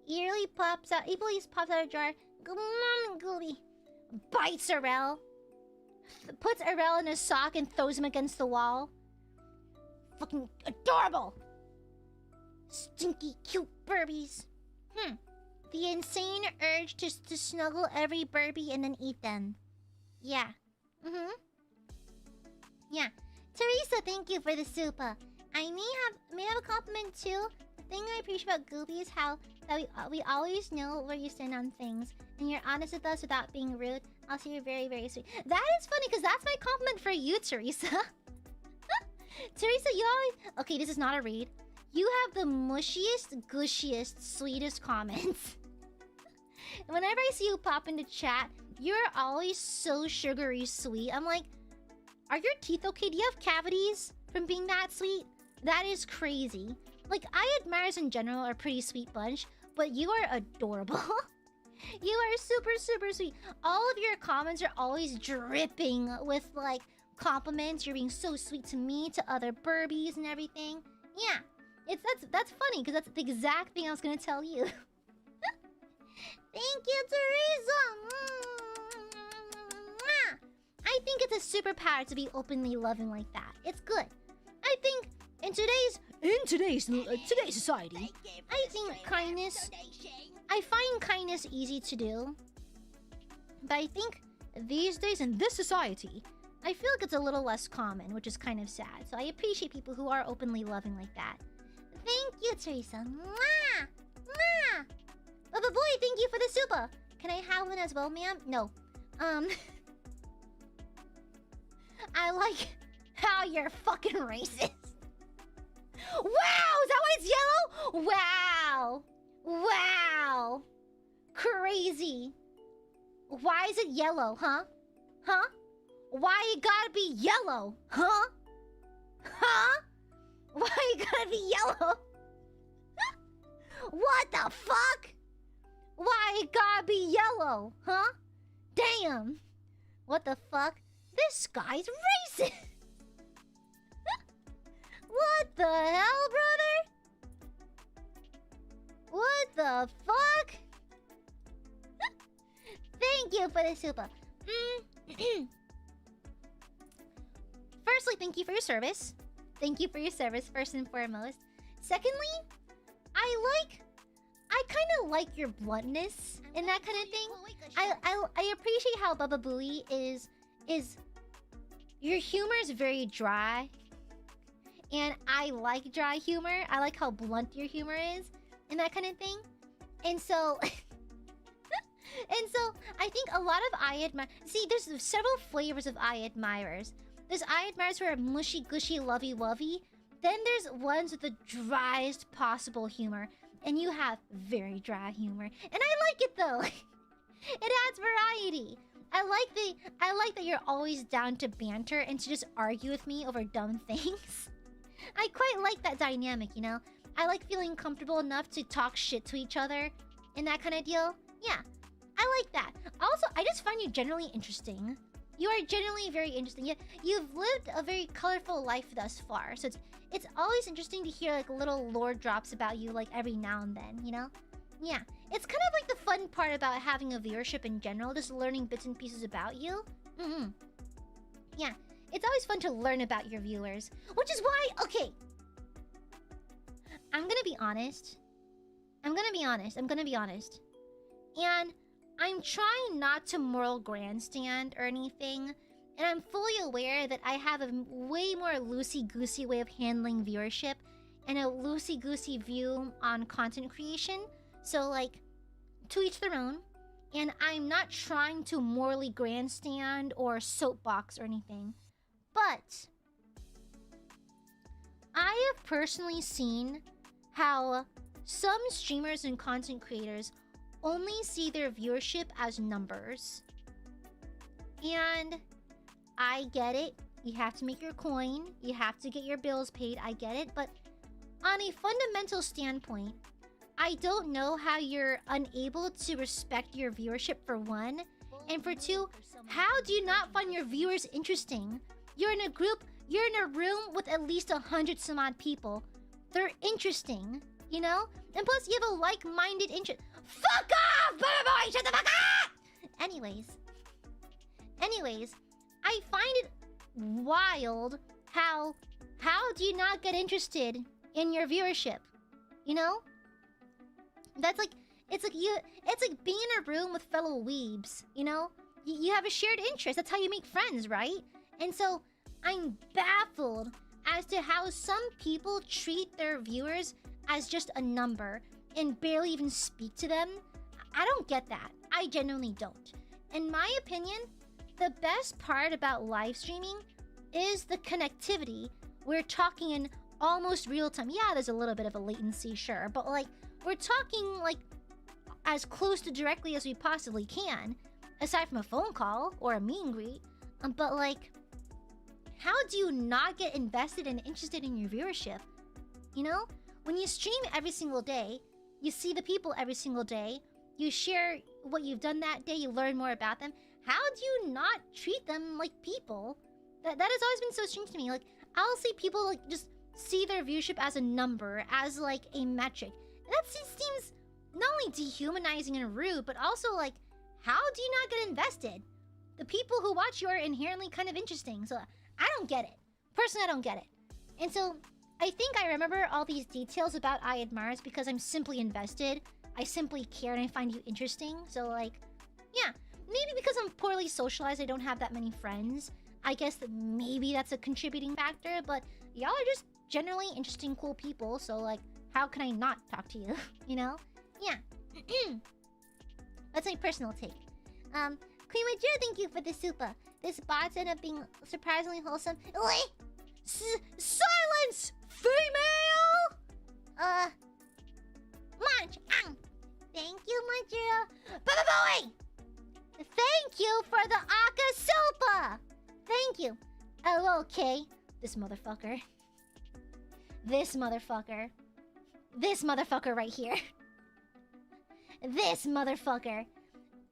Early pops out of jar. Gooby. Bites Arel. Puts Arel in a sock and throws him against the wall. Fucking adorable. Stinky cute burbies. The insane urge to snuggle every Burby and then eat them. Yeah. Yeah. Teresa, thank you for the super. I may have a compliment too. The thing I appreciate about Gooby is how that we always know where you stand on things, and you're honest with us without being rude. Also, you're very, very sweet. That is funny because that's my compliment for you, Teresa. Teresa, you always... Okay, this is not a read. You have the mushiest, gushiest, sweetest comments. Whenever I see you pop into chat, you're always so sugary sweet. I'm like, are your teeth okay? Do you have cavities from being that sweet? That is crazy. Like, Aiadmirers in general are a pretty sweet bunch, but you are adorable. You are super, super sweet. All of your comments are always dripping with, like, compliments. You're being so sweet to me, to other Burbies and everything. Yeah, that's funny, because that's the exact thing I was going to tell you. Thank you, Teresa! I think it's a superpower to be openly loving like that. It's good. I think in today's society, I think kindness... I find kindness easy to do. But I think these days in this society, I feel like it's a little less common, which is kind of sad. So I appreciate people who are openly loving like that. Thank you, Teresa. Mwah! Mwah! Baba boy, thank you for the super. Can I have one as well, ma'am? No. I like how you're fucking racist. Wow! Is that why it's yellow? Wow! Wow! Crazy. Why is it yellow, huh? Huh? Why it gotta be yellow? Huh? Huh? Why it gotta be yellow? What the fuck? Why it gotta be yellow? Huh? Damn. What the fuck? This guy's racist. What the hell, brother? What the fuck? Thank you for the super. Firstly, thank you for your service. Thank you for your service, first and foremost. Secondly, I kind of like your bluntness and that kind of thing. I appreciate how Baba Booey is... Your humor is very dry. And I like dry humor. I like how blunt your humor is. And that kind of thing. And so... and so, I think a lot of Aiadmirers... See, there's several flavors of Aiadmirers. There's Aiadmirers who are mushy, gushy, lovey-wovey. Then there's ones with the driest possible humor. And you have very dry humor. And I like it, though. It adds variety. I like that you're always down to banter and to just argue with me over dumb things. I quite like that dynamic, you know? I like feeling comfortable enough to talk shit to each other and that kind of deal. Yeah, I like that. Also, I just find you generally interesting. You are generally very interesting. You've lived a very colorful life thus far. So it's always interesting to hear like little lore drops about you like every now and then, you know? Yeah, it's kind of like the fun part about having a viewership in general, just learning bits and pieces about you. Yeah, it's always fun to learn about your viewers, which is why, okay, I'm gonna be honest. And I'm trying not to moral grandstand or anything, and I'm fully aware that I have a way more loosey-goosey way of handling viewership and a loosey-goosey view on content creation. So, like, to each their own. And I'm not trying to morally grandstand or soapbox or anything. But I have personally seen how some streamers and content creators only see their viewership as numbers. And I get it. You have to make your coin. You have to get your bills paid. I get it. But on a fundamental standpoint, I don't know how you're unable to respect your viewership, for one. And for two, how do you not find your viewers interesting? You're in a group, you're in a room with at least 100 some odd people. They're interesting, you know? And plus, you have a like-minded interest. Fuck off! Boy, shut the fuck up! Anyways, I find it wild how do you not get interested in your viewership? You know? That's like, it's like being in a room with fellow weebs, you know? You have a shared interest. That's how you make friends, right? And so I'm baffled as to how some people treat their viewers as just a number and barely even speak to them. I don't get that. I genuinely don't. In my opinion, the best part about live streaming is the connectivity. We're talking in almost real time. Yeah, there's a little bit of a latency, sure, but like we're talking like as close to directly as we possibly can, aside from a phone call or a meet and greet. But like, how do you not get invested and interested in your viewership? You know, when you stream every single day, you see the people every single day, you share what you've done that day, you learn more about them. How do you not treat them like people? That has always been so strange to me. Like, I'll see people like just see their viewership as a number, as like a metric. That just seems not only dehumanizing and rude, but also like, how do you not get invested? The people who watch you are inherently kind of interesting, so I don't get it. Personally, I don't get it. And so, I think I remember all these details about Aiadmirers because I'm simply invested. I simply care and I find you interesting. So like, yeah. Maybe because I'm poorly socialized, I don't have that many friends. I guess that maybe that's a contributing factor, but y'all are just generally interesting, cool people, so like, how can I not talk to you? You know? Yeah. That's my personal take. Queen Majira, thank you for the super. This bot's ended up being surprisingly wholesome. Wait! Silence! Female! Munch! Thank you, Majira. Bye-bye-bye! Thank you for the Aka Sopa! Thank you. Oh, okay. This motherfucker. This motherfucker. This motherfucker right here. This motherfucker.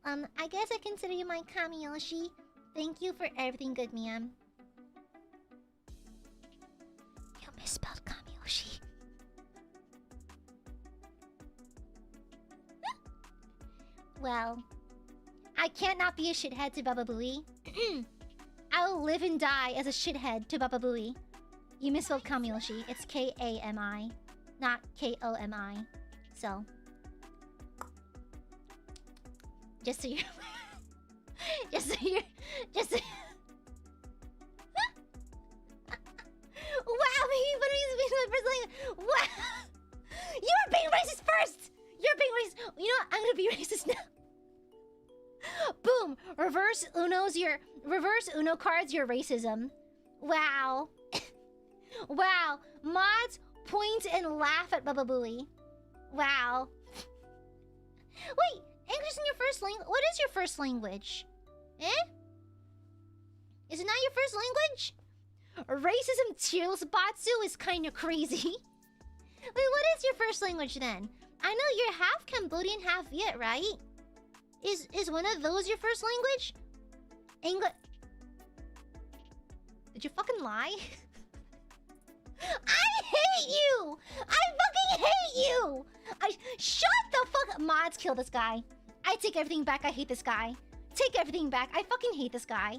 I guess I consider you my Kamiyoshi. Thank you for everything, good man. You misspelled Kamiyoshi. Well, I can't not be a shithead to Baba Booey. I'll live and die as a shithead to Baba Booey. You misspelled Kamiyoshi. It's K-A-M-I, not K-O-M-I. So, just so you're... just so you're... just so... Wow, he put me in first language. Wow! You were being racist first! You're being racist. You know what? I'm gonna be racist now. Boom! Reverse Uno cards your racism. Wow. Wow. Mods point and laugh at Baba Booey. Wow. Wait, English in your first language? What is your first language? Eh? Is it not your first language? Racism tearless Batsu is kind of crazy. Wait, what is your first language then? I know you're half Cambodian, half Viet, right? Is one of those your first language? English. Did you fucking lie? I hate you! I fucking hate you! Shut the fuck up! Mods, kill this guy. I take everything back. I hate this guy. Take everything back. I fucking hate this guy.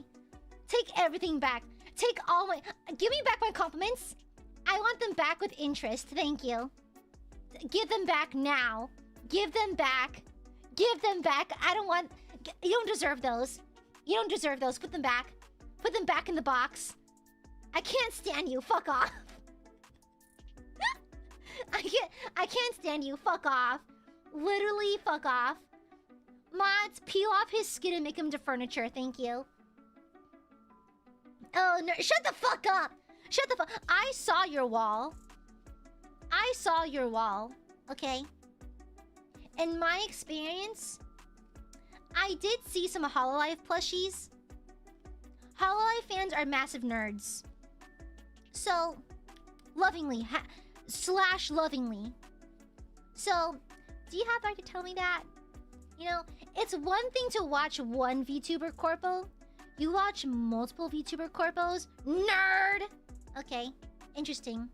Take everything back. Take all my... Give me back my compliments. I want them back with interest. Thank you. Give them back now. Give them back. Give them back. I don't want... You don't deserve those. You don't deserve those. Put them back. Put them back in the box. I can't stand you. Fuck off. I can't stand you. Fuck off. Literally, fuck off. Mods, peel off his skin and make him into furniture. Thank you. Oh, no. Shut the fuck up. Shut the fuck... I saw your wall. I saw your wall. Okay? In my experience, I did see some HoloLive plushies. HoloLive fans are massive nerds. So, lovingly, slash lovingly. So, do you have right to tell me that? You know, it's one thing to watch one VTuber corpo. You watch multiple VTuber corpos. Nerd! Okay, interesting.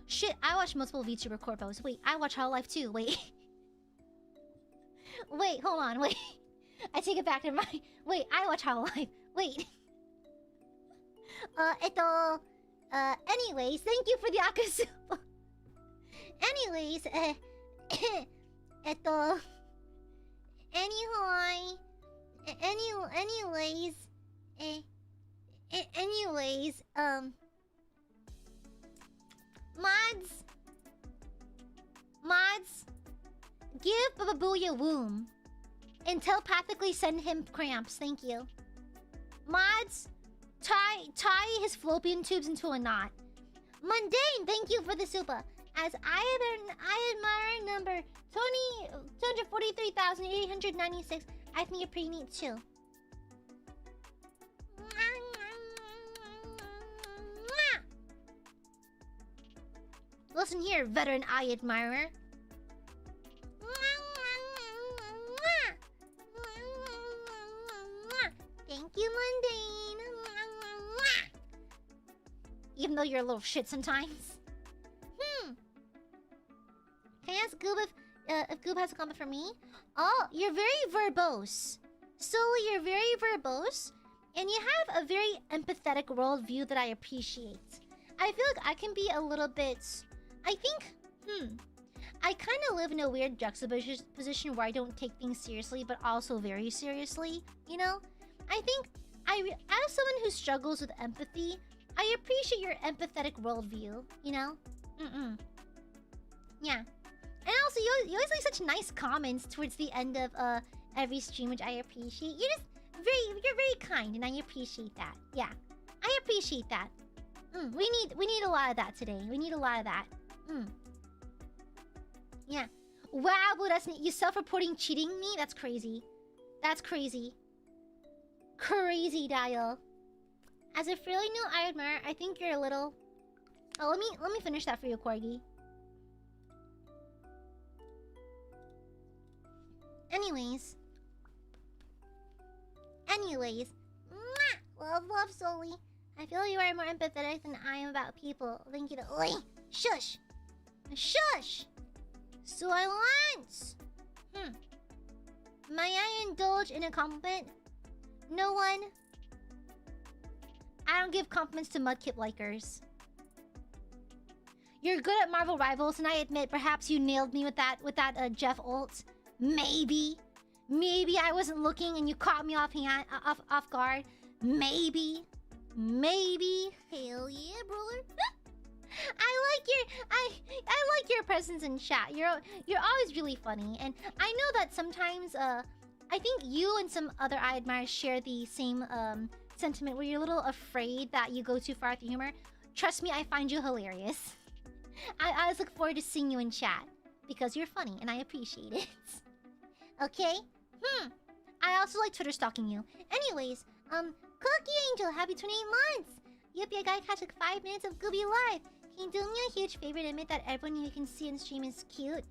Shit, I watch multiple VTuber corpos. Wait, I watch HoloLive too. Wait. Wait, hold on, wait. I take it back to my... Wait, I watch HoloLive. Wait. Anyways, thank you for the Akasu. Anyways, anyways, Mods, give Bababooey a womb and telepathically send him cramps. Thank you. Mods, tie his fallopian tubes into a knot. Mundane, thank you for the super. As I admire number 243,896. I think you're pretty neat too. Listen here, veteran eye admirer. Thank you, Mundane. Even though you're a little shit sometimes. Can I ask Goob if Goob has a comment for me? Oh, you're very verbose. Sully, you're very verbose. And you have a very empathetic worldview that I appreciate. I feel like I can be a little bit... I think... I kind of live in a weird juxtaposition where I don't take things seriously, but also very seriously, you know? I think, as someone who struggles with empathy, I appreciate your empathetic worldview, you know? Yeah. And also, you always leave such nice comments towards the end of every stream, which I appreciate. You're very kind, and I appreciate that. Yeah, I appreciate that. We need a lot of that today. We need a lot of that. Yeah. Wow, but that's you self-reporting cheating me? That's crazy. That's crazy. Crazy, Dial. As a fairly new Aiadmirer, I think you're a little... Oh, let me finish that for you, Corgi. Anyways. Love, Sully. I feel you are more empathetic than I am about people. Thank you to... Oi! Shush! Shush! Silence! May I indulge in a compliment? No one? I don't give compliments to Mudkip likers. You're good at Marvel Rivals, and I admit perhaps you nailed me with that Jeff ult. Maybe I wasn't looking and you caught me off guard. Maybe. Hell yeah, brother. I like your presence in chat. You're always really funny, and I know that sometimes I think you and some other Aiadmirers share the same sentiment where you're a little afraid that you go too far with the humor. Trust me, I find you hilarious. I always look forward to seeing you in chat because you're funny and I appreciate it. Okay? I also like Twitter stalking you. Anyways, Cookie Angel, happy 28 months! Yippee, I gotta catch like 5 minutes of Gooby Live. Can you do me a huge favor and admit that everyone you can see in stream is cute?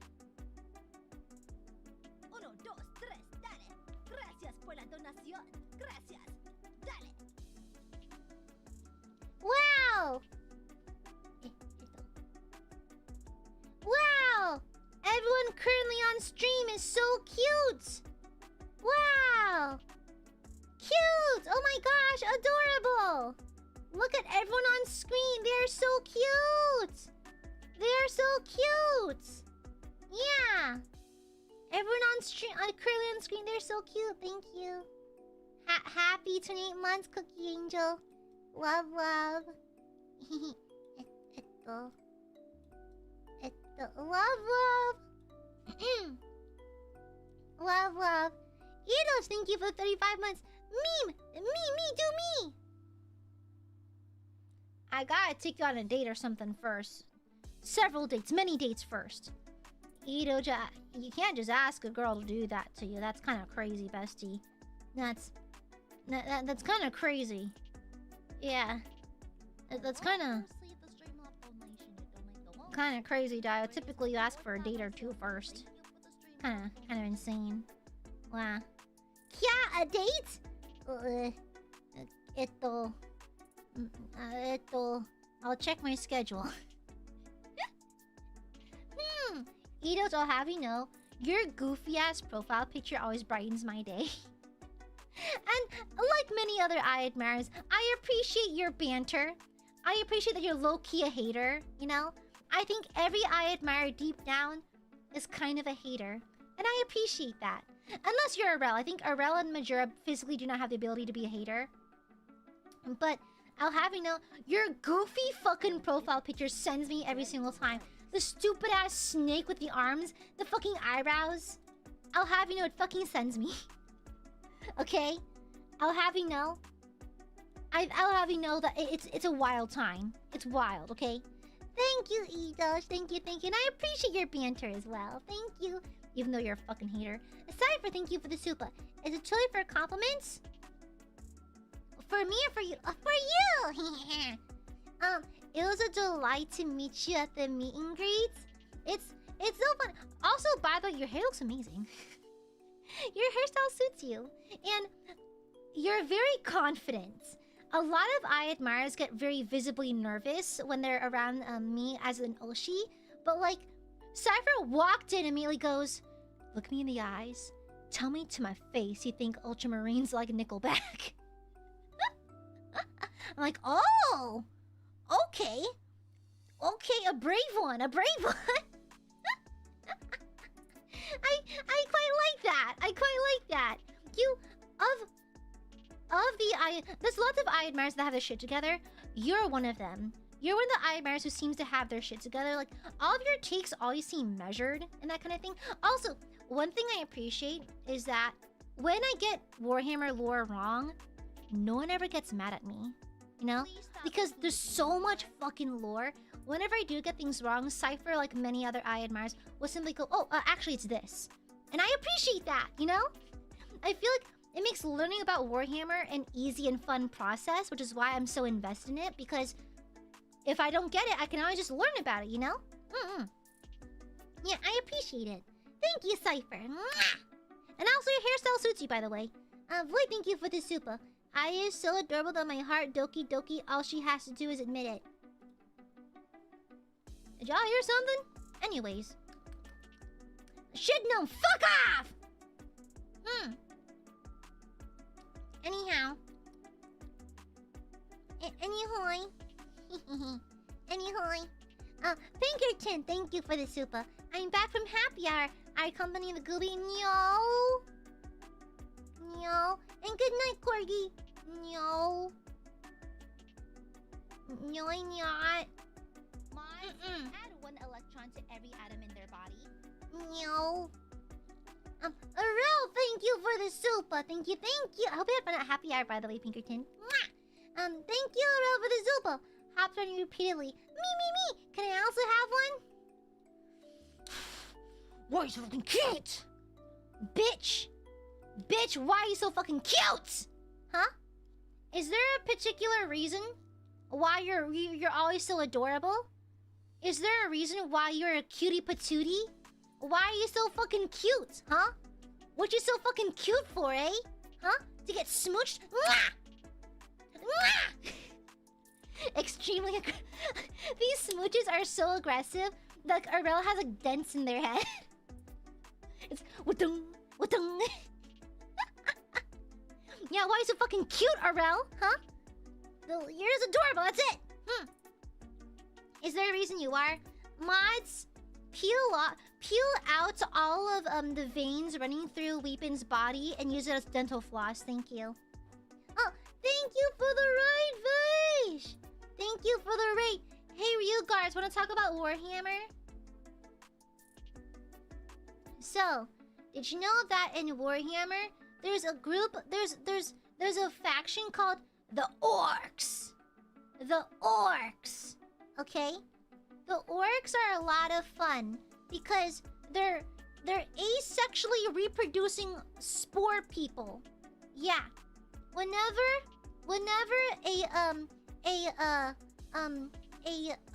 Uno, dos, tres, dale. Gracias por la donación. Gracias. Dale. Wow! Wow! Everyone currently on stream is so cute! Wow! Cute! Oh my gosh, adorable! Look at everyone on screen. They're so cute. They're so cute. Yeah. Everyone on stream, currently on screen. They're so cute. Thank you. Happy 28 months, Cookie Angel. Love. Love. Love. Eidos, thank you for 35 months. Me, do me. I gotta take you on a date or something first. Several dates, many dates first. Eido, you can't just ask a girl to do that to you. That's kind of crazy, bestie. That's kind of crazy. Yeah. That's kind of crazy, Dio. Typically, you ask for a date or two first. Kind of insane. Wow. Yeah, a date? I'll check my schedule. Eidos, I'll have you know, your goofy-ass profile picture always brightens my day. And like many other Aiadmirers, I appreciate your banter. I appreciate that you're low-key a hater, you know? I think every Aiadmirer deep down is kind of a hater. And I appreciate that. Unless you're Arel. I think Arel and Majura physically do not have the ability to be a hater. But I'll have you know, your goofy fucking profile picture sends me every single time. The stupid ass snake with the arms, the fucking eyebrows. I'll have you know, it fucking sends me. Okay? I'll have you know, I I'll have you know that it's a wild time. It's wild, okay? Thank you, Edosh. Thank you. And I appreciate your banter as well. Thank you. Even though you're a fucking hater. Cypher, thank you for the super. Is it truly for compliments? For me or for you? For you! It was a delight to meet you at the meet and greets. It's so fun. Also, by the way, your hair looks amazing. Your hairstyle suits you. And you're very confident. A lot of Aiadmirers get very visibly nervous when they're around me as an Oshi. But like, Cypher walked in and immediately goes, look me in the eyes. Tell me to my face you think Ultramarines like Nickelback. I'm like, oh, okay. Okay, a brave one. I quite like that. You, there's lots of Aiadmirers that have their shit together. You're one of them. You're one of the Aiadmirers who seems to have their shit together. Like, all of your takes always seem measured and that kind of thing. Also, one thing I appreciate is that when I get Warhammer lore wrong, no one ever gets mad at me. You know? Because there's so much fucking lore. Whenever I do get things wrong, Cypher, like many other Aiadmirers, will simply go, oh, actually it's this. And I appreciate that, you know? I feel like it makes learning about Warhammer an easy and fun process, which is why I'm so invested in it, because if I don't get it, I can always just learn about it, you know? Yeah, I appreciate it. Thank you, Cypher. Mwah! And also your hairstyle suits you, by the way. Void, thank you for the super. Aya is so adorable that my heart doki doki, all she has to do is admit it. Did y'all hear something? Anyways. Should know, fuck off! Anyhow. Anyhoy. Anyhoy. Pinkerton, thank you for the super. I'm back from happy hour. I accompany the gooby. Nyo. And good night, Corgi. Nyo. Nyot. Add one electron to every atom in their body. Nyo. Arel, thank you for the super. Thank you. I hope you had fun at happy hour, by the way, Pinkerton. Mwah! Thank you, Arel, for the super. Hopped on you repeatedly. Me. Can I also have one? Why are you so fucking cute? Bitch, why are you so fucking cute? Huh? Is there a particular reason why you're always so adorable? Is there a reason why you're a cutie patootie? Why are you so fucking cute, huh? What you so fucking cute for, eh? Huh? To get smooched? Mwah! Extremely These smooches are so aggressive. Like, Arel has like dents in their head. It's wadung. Yeah, why are you so fucking cute, Arel? Huh? You're just adorable, that's it. Is there a reason you are? Mods, peel out all of the veins running through Weepin's body and use it as dental floss. Thank you. Oh, thank you for the raid, Vish! Thank you for the raid. Hey, Ryu guards, want to talk about Warhammer? So, did you know that in Warhammer, there's a group, there's a faction called the Orcs. The Orcs. Okay? The Orcs are a lot of fun because they're asexually reproducing spore people. Yeah. Whenever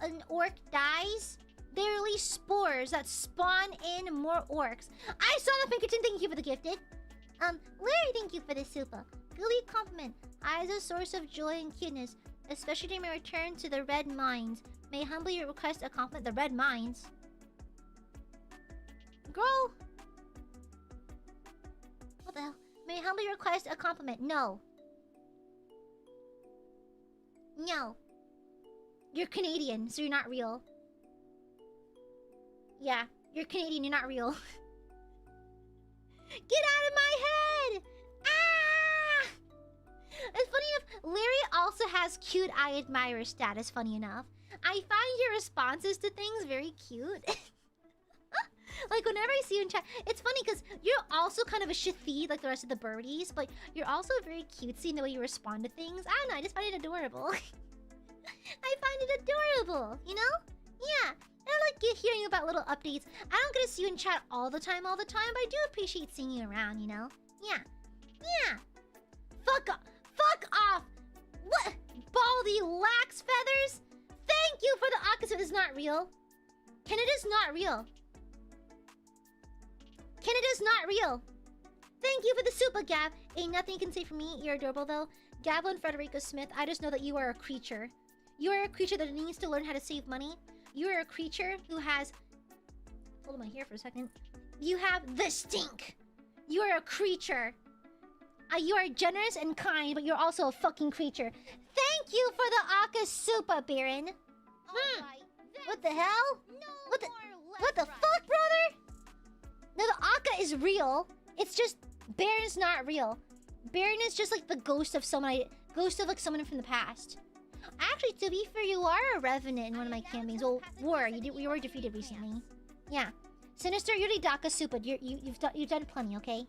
an orc dies, they release spores that spawn in more orcs. I saw the Pinkerton, thank you for the gifted. Larry, thank you for the super. Gooey compliment. I is a source of joy and cuteness, especially during my return to the Red Mines. May I humbly request a compliment. The Red Mines? Girl! What the hell? May I humbly request a compliment? No. No. You're Canadian, so you're not real. Yeah, you're Canadian, you're not real. Get out of my head! Ah! It's funny enough, Larry also has cute Aiadmirer status, funny enough. I find your responses to things very cute. Like, whenever I see you in chat, it's funny because you're also kind of a shithid like the rest of the birdies, but you're also very cutesy in the way you respond to things. I don't know, I just find it adorable. I find it adorable, you know? Yeah. I like hearing about little updates. I don't get to see you in chat all the time, but I do appreciate seeing you around, you know? Yeah. Yeah. Fuck off. Fuck off. What? Baldy lax feathers? Thank you for the opposite. It's not real. Canada is not real. Canada is not real. Thank you for the super, Gav. Ain't nothing you can say for me. You're adorable, though. Gavlin Frederica Smith, I just know that you are a creature. You are a creature that needs to learn how to save money. You are a creature who has... Hold my hair for a second. You have the stink. You are a creature. You are generous and kind, but you're also a fucking creature. Thank you for the Aka Super, Baron. What the hell? What the fuck, brother? No, the Aka is real. It's just Baron's not real. Baron is just like the ghost of someone someone from the past. Actually, to be fair, you are a revenant in one of my campaigns. Well, you were defeated recently. Yeah. Sinister Yuri Daka Super, you've done plenty, okay?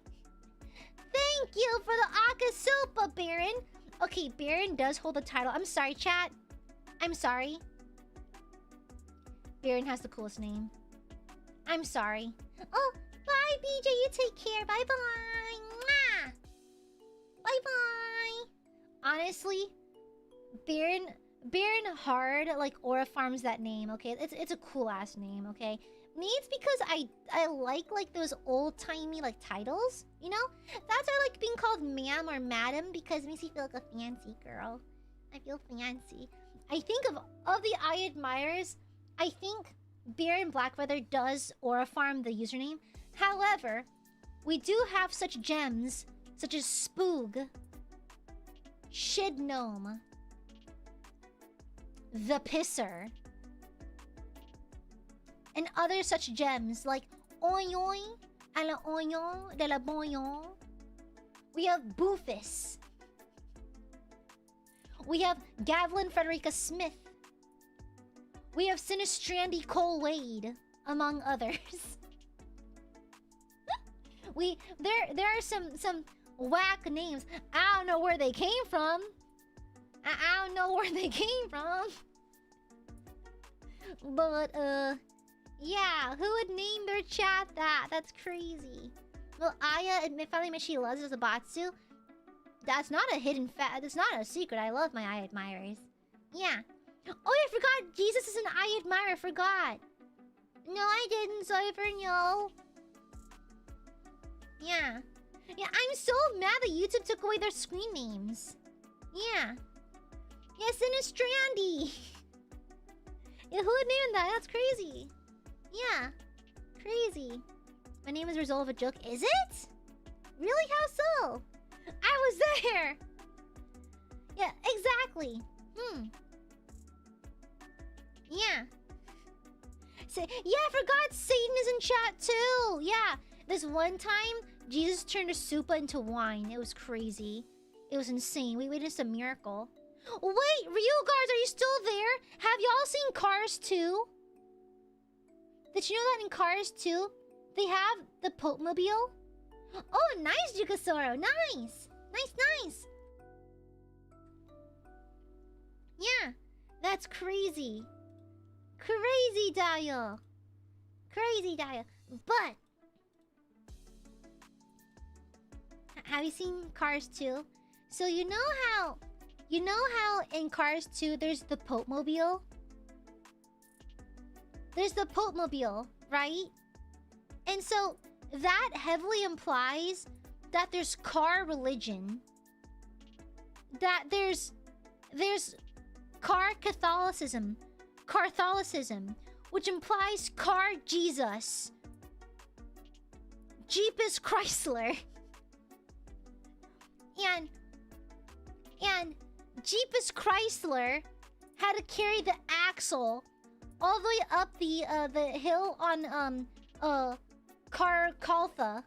Thank you for the Aka Super, Baron. Okay, Baron does hold the title. I'm sorry, chat. I'm sorry. Baron has the coolest name. I'm sorry. Oh, bye, BJ. You take care. Bye-bye. Mwah. Bye-bye. Honestly, Baron Hard, like, aura farms that name, okay? It's a cool-ass name, okay? Maybe it's because I like those old-timey, like, titles, you know? That's why I like being called ma'am or madam, because it makes me feel like a fancy girl. I feel fancy. I think of the Aiadmirers, I think Baron Blackfeather does aura farm the username. However, we do have such gems, such as Spoog, Shid Gnome, the Pisser, and other such gems like Oyoy, a la Oyon, de la Boyon. We have Boofus. We have Gavlin Frederica Smith. We have Sinistrandy Cole Wade, among others. There are some whack names. I don't know where they came from. I don't know where they came from. But, yeah, who would name their chat that? That's crazy. Well, Aya finally admits she loves as a Batsu. That's not a hidden fact. That's not a secret. I love my Aiadmirers. Yeah. Oh, I forgot. Jesus is an Aiadmirer. I forgot. No, I didn't, Cypher. No. Yeah. Yeah, I'm so mad that YouTube took away their screen names. Yeah. Yeah, Sinistrandy. Yeah, who would name that? That's crazy. Yeah. Crazy. My name is Resolve a Joke. Is it? Really? How so? I was there. Yeah, exactly. Yeah. Yeah, I forgot Satan is in chat too. Yeah. This one time, Jesus turned a soupa into wine. It was crazy. It was insane. We witnessed a miracle. Wait, Ryugars, are you still there? Have y'all seen Cars 2? Did you know that in Cars 2, they have the Pope Mobile? Oh, nice, Jukasoro. Nice. Nice. Yeah, that's crazy. Crazy, Dio. But... have you seen Cars 2? So you know how in Cars 2 there's the Pope Mobile? There's the Pope Mobile, right? And so that heavily implies that there's car religion. That there's car Catholicism, which implies car Jesus. Jeepus Chrysler. And Jeepus Chrysler had to carry the axle all the way up the hill on Car Kaltha,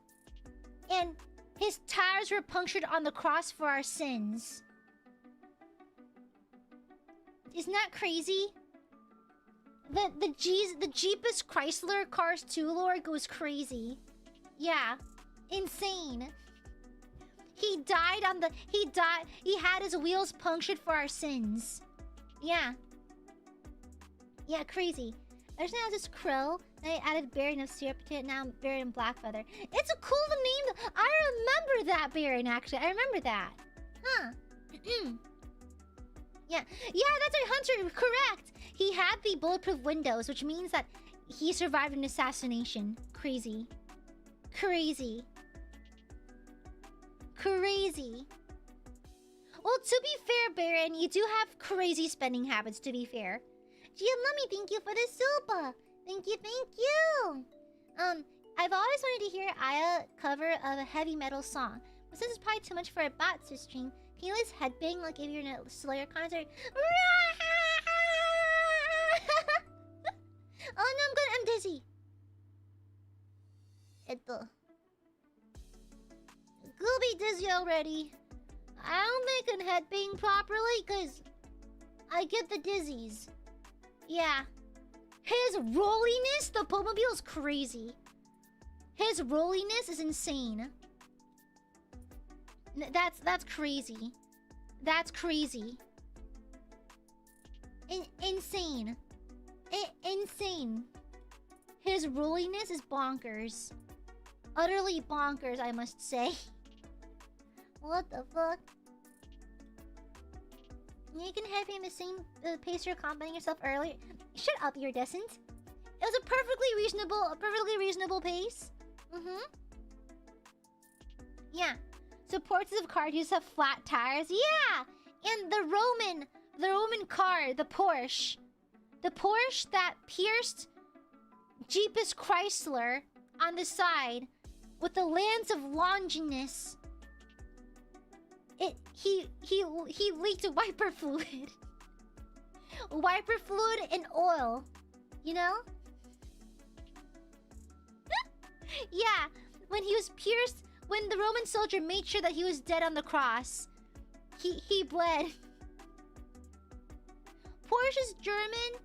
and his tires were punctured on the cross for our sins. Isn't that crazy? the Jeepus Chrysler Cars 2 lore goes crazy. Yeah. Insane. He died on the... He had his wheels punctured for our sins. Yeah. Yeah, crazy. I just now this crow. Then I added Baron of syrup to it. Now I'm Baron Blackfeather. It's a cool name. I remember that Baron, actually. I remember that. Huh. Yeah. Yeah, that's right, Hunter. Correct. He had the bulletproof windows, which means that he survived an assassination. Crazy. Crazy. Crazy. Well, to be fair, Baron, you do have crazy spending habits, to be fair. Gianlummy, thank you for the super. Thank you, thank you. I've always wanted to hear Aya cover of a heavy metal song. But since it's probably too much for a BATSU stream, can you at least headbang like if you're in a Slayer concert? Oh no, I'm dizzy. Gooby dizzy already. I don't think I can headbang properly because I get the dizzies. Yeah. His rolliness, the Pomobile is crazy. His rolliness is insane. That's crazy. That's crazy. Insane. Insane. His rolliness is bonkers. Utterly bonkers, I must say. What the fuck? You can have him the same pace you're complimenting yourself earlier. Shut up, iridescent. It was a perfectly reasonable pace. Yeah. Supporters of cars used to have flat tires. Yeah! And the Roman car, the Porsche. The Porsche that pierced Jeepus Chrysler on the side with the lance of Longinus. He leaked wiper fluid. Wiper fluid and oil. You know? Yeah, when he was pierced, when the Roman soldier made sure that he was dead on the cross, he bled. Porsche's German.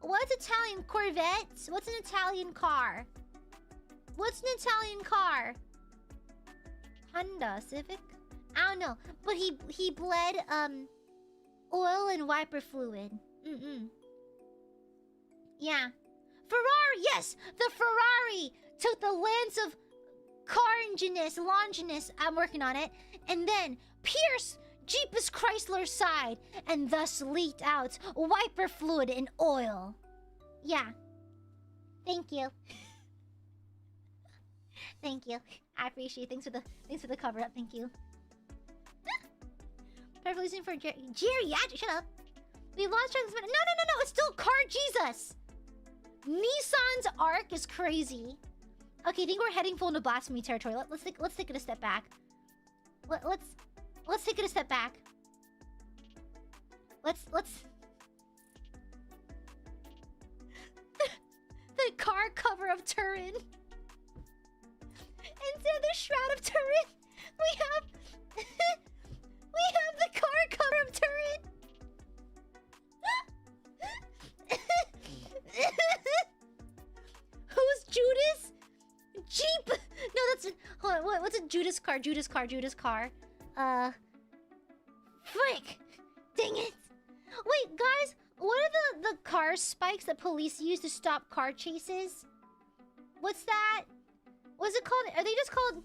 What's Italian? Corvettes? What's an Italian car? What's an Italian car? Honda Civic? I don't know, but he bled oil and wiper fluid. Yeah. Ferrari, yes! The Ferrari took the lance of Longinus, I'm working on it, and then pierced Jeepus Chrysler's side, and thus leaked out wiper fluid and oil. Yeah. Thank you. Thank you. I appreciate it. Thanks for the cover up, thank you. Perfect reason for geriatric. Shut up. We've lost track of this. No. It's still Car Jesus. Nissan's arc is crazy. Okay, I think we're heading full into blasphemy territory. Let's take it a step back. Let's take it a step back. Let's the car cover of Turin. Instead of the shroud of Turin, we have the car cover of Turin. Who's Judas? Jeep. No, that's hold on. What's a Judas car? Judas car. Frick. Dang it. Wait, guys. What are the car spikes that police use to stop car chases? What's that? What's it called? Are they just called?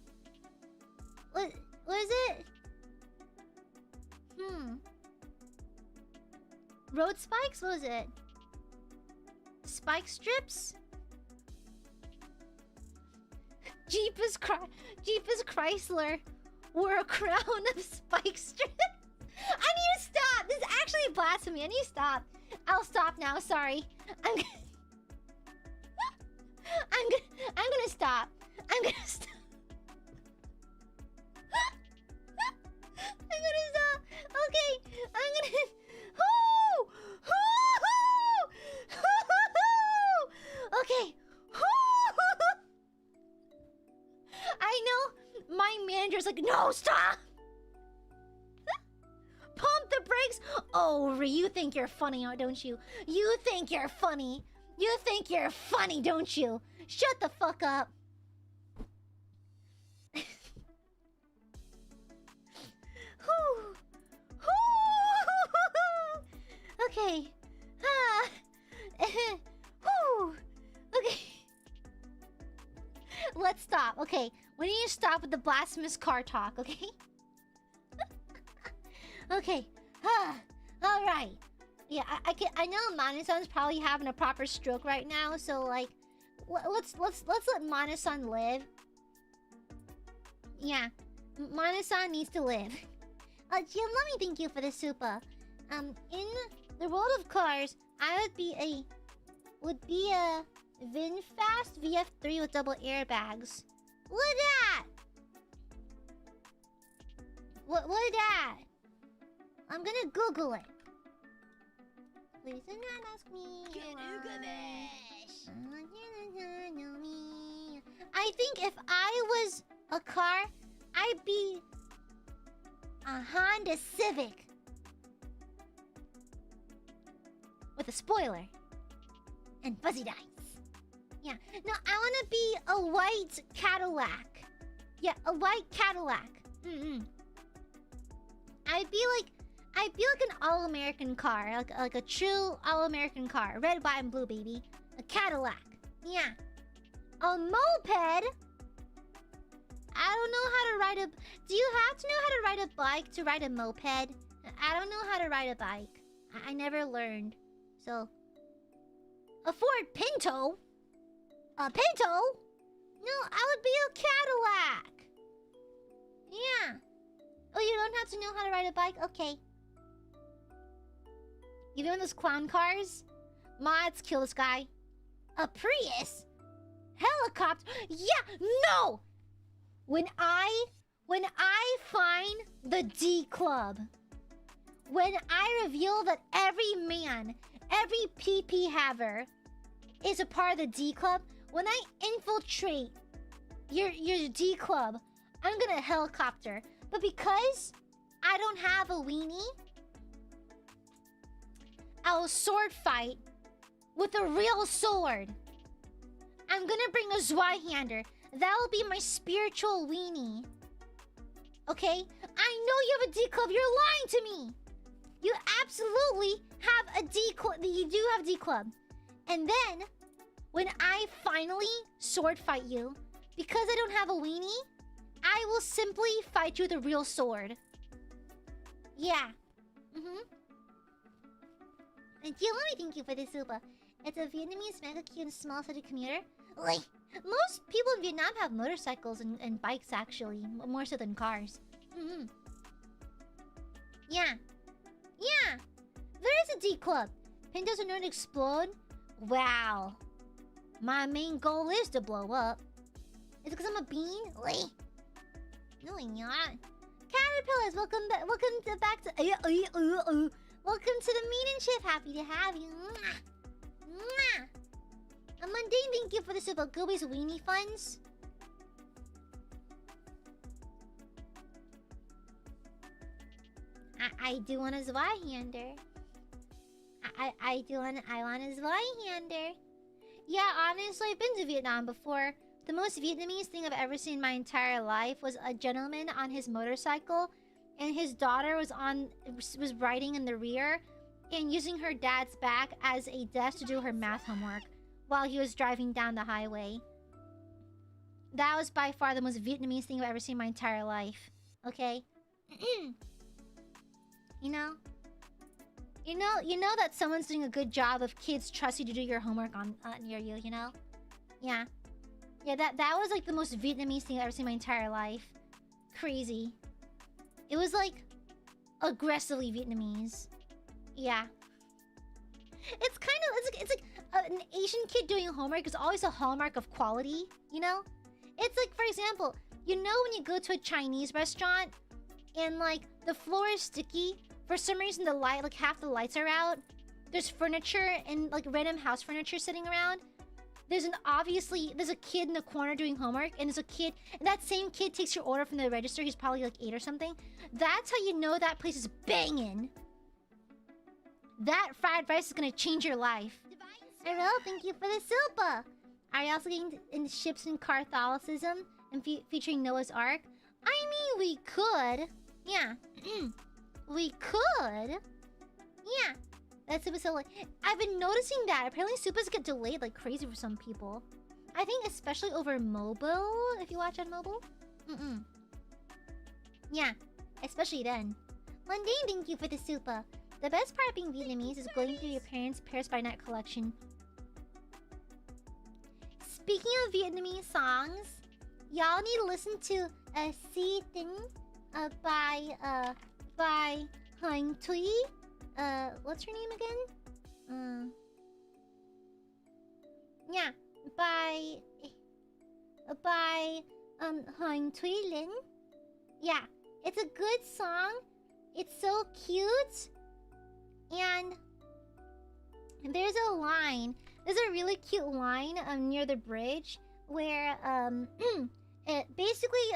What is it? Road spikes? What was it? Spike strips? Jeepus Chrysler wore a crown of spike strips. I need to stop. This is actually blasphemy. I need to stop. I'll stop now. Sorry. I'm gonna stop. I'm gonna stop. Okay. I'm gonna. Okay. I know my manager's like, no, stop. Pump the brakes Oh, you think you're funny, don't you? You think you're funny. You think you're funny, don't you? Shut the fuck up. Whew. Okay. Whew. Okay. Let's stop. Okay. We need to stop with the blasphemous car talk, okay? Okay. All right. Yeah, I know Mana-san's probably having a proper stroke right now, so like let's let Mana-san live. Yeah. Mana-san needs to live. Jim, let me thank you for the super. In the world of cars, I would be a VinFast VF3 with double airbags. Look at that! What is that? I'm gonna Google it. Please do not ask me. I think if I was a car, I'd be a Honda Civic. With a spoiler. And fuzzy dice. Yeah. No, I want to be a white Cadillac. Yeah, a white Cadillac. I'd be like an all-American car, like a true all-American car, red, white, and blue, baby. A Cadillac. Yeah. A moped. I don't know how to ride a. Do you have to know how to ride a bike to ride a moped? I don't know how to ride a bike. I never learned. So. A Ford Pinto? A Pinto? No, I would be a Cadillac. Yeah. Oh, you don't have to know how to ride a bike? Okay. You know those clown cars? Mods, kill this guy. A Prius? Helicopter? Yeah, no! When I find the D Club, when I reveal that every man, every PP haver is a part of the D Club, when I infiltrate your D Club, I'm gonna helicopter. But because I don't have a weenie, I'll sword fight with a real sword. I'm gonna bring a Zweihander. That'll be my spiritual weenie. Okay? I know you have a D Club. You're lying to me. You absolutely have a D Club. You do have D Club. And then, when I finally sword fight you, because I don't have a weenie, I will simply fight you with a real sword. Yeah. And you, let me thank you for this super. It's a Vietnamese mega cute small city commuter. Like, most people in Vietnam have motorcycles and bikes, actually. More so than cars. Yeah. Yeah. There is a D Club. Pintos are known to explode. Wow. My main goal is to blow up. Is it because I'm a bean? Like, no, I'm not. Caterpillars, welcome back to welcome to the meeting shift. Happy to have you. Mwah. A mundane thank you for the super Gooby's weenie funds. I do want a Zweihander. I want a Zweihander. Yeah, honestly, I've been to Vietnam before. The most Vietnamese thing I've ever seen in my entire life was a gentleman on his motorcycle, and his daughter was riding in the rear and using her dad's back as a desk to do her math homework while he was driving down the highway. That was by far the most Vietnamese thing I've ever seen in my entire life. Okay? You know that someone's doing a good job of kids trust you to do your homework on near you, you know? Yeah. Yeah, that was like the most Vietnamese thing I've ever seen in my entire life. Crazy. It was like aggressively Vietnamese. Yeah. It's kind of it's like an Asian kid doing homework is always a hallmark of quality, you know? It's like, for example, you know when you go to a Chinese restaurant and like the floor is sticky, for some reason the light, like half the lights are out. There's furniture and like random house furniture sitting around. There's a kid in the corner doing homework, and and that same kid takes your order from the register. He's probably like 8 or something. That's how you know that place is banging. That fried rice is gonna change your life. Ariel, thank you for the super. Are you also getting into ships in Catholicism and featuring Noah's Ark? I mean, we could. Yeah. We could. Yeah. That's super so like... I've been noticing that. Apparently, supers get delayed like crazy for some people. I think especially over mobile, if you watch on mobile. Yeah. Especially then. Mundane, thank you for the super. The best part of being Vietnamese is going through your parents' Paris by Night collection. Speaking of Vietnamese songs, y'all need to listen to a Si Tinh by Hoang Thuy. What's her name again? Yeah, by Hoang Thuy Linh. Yeah, it's a good song. It's so cute. And there's a line. There's a really cute line near the bridge where it basically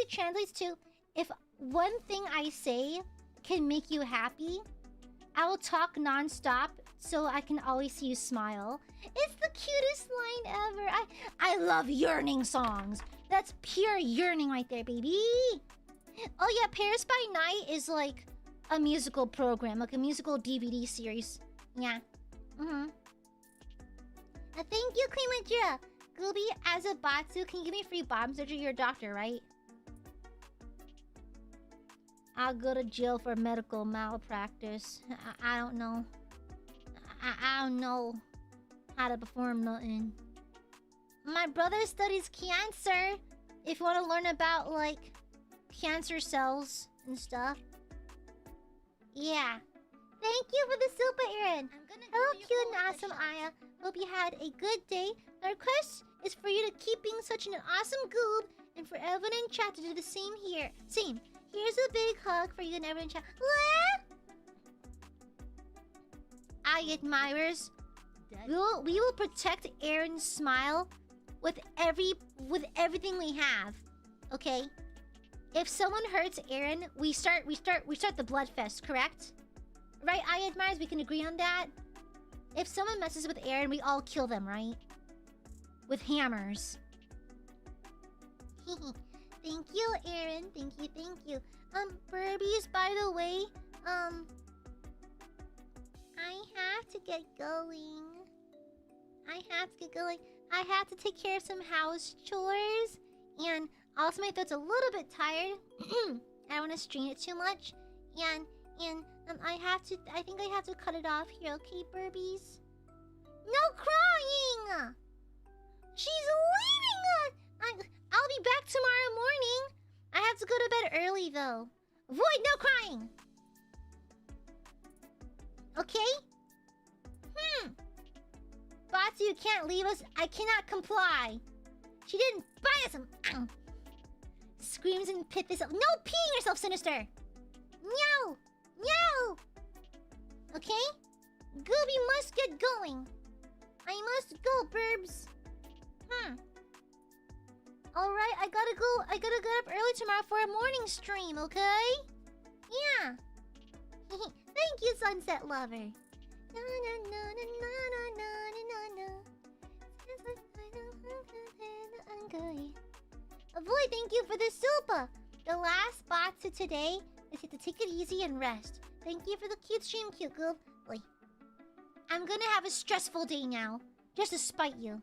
translates to, if one thing I say can make you happy, I will talk non-stop so I can always see you smile. It's the cutest line ever. I love yearning songs. That's pure yearning right there, baby. Oh yeah, Paris by Night is like a musical program, like a musical DVD series. Yeah. Thank you, Queen Majira. Gooby, as a Batsu, can you give me free bomb surgery? You're a doctor, right? I'll go to jail for medical malpractice. I don't know. I don't know how to perform nothing. My brother studies cancer. If you want to learn about, like, cancer cells and stuff. Yeah. Thank you for the super, Aaron. Hello, cute and awesome Aya. Hope you had a good day. My request is for you to keep being such an awesome goob, and for everyone in chat to do the same here. Same. Here's a big hug for you and everyone in chat. Aiadmirers, we will protect Aaron's smile with everything we have. Okay? If someone hurts Aaron, we start the bloodfest, correct? Right, Aiadmirers, we can agree on that? If someone messes with Aaron, we all kill them, right? With hammers. Thank you, Aaron. Thank you. Burbies, by the way, I have to get going. I have to take care of some house chores. And also my throat's a little bit tired. I don't want to strain it too much. And I think I have to cut it off here, okay, Burbies? No crying! She's leaving us! I'll be back tomorrow morning. I have to go to bed early, though. Void, no crying! Okay? Batsu, you can't leave us. I cannot comply. She didn't buy us some... Screams and pit this up. No peeing yourself, Sinister! No! Okay? Gooby must get going. I must go, Burbs. Alright, I gotta get up early tomorrow for a morning stream, okay? Yeah. Thank you, Sunset Lover. Avoid, thank you for the super. The last Batsu today is to take it easy and rest. Thank you for the cute stream, cute girl. Wait. I'm gonna have a stressful day now, just to spite you.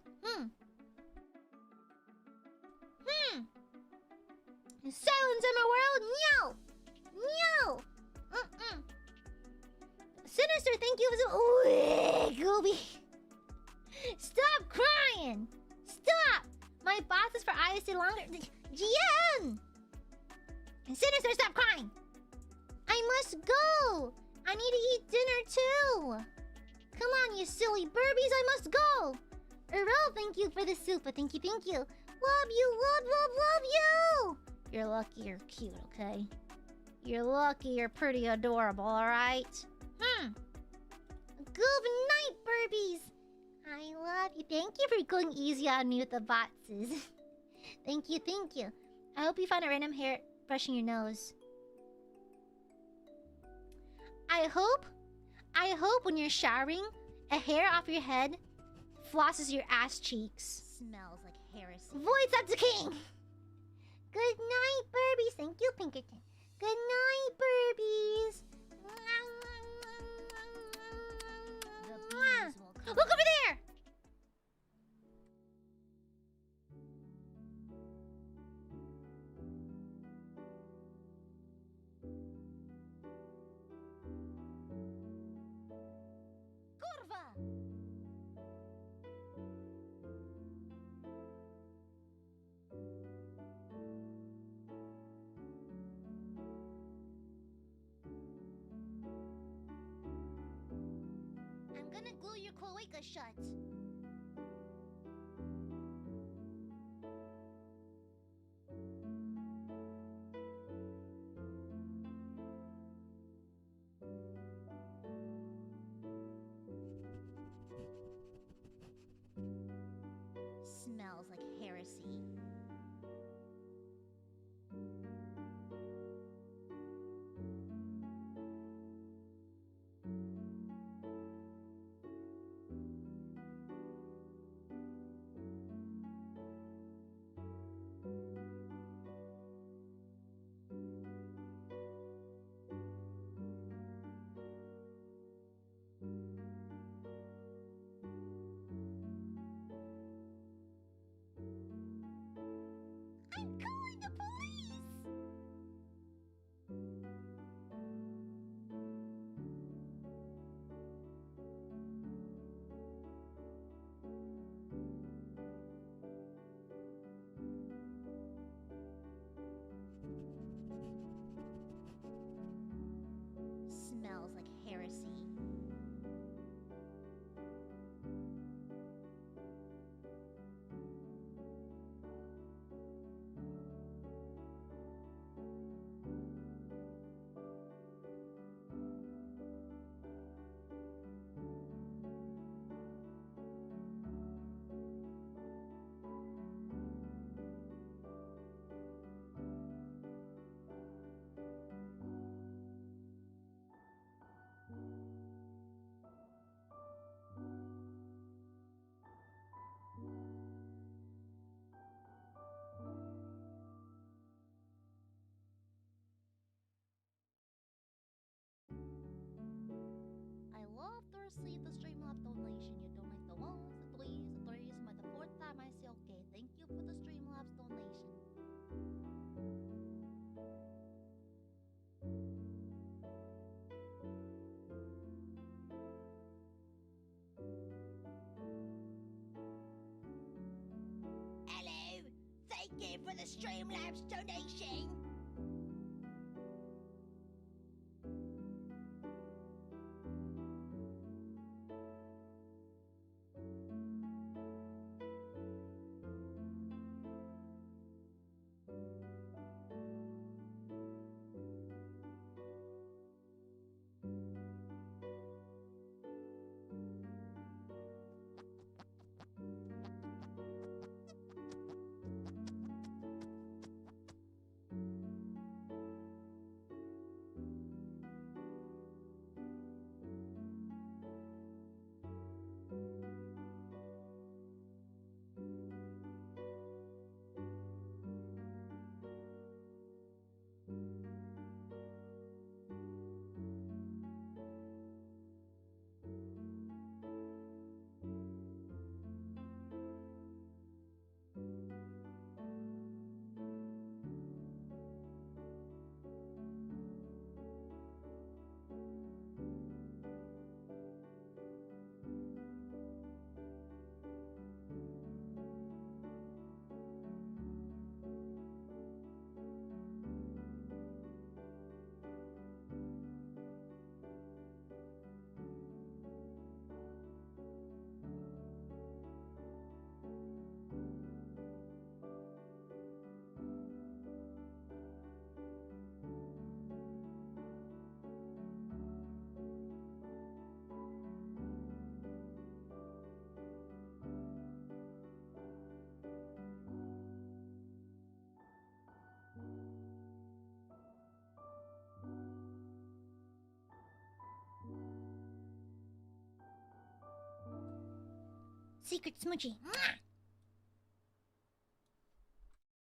Silence in my world? No! Sinister, thank you for the... Gooby. Stop crying! Stop! My boss is for I to stay longer. GM! Sinister, stop crying! I must go! I need to eat dinner too! Come on, you silly burbies, I must go! Earl, thank you for the super. Thank you. Love you, love you! You're lucky you're cute, okay? You're lucky you're pretty adorable, alright? Good night, burbies! I love you. Thank you for going easy on me with the BATSUs. Thank you. I hope you find a random hair brushing your nose. I hope when you're showering, a hair off your head flosses your ass cheeks. Smells like heresy. Void Satsu King! Good night, Burbies. Thank you, Pinkerton. Good night, Burbies. The bees will come. Look over there! I'm gonna glue your cloaca shut. Smells like heresy. I'm calling the police! Smells like heresy. I love to receive the Streamlabs donation. You donate the ones, the threes, and by the fourth time I say okay. Thank you for the Streamlabs donation. Hello! Thank you for the Streamlabs donation! Secret smoochie. Mwah!